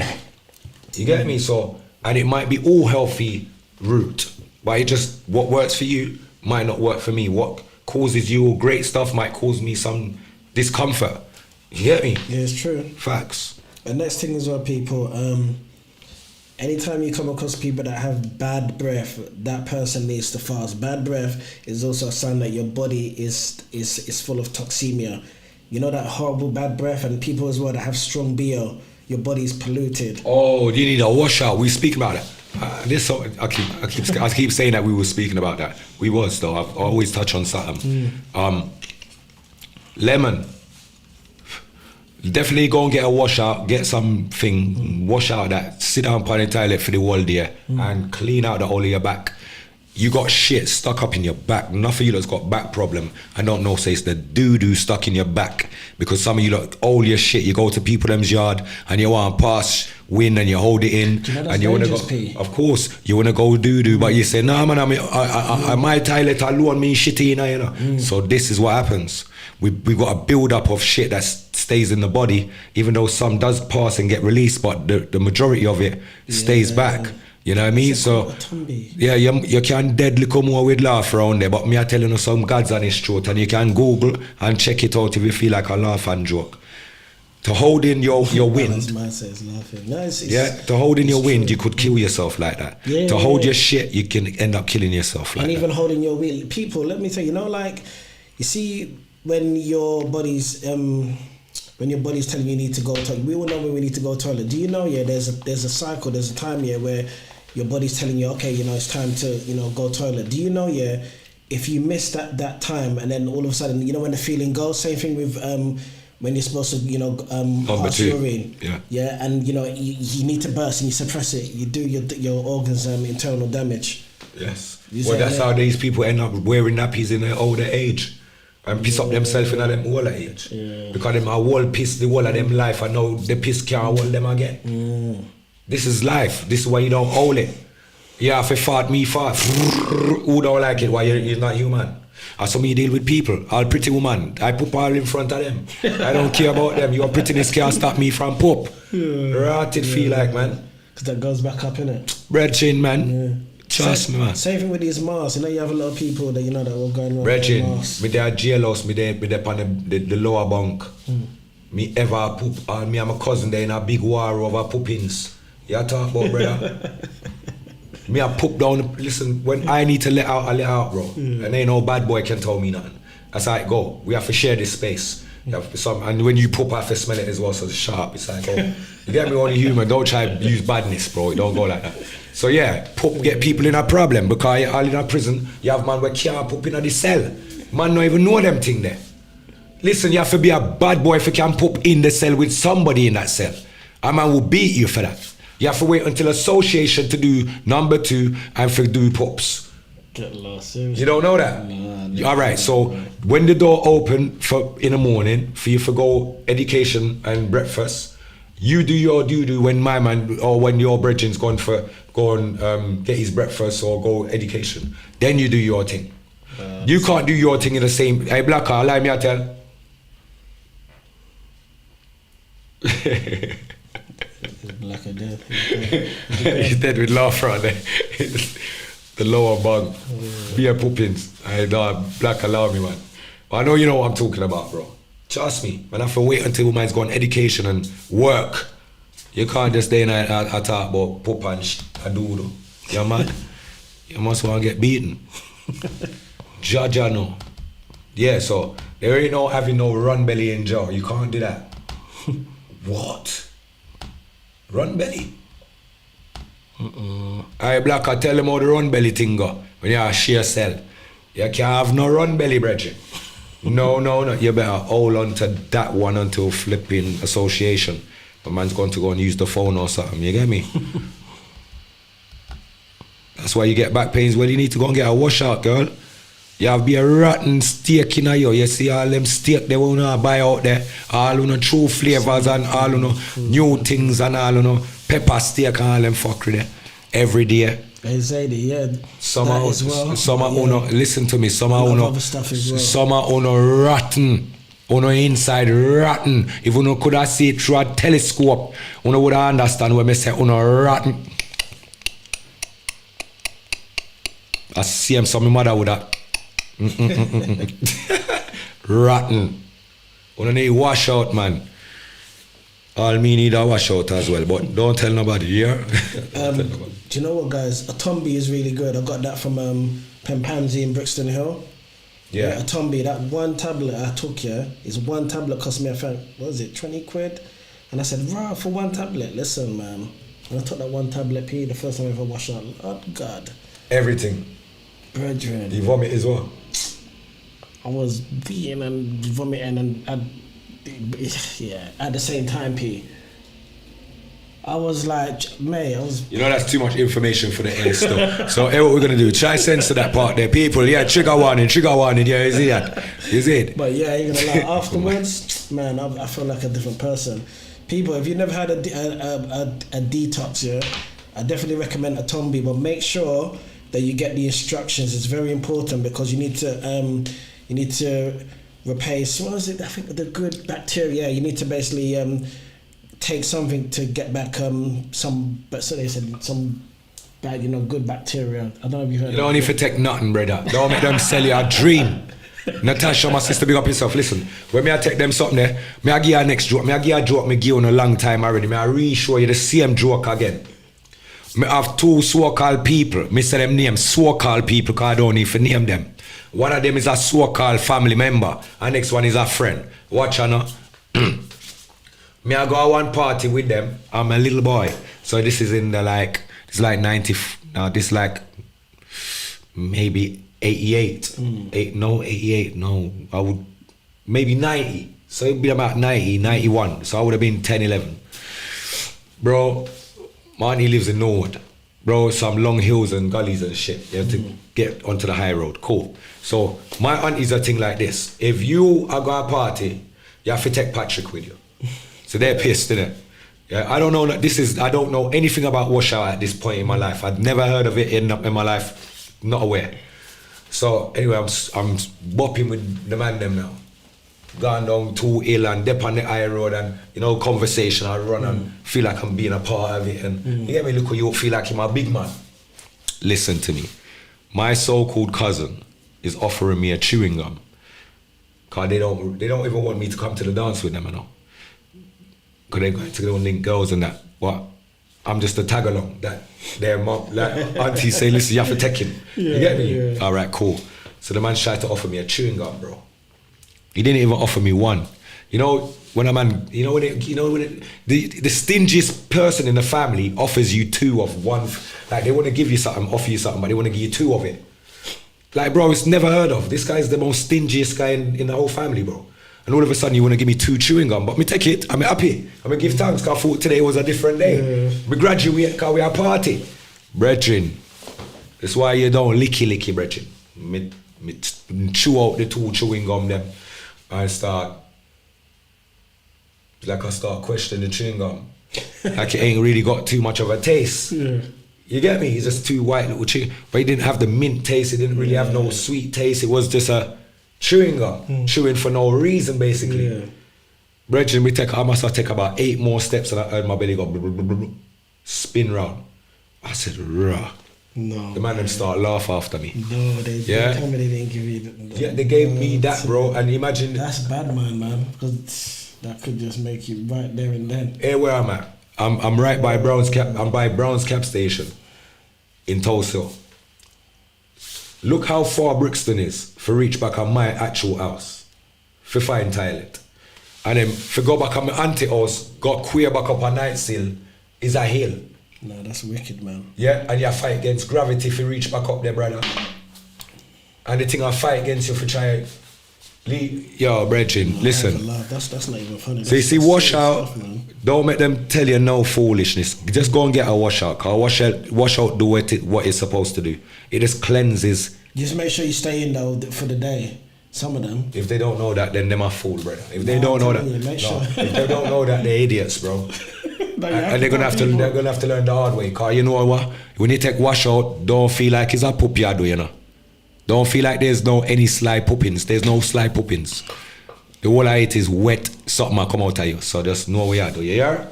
B: You get me? So, and it might be all healthy route, but it just, what works for you might not work for me. What causes you great stuff might cause me some discomfort. You get me?
C: Yeah, it's true.
B: Facts.
C: The next thing as well, people, anytime you come across people that have bad breath, that person needs to fast. Bad breath is also a sign that your body is full of toxemia. You know, that horrible bad breath, and people as well that have strong BO, your body's polluted. Oh,
B: you need a washout. We speak about it. I keep saying that we were speaking about that. We was though. I always touch on something. Lemon. Definitely go and get a washout. Get something. Wash out that. Sit down on the toilet for the whole day and clean out the whole of your back. You got shit stuck up in your back. Enough of you that's got back problem. I don't know, say it's the doo-doo stuck in your back. Because some of you lot, all your shit, you go to people them's yard and you want to pass wind and you hold it in.
C: Do you know
B: and you want to go,
C: pee?
B: Of course, you want to go doo-doo, but you say, nah man, I my toilet alone me shitty, you know. So this is what happens. We've got a build-up of shit that stays in the body, even though some does pass and get released, but the majority of it stays back. You know what I mean? So, yeah, you can dead little more with laugh around there, but me are telling you some God's on his throat, and you can Google and check it out if you feel like a laugh and joke. To hold in your wind, to hold in your wind, you could kill yourself like that. To hold your shit, you can end up killing yourself like that.
C: And even holding your wind, people, let me tell you, like, you see, when your body's telling you need to go to toilet, we all know when we need to go to toilet. Do you know, there's a cycle, there's a time, where your body's telling you, okay, it's time to, go toilet. Do you know, if you miss that time and then all of a sudden, when the feeling goes, same thing with when you're supposed to, pass urine. Yeah, and, you need to burst and you suppress it. You do your organs internal damage.
B: Yes. Well, that's how these people end up wearing nappies in their older age. and piss up themselves in them whole age. Because them are whole piss the whole of them life and now the piss can't hold them again. This is life. This is why you don't hold it. You have to fart me fart. Who don't like it? Why you're not human? And so me deal with people, all pretty woman. I poop all in front of them. I don't care about them. Your prettiness can't stop me from poop. Right it feel like, man.
C: Because that goes back up, innit?
B: Bread chin, man. Trust me, man.
C: Same thing with these masks. You know, you have a lot of people that that will go around
B: Bread chin,
C: masks.
B: me there jailhouse, me there on the lower bunk. Me ever poop, and me and my cousin there in a big war over poopings. You talk about, brother? Me I poop down, listen, when I need to let out, I let out, bro. And ain't no bad boy can tell me nothing. That's how it go. We have to share this space. And when you poop, I have to smell it as well, so it's sharp. It's like, oh, you get me, only human, don't try to use badness, bro. It don't go like that. So yeah, poop get people in a problem because you're all in a prison, you have man where can't poop in the cell. Man don't even know them thing there. Listen, you have to be a bad boy if you can poop in the cell with somebody in that cell. A man will beat you for that. You have to wait until association to do number 2 and for do poops.
C: Get lost, seriously.
B: You don't know that?
C: Nah,
B: alright, so when the door open for in the morning for you to go education and breakfast, you do your doo-doo when my man or when your brethren's go and get his breakfast or go education. Then you do your thing. You can't do your thing in the same. Hey, Black, allow me to tell.
C: Black and dead.
B: He's dead with laughter on there. The lower bunk. Beer poopings. I know Black allow me, man. But I know you know what I'm talking about, bro. Trust me. Man, I have to wait until man's gone education and work. You can't just stay in and talk about poop and do. Yeah, man. You must want to get beaten. Jaja no. Yeah, so there ain't no having no run belly in jaw. You can't do that. What? Run belly? I Black, I tell them how the run belly thing go. When you have a sheer cell. You can't have no run belly, brethren. No. You better hold on to that one until flipping association. The man's going to go and use the phone or something. You get me? That's why you get back pains. Well, you need to go and get a washout, girl. You have to be a rotten steak in you. You see all them steak they wanna buy out there. All true flavors and all new things and all pepper steak and all them fuckery there. Every day.
C: Exactly, yeah.
B: Some listen to me, some rotten. Inside rotten. If you could have seen it through a telescope, you would understand when I say rotten. I see him, some mother would have. Rotten. You need wash out, man. All me need a wash out as well, but don't tell nobody, yeah?
C: Do you know what, guys? A Tombi is really good. I got that from Pempanzi in Brixton Hill.
B: Yeah.
C: A Tombi, that one tablet I took, is one tablet cost me, I think, what was it, 20 quid? And I said, rah, for one tablet, listen, man. And I took that one tablet, the first time I ever washed out. Oh, God.
B: Everything.
C: Brethren.
B: You vomit as well?
C: I was being and vomiting and at the same time, P. I was like, mate,
B: You know that's too much information for the air stuff. So what we're gonna do, try censor that part there. People, yeah, trigger warning, yeah, you see that? You see it?
C: But yeah, you're gonna laugh afterwards, man, I feel like a different person. People, if you've never had a detox, yeah, I definitely recommend a Tombi, but make sure that you get the instructions. It's very important because you need to replace, what was it? I think the good bacteria. You need to basically take something to get back some bad, good bacteria. I don't know if you heard.
B: You don't need to take nothing, brother. Don't make them sell you a dream. Natasha, my sister, big up yourself. Listen, when me I take them something there, me I give you a next joke. Me I give you a joke me give you in a long time already. Me I re-show you the same joke again. Me have two so-called people. Me say them names so-called people because I don't need to name them. One of them is a so-called family member, and next one is a friend. Watch her now. Me I go to one party with them. I'm a little boy, so this is in the it's like 90. Now this like maybe 88. 88. No, I would maybe 90. So it'd be about 90, 91. So I would have been 10, 11. Bro, man, he lives in Norwood. bro, some long hills and gullies and shit. You have to get onto the high road. Cool. So my aunties are thing like this. If you are going to party, you have to take Patrick with you. So they're pissed, innit? Yeah, I don't know. I don't know anything about washout at this point in my life. I'd never heard of it in my life. Not aware. So anyway, I'm bopping with the man them now. Gone down too ill and dip on the high road and, you know, conversation. I run and feel like I'm being a part of it. And you get me, look, you feel like you're my big man. Listen to me. My so-called cousin is offering me a chewing gum. Cause they don't even want me to come to the dance with them, you know. Cause they're going to go and link girls and that. But I'm just a tag along. That their mom, like aunties say, listen, you have to take him. You get me? Yeah. All right, cool. So the man tried to offer me a chewing gum, bro. He didn't even offer me one. You know, when a man, the stingiest person in the family offers you two of one. Like they want to give you something, offer you something, but they want to give you two of it. Like, bro, it's never heard of. This guy's the most stingiest guy in the whole family, bro. And all of a sudden you want to give me 2 chewing gum, but me take it, I'm happy. I'm gonna give thanks, cause I thought today was a different day. We graduate, cause we are party. Brethren, that's why you don't licky, brethren. Me chew out the 2 chewing gum them. I start questioning the chewing gum. Like it ain't really got too much of a taste. Yeah. You get me? It's just 2 white little chewing, but it didn't have the mint taste, it didn't really have no sweet taste, it was just a chewing gum, chewing for no reason basically. Yeah. Brethren, I must have take about 8 more steps and I heard my belly go blah, blah, blah, blah, spin round. I said, rah. No. The man them start laugh after me.
C: No, they told me they didn't give you that.
B: Yeah, they gave me that, bro, and imagine.
C: That's bad, man, because that could just make you right there and then.
B: Hey, where I'm at? I'm right by Brown's Cap. I'm by Brown's Cap Station in Tulsa. Look how far Brixton is for reach back on my actual house, for find toilet. And then for go back on my auntie house, got queer back up on Night Hill, is a hill.
C: No, that's wicked, man.
B: Yeah, and you fight against gravity if you reach back up there, brother. And the thing I fight against you for try leave. Yo, brethren, listen.
C: That's not even funny.
B: So you see, washout, don't make them tell you no foolishness. Just go and get a washout, cause washout do what it's supposed to do. It just cleanses.
C: Just make sure you stay in though for the day. Some of them.
B: If they don't know that, then they're a fool, brother. If they don't know that, if they don't know that, they're idiots, bro. And they're gonna have to learn the hard way. Cause you know what? When you take washout, don't feel like it's a poop you do, you know. Don't feel like there's no any sly poopings. There's no sly poopings. The whole of it is wet, something will come out of you. So just know what you do, you hear?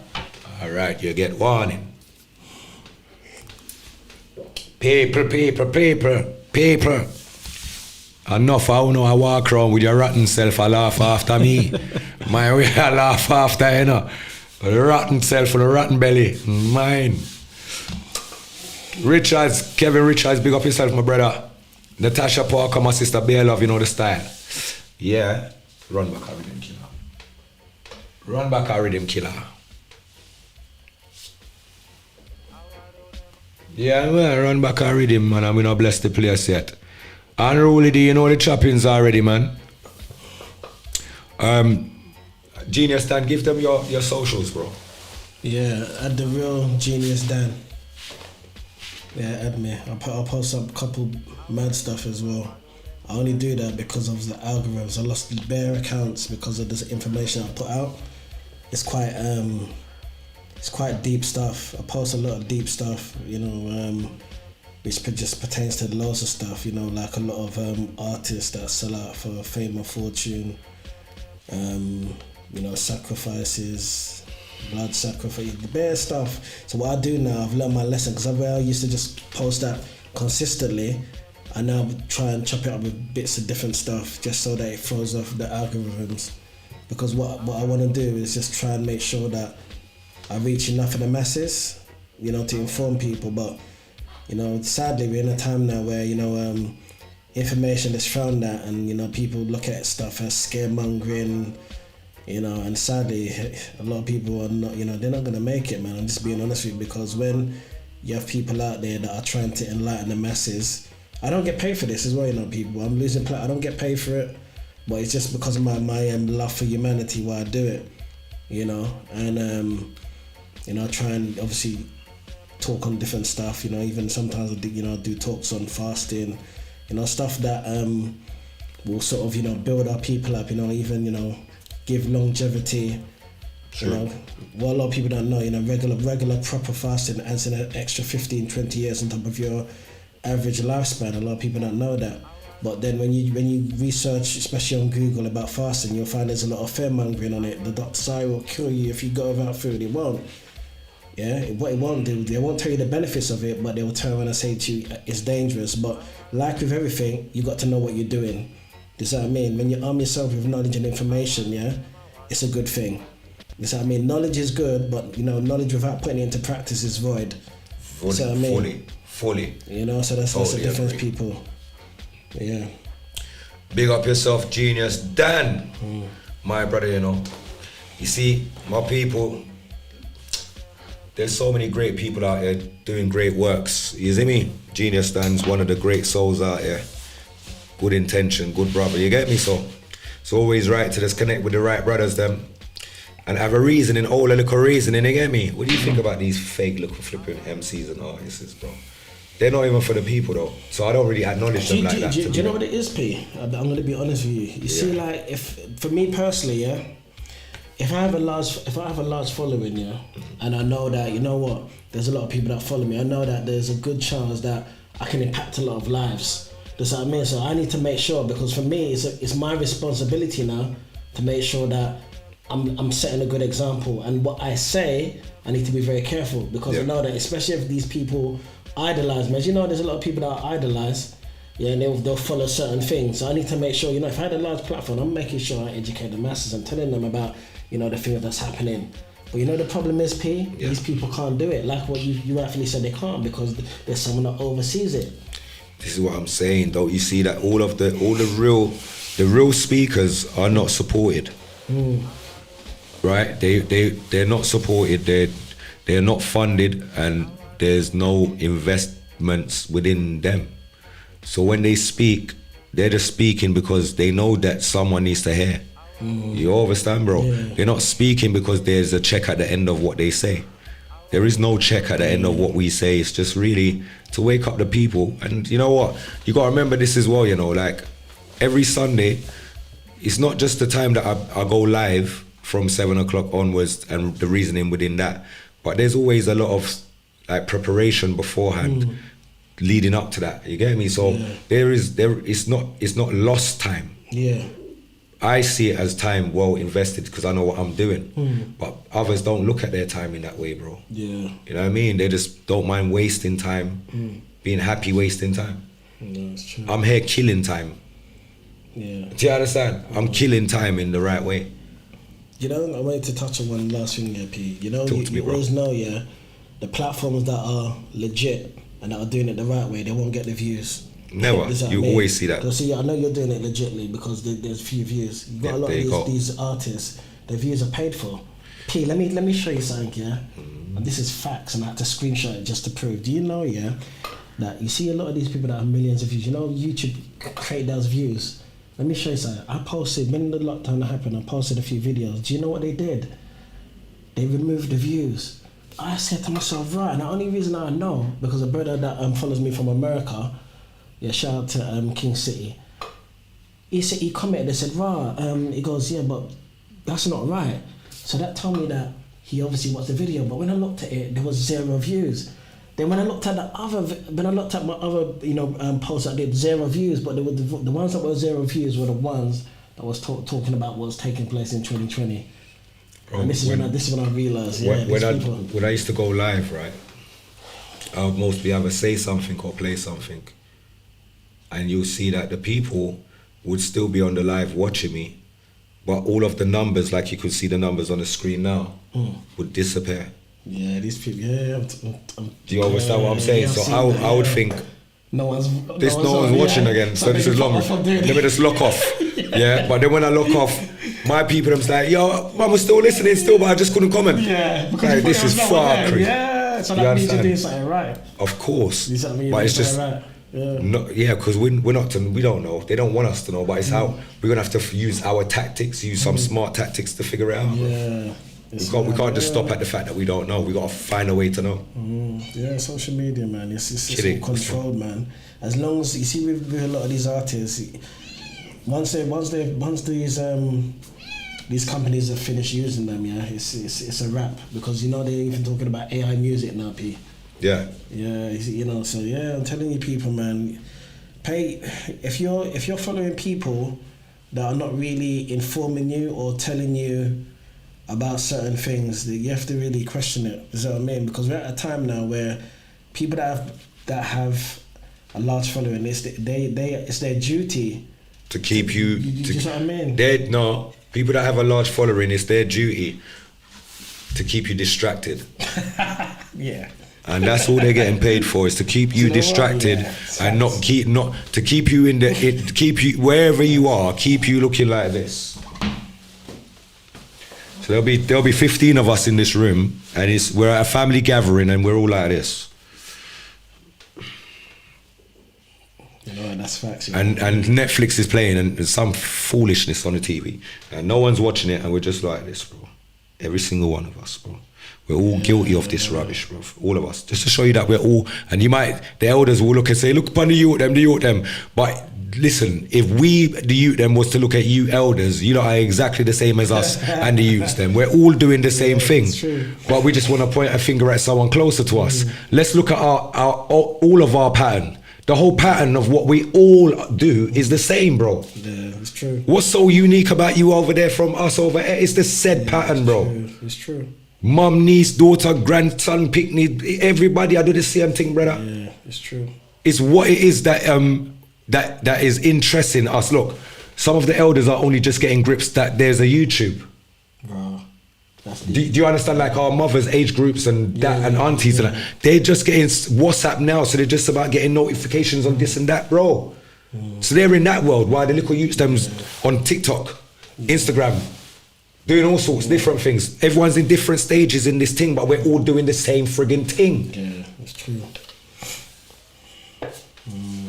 B: Alright, you get warning. Paper. Enough, I don't know, I walk around with your rotten self, I laugh after me. My way I laugh after, you know. The rotten self and the rotten belly, mine. Kevin Richards, big up yourself, my brother. Natasha Parker, my sister, Bear Love, you know the style. Yeah, run back a rhythm killer. Yeah, man, run back a rhythm, man, and we not bless the place yet. Unruly D, you know the trappings already, man. Genius Dan, give them your socials, bro.
C: Yeah, add the real Genius Dan. Yeah, add me. I'll post up a couple mad stuff as well. I only do that because of the algorithms. I lost bare accounts because of this information I put out. It's quite deep stuff. I post a lot of deep stuff, you know, which just pertains to loads of stuff, you know, like a lot of artists that sell out for fame or fortune, you know, sacrifices, blood sacrifice, the bare stuff. So what I do now, I've learned my lesson, because I used to just post that consistently. I now try and chop it up with bits of different stuff just so that it throws off the algorithms. Because what I want to do is just try and make sure that I reach enough of the masses, you know, to inform people. But, you know, sadly we're in a time now where, you know, information is frowned at, and, you know, people look at stuff as scaremongering, you know, and sadly a lot of people are not, you know, they're not going to make it, man. I'm just being honest with you, because when you have people out there that are trying to enlighten the masses, I don't get paid for this as well, you know, people. I'm losing I don't get paid for it, but it's just because of my love for humanity why I do it, you know. And you know, I try and obviously talk on different stuff. You know, even sometimes I do talks on fasting. You know, stuff that will sort of, you know, build our people up. You know, even, you know, give longevity.
B: True.
C: You know, what a lot of people don't know, you know, regular proper fasting adds in an extra 15-20 years on top of your average lifespan. A lot of people don't know that. But then when you research, especially on Google, about fasting, you'll find there's a lot of fear-mongering on it. The doctors say will kill you if you go without food. It won't. Yeah, what it won't do, they won't tell you the benefits of it, but they will turn around and say to you, it's dangerous. But like with everything, you got to know what you're doing. You see what I mean? When you arm yourself with knowledge and information, yeah, it's a good thing. You see what I mean? Knowledge is good, but, you know, knowledge without putting it into practice is void.
B: Fully.
C: You know, so that's the difference, people. Yeah.
B: Big up yourself, genius. Dan, my brother, you know. You see, my people, there's so many great people out here doing great works. You see me? Genius Dan's one of the great souls out here. Good intention, good brother. You get me? So it's always right to just connect with the right brothers, them. And have a reasoning, all a little reasoning, you get me? What do you think about these fake little flipping MCs and artists, bro? They're not even for the people though, so I don't really acknowledge them like that.
C: Do you know what it is, P? I'm going to be honest with you. You see, like, if for me personally, yeah, if I have a large following, yeah, and I know that, you know what, there's a lot of people that follow me. I know that there's a good chance that I can impact a lot of lives. That's what I mean. So I need to make sure, because for me, it's my responsibility now to make sure that I'm setting a good example, and what I say, I need to be very careful, because I know that, especially if these people idolize me, as you know, there's a lot of people that I idolize, and they'll follow certain things. So I need to make sure, you know, if I had a large platform, I'm making sure I educate the masses. I'm telling them about, you know, the things that's happening. But you know, the problem is, P, these people can't do it. Like what you rightfully said, they can't, because there's someone that oversees it.
B: This is what I'm saying, though. You see that all the real speakers are not supported. Right? They're not supported. They're not funded, and there's no investments within them. So when they speak, they're just speaking because they know that someone needs to hear. You understand, bro? Yeah. They're not speaking because there's a check at the end of what they say. There is no check at the end of what we say. It's just really to wake up the people. And you know what? You got to remember this as well, you know, like every Sunday, it's not just the time that I go live from 7 o'clock onwards and the reasoning within that, but there's always a lot of like preparation beforehand leading up to that. You get me? So it's not lost time. Yeah. I see it as time well invested because I know what I'm doing. But others don't look at their time in that way, bro. Yeah. You know what I mean? They just don't mind wasting time, being happy wasting time.
C: No, that's true.
B: I'm here killing time. Yeah. Do you understand? I'm killing time in the right way.
C: You know, I wanted to touch on one last thing here, P. You know,
B: Talk to me,
C: you always know, the platforms that are legit and that are doing it the right way, they won't get the views.
B: Never. You always see that.
C: See, I know you're doing it legitly because there's few views. You've got a lot of these artists, the views are paid for. P, let me show you something, And this is facts, and I had to screenshot it just to prove. Do you know, that you see a lot of these people that have millions of views? You know, YouTube create those views. Let me show you something. I posted, when the lockdown happened, I posted a few videos. Do you know what they did? They removed the views. I said to myself, right, and the only reason I know, because a brother that follows me from America, shout out to King City, he commented and said, he goes, but that's not right. So that told me that he obviously watched the video, but when I looked at it, there was 0 views. Then when I looked at my other, posts that did 0 views, but the ones that were 0 views were the ones that was talking about what was taking place in 2020. And this is when I realised,
B: when I used to go live, right, I would mostly either say something or play something, and you'll see that the people would still be on the live watching me, but all of the numbers, like you could see the numbers on the screen now, would disappear.
C: Yeah, these people. Yeah,
B: do you understand what I'm saying? So I would think no one's watching again. So this is long. Let me just lock off. Yeah, but then when I lock off, my people, I'm like, yo, man was still listening, but I just couldn't comment. Yeah, because like, this is far crazy.
C: Yeah, so that means you're doing something right.
B: Of course,
C: but it's just. Right.
B: Yeah, because we don't know. They don't want us to know, but it's how we're gonna have to use our tactics, use some smart tactics to figure it out.
C: Yeah.
B: We can't just stop at the fact that we don't know. We got to find a way to know.
C: Yeah, social media, man. It's all controlled, man. As long as you see with a lot of these artists, once these companies have finished using them, yeah, it's a wrap, because they're even talking about AI music now, P.
B: Yeah.
C: Yeah, so yeah, I'm telling you, people, man, if you're following people that are not really informing you or telling you about certain things, that you have to really question it. You know what I mean? Because we're at a time now where people that have a large following, it's their duty
B: to keep you.
C: You know what I mean?
B: People that have a large following, it's their duty to keep you distracted.
C: Yeah.
B: And that's all they're getting paid for, is to keep you distracted, and to keep you wherever you are, keep you looking like this. So there'll be 15 of us in this room, and we're at a family gathering, and we're all like this.
C: That's facts.
B: And Netflix is playing and some foolishness on the TV, and no one's watching it, and we're just like this, bro. Every single one of us, bro. We're all guilty of this rubbish, bro. All of us. Just to show you that we're all, and the elders will look and say, look upon the youth them. But listen, if we, the youth them, was to look at you elders, you lot are exactly the same as us and the youths them. We're all doing the same thing. But we just want to point a finger at someone closer to us. Let's look at all of our pattern. The whole pattern of what we all do is the same, bro.
C: Yeah, it's true.
B: What's so unique about you over there from us over here? It's the said pattern, bro.
C: It's true.
B: Mum, niece, daughter, grandson, picnic, everybody, I do the same thing, brother.
C: Yeah, it's true.
B: It's what it is that is interesting us. Look, some of the elders are only just getting grips that there's a YouTube.
C: Bro.
B: Do you understand, like our mothers' age groups and and aunties and that, they're just getting WhatsApp now, so they're just about getting notifications on this and that, bro. So they're in that world, while the little youths them's on TikTok, Instagram, doing all sorts, different things. Everyone's in different stages in this thing, but we're all doing the same friggin' thing.
C: Yeah, that's true.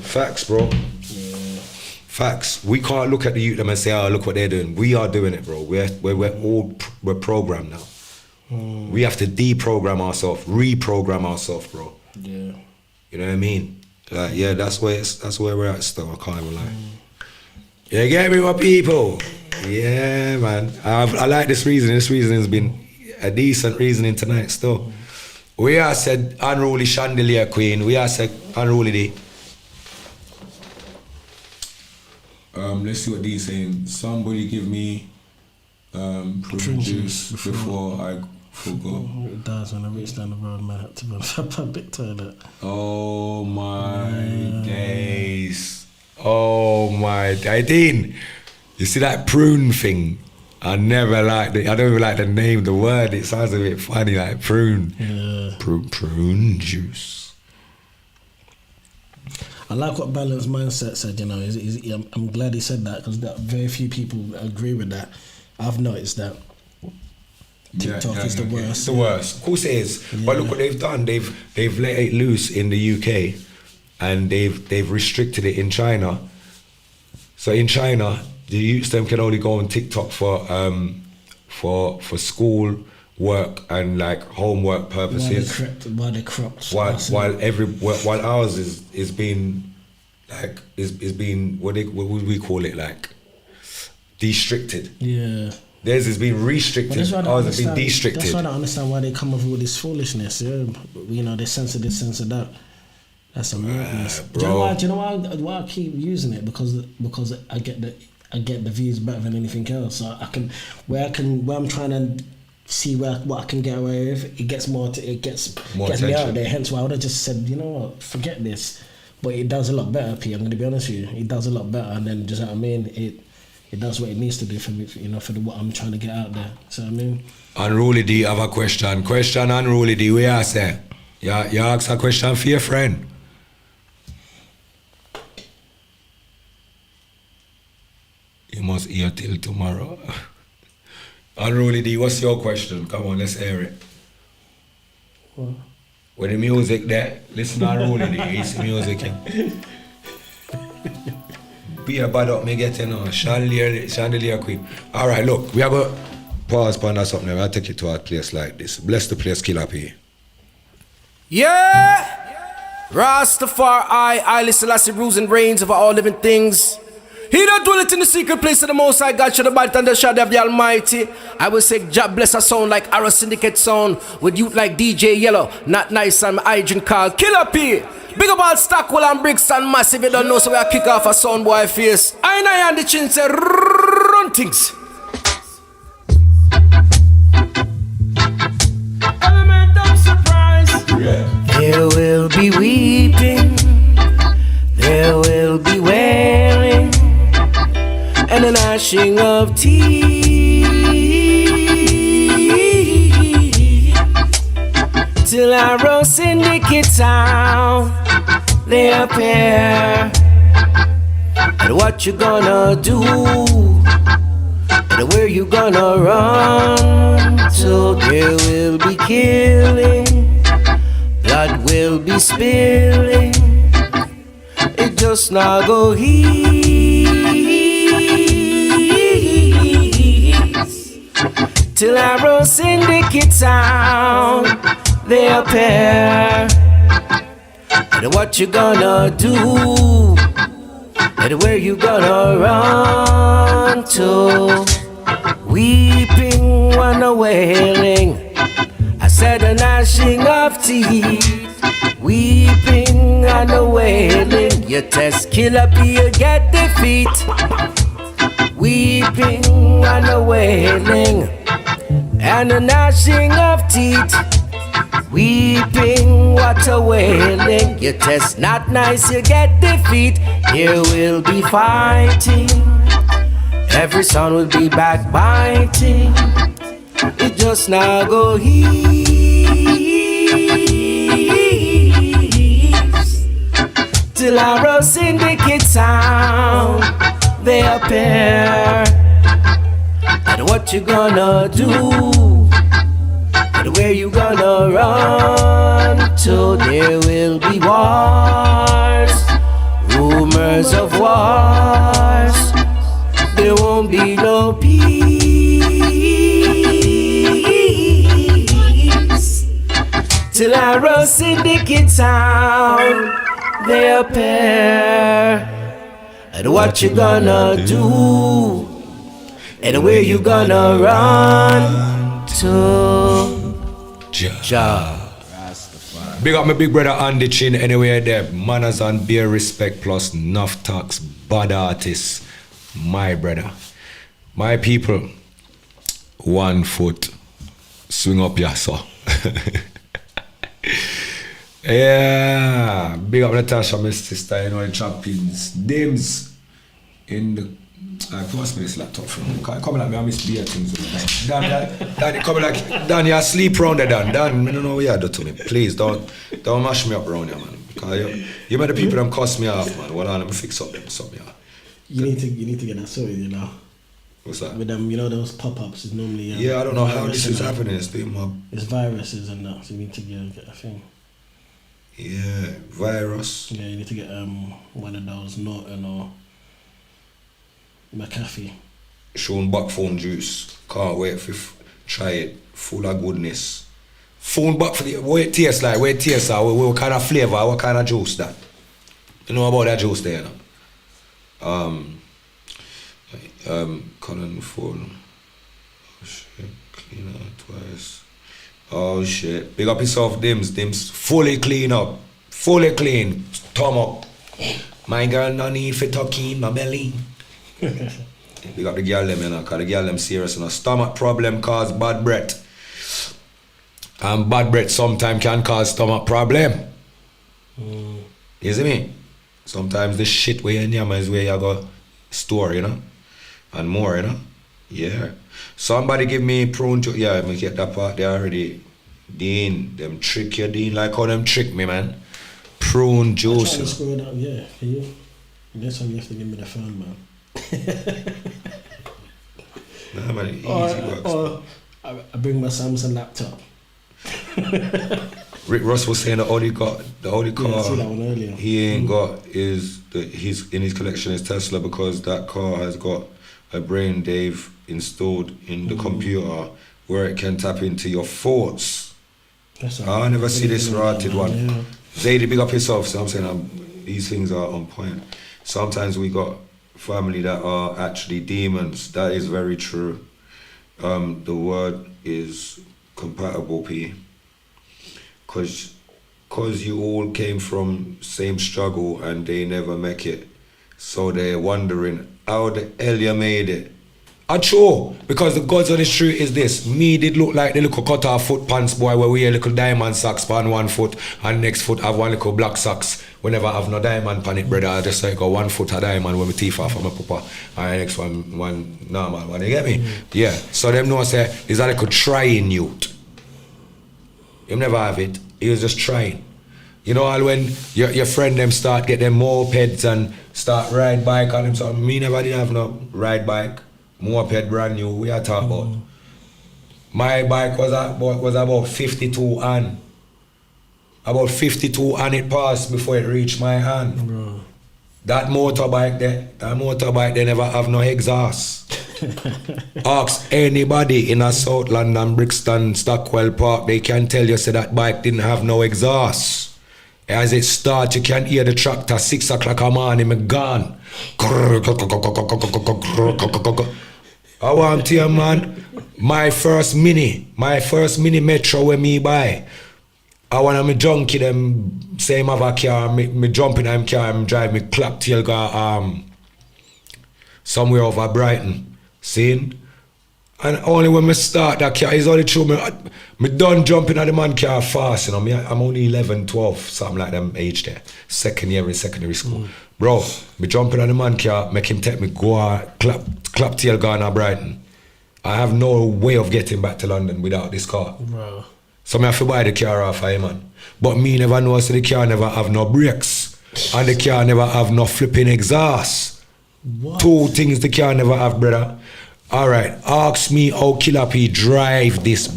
B: Facts, bro.
C: Yeah.
B: Facts. We can't look at the youth them and say, oh, look what they're doing. We are doing it, bro. We're programmed now. We have to deprogram ourselves, reprogram ourselves, bro.
C: Yeah.
B: You know what I mean? That's where we're at still. I can't even lie. You get me, my people? Yeah, man. I like this reasoning. This reasoning has been a decent reasoning tonight still. We are said unruly chandelier queen. We are said unruly day. Let's see what Dee's saying. Somebody give me prune juice before I forgot.
C: It does. When I reached down the road, man, I had to go to a public toilet.
B: Oh my days. Oh my Dean. You see that prune thing? I never liked it. I don't even like the name, the word. It sounds a bit funny, like prune.
C: Yeah.
B: Prune juice.
C: I like what Balanced Mindset said, I'm glad he said that, because very few people agree with that. I've noticed that TikTok is the worst.
B: It's the worst. Of course it is. Yeah. But look what they've done. They've let it loose in the UK, and they've restricted it in China. So in China, the youths them can only go on TikTok for school work and like homework purposes.
C: While they cropped.
B: While ours is being like is being what would we call it, like destricted.
C: Yeah.
B: Theirs has been restricted. Ours has been destricted.
C: That's why I don't understand why they come up with all this foolishness. Yeah? They censor this, censor that. That's a madness. Do you know why I keep using it? Because I get the views better than anything else. So where I'm trying to see what I can get away with, it gets more me out there. Hence why I would have just said, you know what, forget this. But it does a lot better, P. I'm going to be honest with you. It does a lot better, and then just what I mean, it does what it needs to do for me, for what I'm trying to get out there. So I mean,
B: Unruly D have a question. Question Unruly D. We are say, you ask a question for your friend. You must hear till tomorrow. Unruly D, what's your question? Come on, let's hear it.
C: What?
B: With the music there, listen to Unruly D, it's music. Be a bad up me getting on. Chandelier queen. Alright, look, we are going to pause upon that something. I'll take you to a place like this. Bless the place, Killer P.
D: Yeah! Rastafari, I Selassie rules and reigns over all living things. He that dwelleth in the secret place of the Most High God shall abide under the shadow of the Almighty. I will say, Jah bless a sound like Arrow Syndicate sound, with youth like DJ Yellow, Not Nice and my agent called Killer P. Big up all Stockwell and Brixton Massive, you don't know, so we kick off a sound boy face. I and the chin say, run things. Element of surprise. Yeah. There will be weeping, there will be wailing, and a gnashing of teeth, till Arrow Syndicate sound they appear. And what you gonna do, and where you gonna run to? There will be killing, blood will be spilling, it just not go ease, till Arrow Syndicate sound they appear. And what you gonna do, and where you gonna run to? Weeping and a wailing, I said a gnashing of teeth. Weeping and a wailing, you test Killer P, you get defeat. Weeping and a wailing, and a gnashing of teeth. Weeping, what a wailing, you test Not Nice, you get defeat. Here will be fighting, every sound will be backbiting, it just now go ease, till Arrow Syndicate sound they appear. And what you gonna do, and where you gonna run to? There will be wars, rumors of wars, there won't be no peace, till Arrow Syndicate sound they appear. And what you gonna do, and where you gonna run to?
B: Jah. Big up my big brother Andy Chin anywhere there. Manners and bare respect plus enough talks. Bad artists. My brother. My people. 1 foot. Swing up your so. Yeah. Big up Natasha, my sister, you know, the champions. Dames in the pass me this laptop from me. Come like me, I miss beer things. Dan, come like, Dan, you sleep round there, Dan. Dan, I don't know what you do to me. Please, don't mash me up round here, man. Because you made the people them cuss me off, man. Well, let me fix up them something.
C: You need to get that sorted, you know.
B: What's that?
C: With them, you know, those pop-ups is normally.
B: Yeah, I don't know how this is happening. It's
C: viruses and that, so you need to get a thing.
B: Yeah, virus.
C: Yeah, you need to get one of those Norton or McAfee.
B: Showing back phone juice. Can't wait for try it. Full of goodness. Phone back for the what it tastes like, what kind of flavor, what kind of juice that. You know about that juice there, you know? Colin phone. Oh shit, clean out twice. Oh shit. Big up yourself, Dims fully clean up. Fully clean. Thumb up. My girl no need for tucking my belly. Big up the girl them, you know, cause the girl them serious, you know. Stomach problem cause bad breath. And bad breath sometimes can cause stomach problem. You see me? Sometimes the shit where you yam is where you go store, you know? And more, you know? Yeah. Somebody give me prune juice. Yeah, I get that part there already. Dean, them trick you, Dean, like how them trick me, man. Prune juice.
C: I'm trying to screw it up, yeah. Can you? Next time you have to give me the phone, man.
B: Nah, man, easy works.
C: Or I bring my Samsung laptop.
B: Rick Ross was saying the only car
C: I see that one earlier.
B: he ain't got is his in his collection is Tesla because that car has got a brain, Dave, installed in the computer where it can tap into your thoughts. I never see this rotted one. Yeah. Zadie, big up yourself. So I'm saying these things are on point. Sometimes we got family that are actually demons. That is very true. The word is compatible, P. Cause you all came from same struggle and they never make it. So they're wondering how the hell you made it. True, because the God's honest truth is this. Me did look like the little cut off foot pants boy where we wear little diamond socks on one foot and next foot have one little black socks. Whenever I have no diamond on it, brother, I just like go 1 foot of diamond when my teeth off of my papa and the next one normal one. You get me? Yeah. So them know say is a little trying youth. You never have it. He was just trying. You know, all when your friend them start get them mopeds and start ride bike on them. So me never did have no ride bike. Moped brand new, we are talking about. My bike was about 52 and about 52 and it passed before it reached my hand. Bro. That motorbike they never have no exhaust. Ask anybody in a South London, Brixton, Stockwell Park, they can tell you say that bike didn't have no exhaust. As it starts, you can hear the tractor 6 o'clock a morning, me gone. I want to you, man. My first mini metro when me buy. I want me junkie them same have a car, me jump in them car and drive me clap till go somewhere over Brighton. Seen? And only when me start that car, it's only true me done jumping at the man car fast, you know. I'm only 11, 12, something like them age there. Second year in secondary school. Bro, me jumping at the man car, make him take me go clap tail gone to Brighton. I have no way of getting back to London without this car. Bro. So me have to buy the car off of him, man. But me never know so the car never have no brakes. And the car never have no flipping exhaust. What? 2 things the car never have, brother. Alright, ask me how Killer P drive this.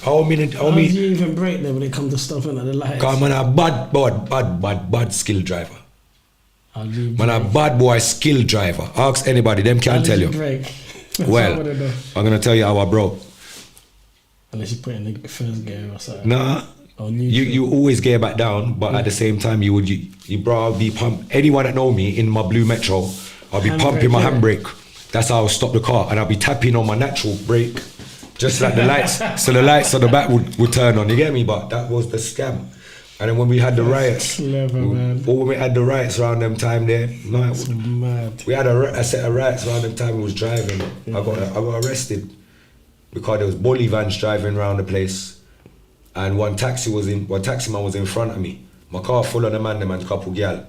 B: How do you
C: even brake them when it comes to stopping at the lights?
B: Cause man a bad skill driver. Man a bad boy skill driver. Ask anybody, them can't tell you.
C: Brake?
B: Well, I'm gonna tell you how I broke.
C: Unless you put in the first gear or something.
B: Nah. You always gear back down, but at the same time you bro, I'll be pump. Anyone that know me in my blue Metro, I'll be pumping my handbrake. That's how I'll stop the car, and I'll be tapping on my natural brake, just like the lights. So the lights on the back would turn on. You get me? But that was the scam. And then when we had the riots, when we had the riots around them time there, we had a set of riots around them time we was driving. Yeah. I got arrested because there was bully vans driving around the place, and one taxi man was in front of me. My car full of the man, couple girl.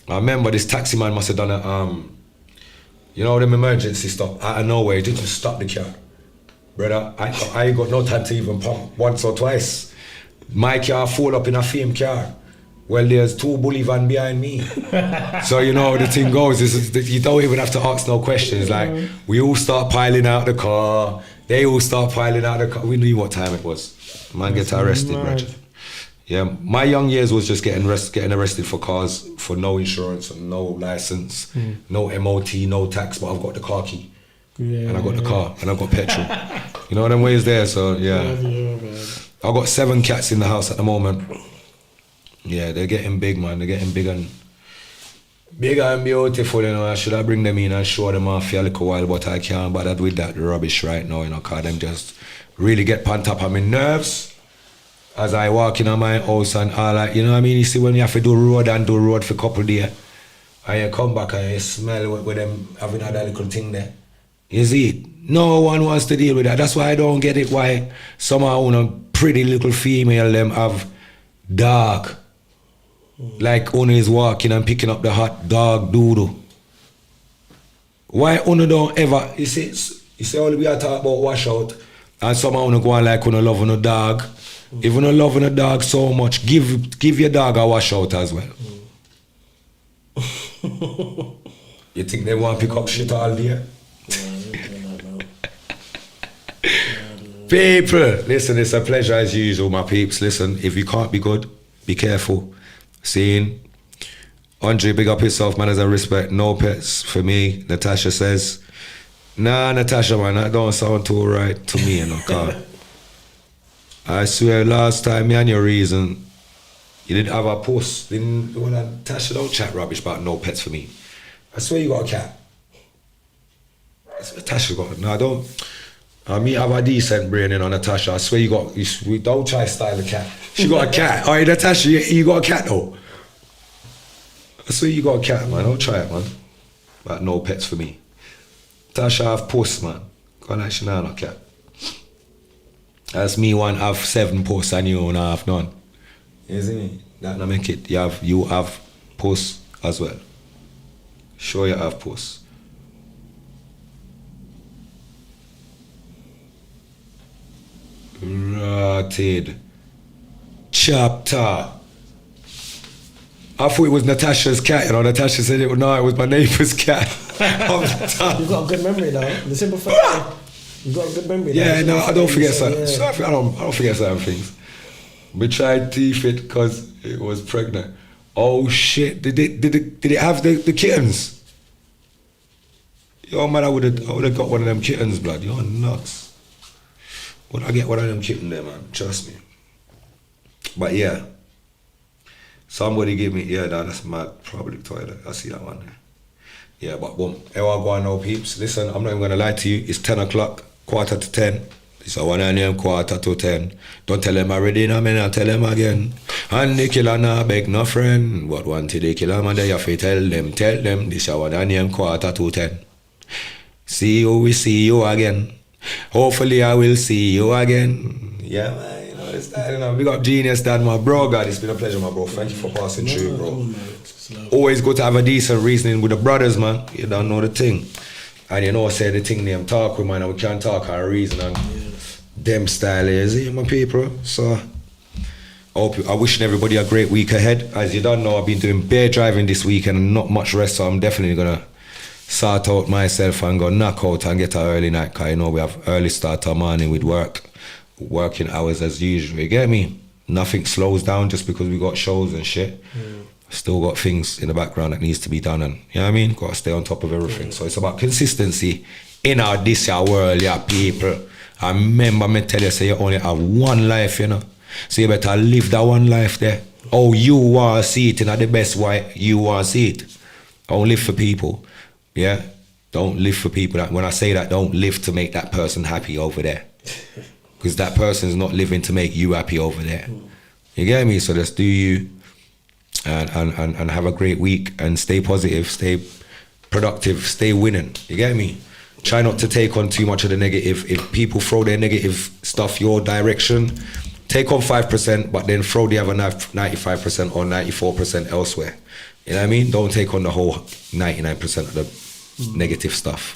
B: I remember this taxi man must have done a them emergency stop out of nowhere. He didn't stop the car, brother. I ain't got no time to even pump once or twice. My car full up in a fame car. Well, there's 2 bully van behind me. So you know how the thing goes. You don't even have to ask no questions. Like, we all start piling out the car. They all start piling out the car. We knew what time it was. Man gets arrested, brother. Yeah, my young years was just getting arrested for cars, for no insurance and no license, no MOT, no tax, but I've got the car key. Yeah, and I got the car and I've got petrol. You know them ways there, so yeah. I've got 7 cats in the house at the moment. Yeah, they're getting big, man. They're getting big and beautiful, you know. I should have bring them in and show them off for a little while, but I can't bother with that rubbish right now, you know, because them just really get on top of my nerves. As I walk in on my house and all that, you know what I mean? You see when you have to do road for a couple of days, and you come back and you smell with them having that little thing there. You see it? No one wants to deal with that. That's why I don't get it why some of a pretty little female them have dog. Like Una is walking and picking up the hot dog doodle. Why Una don't ever, you see all we are talking about wash out, and some of Una go on like Una love on a dog. If you don't love a dog so much, give your dog a wash out as well. You think they want to pick up shit all day? People, listen, it's a pleasure as usual, my peeps. Listen, if you can't be good, be careful. Seeing Andre, big up yourself, man, as I respect. No pets for me, Natasha says. Nah, Natasha, man, that don't sound too right to me, you know, cause I swear last time me and your reason, you didn't have a post. Then when Natasha don't chat rubbish about no pets for me. I swear you got a cat. I swear Natasha got no, I don't. Me have a decent brain, you know, Natasha. I swear we don't try to style a cat. She got a cat. Alright, Natasha, you got a cat though. I swear you got a cat, man. Don't try it, man. But no pets for me. Natasha have posts, man. Go like she not a cat. That's me one have 7 posts and you only have none. You see me? That not make it. You have posts as well. Sure you have posts. Rotted. Chapter. I thought it was Natasha's cat, you know. Natasha said it was my neighbour's cat.
C: You've got a good memory though. The simple fact you've got a good memory.
B: Yeah, no, I don't forget certain. So I don't forget certain things. We tried to teeth it because it was pregnant. Oh shit! Did it have the kittens? Yo man, I would have got one of them kittens, blood. You're nuts. Would I get one of them kittens there, man? Trust me. But yeah, somebody gave me that's my public toilet. I see that one there. Yeah, but boom. Everyone go on now, peeps. Listen, I'm not even gonna lie to you. It's 10 o'clock, 9:45. It's a 1 a.m. 9:45. Don't tell them already, no man, I'll tell them again. And the killer nah beg no friend. But one till the killer man, they have to tell them. This a 1 a.m. 9:45. See you, we see you again. Hopefully I will see you again. Yeah, man, you know, it's that, you know. Big up Genius, Dad, my bro. God, it's been a pleasure, my bro. Thank you for passing through, bro. Always good to have a decent reasoning with the brothers, man. You don't know the thing. And you know, say the thing them talk with, man, and we can't talk our reason and them style is, my people. So I wishing everybody a great week ahead. As you don't know, I've been doing bear driving this weekend and not much rest, so I'm definitely gonna sort out myself and go knock out and get an early night, because you know we have early start of morning with working hours as usual. You get me? Nothing slows down just because we got shows and shit. Still got things in the background that needs to be done, and you know what I mean? Gotta stay on top of everything. So it's about consistency in our this world, yeah, people. I remember me tell you, say you only have one life, you know. So you better live that one life there. Oh, you want to see it in the best way you want to see it. Don't live for people. Yeah? Don't live for people. When I say that, don't live to make that person happy over there. Because that person's not living to make you happy over there. You get me? So just do you and have a great week and stay positive, stay productive, stay winning. You get me? Try not to take on too much of the negative. If people throw their negative stuff your direction, take on 5%, but then throw the other 95% or 94% elsewhere. You know what I mean? Don't take on the whole 99% of the negative stuff.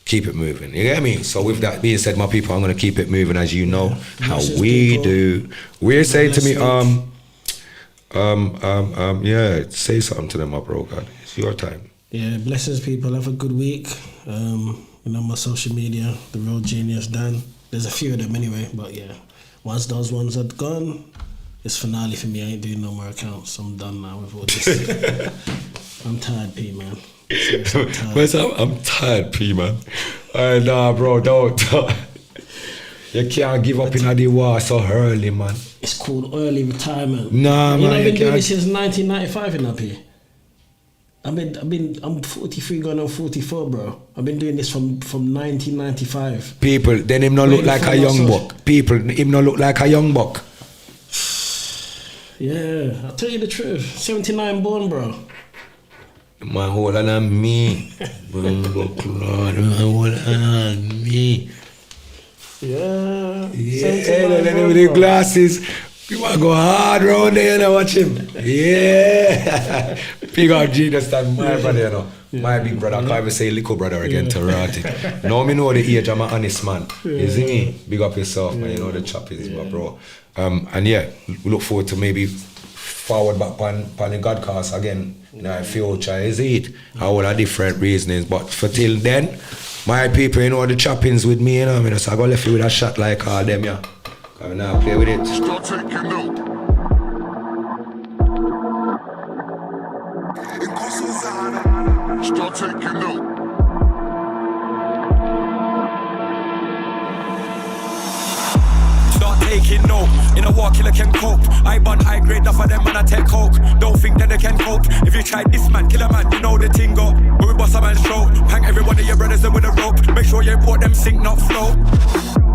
B: Keep it moving. You get me? So with that being said, my people, I'm going to keep it moving, as you know how we do. We're saying to me, say something to them, my bro. God, it's your time.
C: Yeah, blessings, people. Have a good week. You know, my social media, The Real Genius Dan. There's a few of them anyway, but yeah. Once those ones are gone, it's finale for me. I ain't doing no more accounts. I'm done now with all this. I'm tired, P, man.
B: I'm tired, P, man. Nah, bro, don't. You can't give up in the war so early, man.
C: It's called early retirement.
B: Nah, man.
C: I've been doing this since 1995 in up here. I'm 43 going on 44, bro. I've been doing this from 1995.
B: People, then him not look like a young buck. People, him not look like a young buck.
C: Yeah, I'll tell you the truth. 79 born, bro.
B: Man, hold on me. Hold on me.
C: Yeah.
B: The glasses. You want to go hard round there, you know, watch him. Yeah. Big up Genius, that my brother, you know. Yeah. My big brother. I can't even say little brother again to rot it. Now me know the age, I'm an honest man. You see me? Big up yourself, man. You know the chop is, my bro. And yeah, we look forward to maybe forward back on the Godcast again in our future, is it? All the different reasonings. But for till then, my people, you know, the choppings with me, you know, I so I go left you with a shot like all them, yeah. Come now, play with it.
E: Start taking note. Start taking note. take it, no. In a war, killer can cope. I bun high grade, enough of them man I take coke. Don't think that they can cope. If you try this man, kill a man, you know the thing go. When we bust a man's throat, hang every one of your brothers in with a rope. Make sure you report them sink, not float.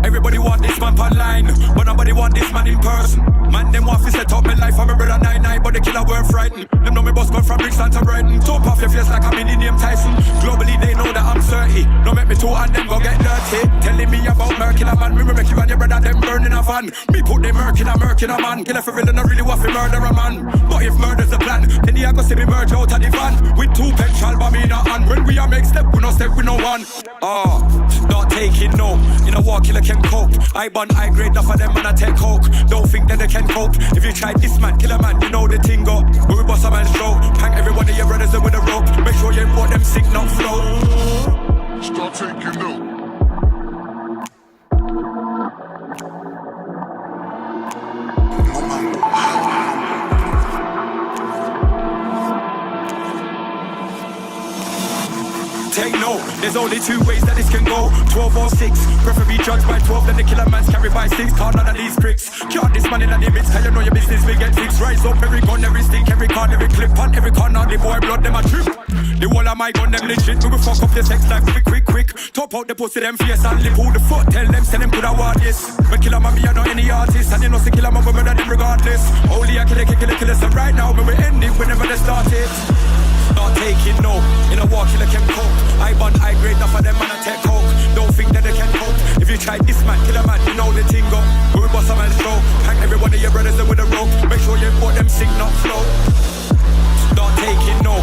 E: Everybody want this man online, but nobody want this man in person. Man, them want to set up my life, I'm a brother 9-9, but the killer weren't frightened. Them know me boss gone from Brixton to Brighton. Top off your face like I'm in Indian Tyson. Globally they know that I'm 30. Don't make me two and them go get dirty. Telling me about murking a man, me make you and your brother them burning a van. Me put them murking a man. Killer for real and I really want to murder a man. But if murder's the plan, then he go see me merge out of the van. With two petrol bomb in a hand. When we a make step, we no step with no one. Not taking no. In a war killer can cope. I bun high grade, enough of them man I take coke. Don't think that they can cope. If you try this man, kill a man, you know the thing go. When we bust a man's throat, hang every one of your brothers in with a rope. Make sure you import them sink, not float.
F: Start taking note.
E: Take note, there's only two ways that this can go. 12 or 6, preferably judged by 12. Then the killer man's carried by 6. Can't none of these tricks. Can't this man in the limits. Cause you know your business will get fixed. Rise up every gun, every stick, every card, every clip. On every corner, the boy blood, them a trip. The wall of my gun, them legit. We will fuck up the sex life quick. Top out the pussy, them fierce and lip. Who the foot, tell them, send them could have want this. But killer man, me, I know any artist. And you know, say killer man, we murder them regardless. Only I kill. So right now, when we end it, whenever they start it. Not taking no. In a war killer can cope. I bun high grade, enough of them man I take coke. Don't think that they can cope. If you try this man, kill a man, you know the thing go. When we bust a man's throat, hang every one of your brothers in with a rope. Make sure you import them sink, not float. Not taking no.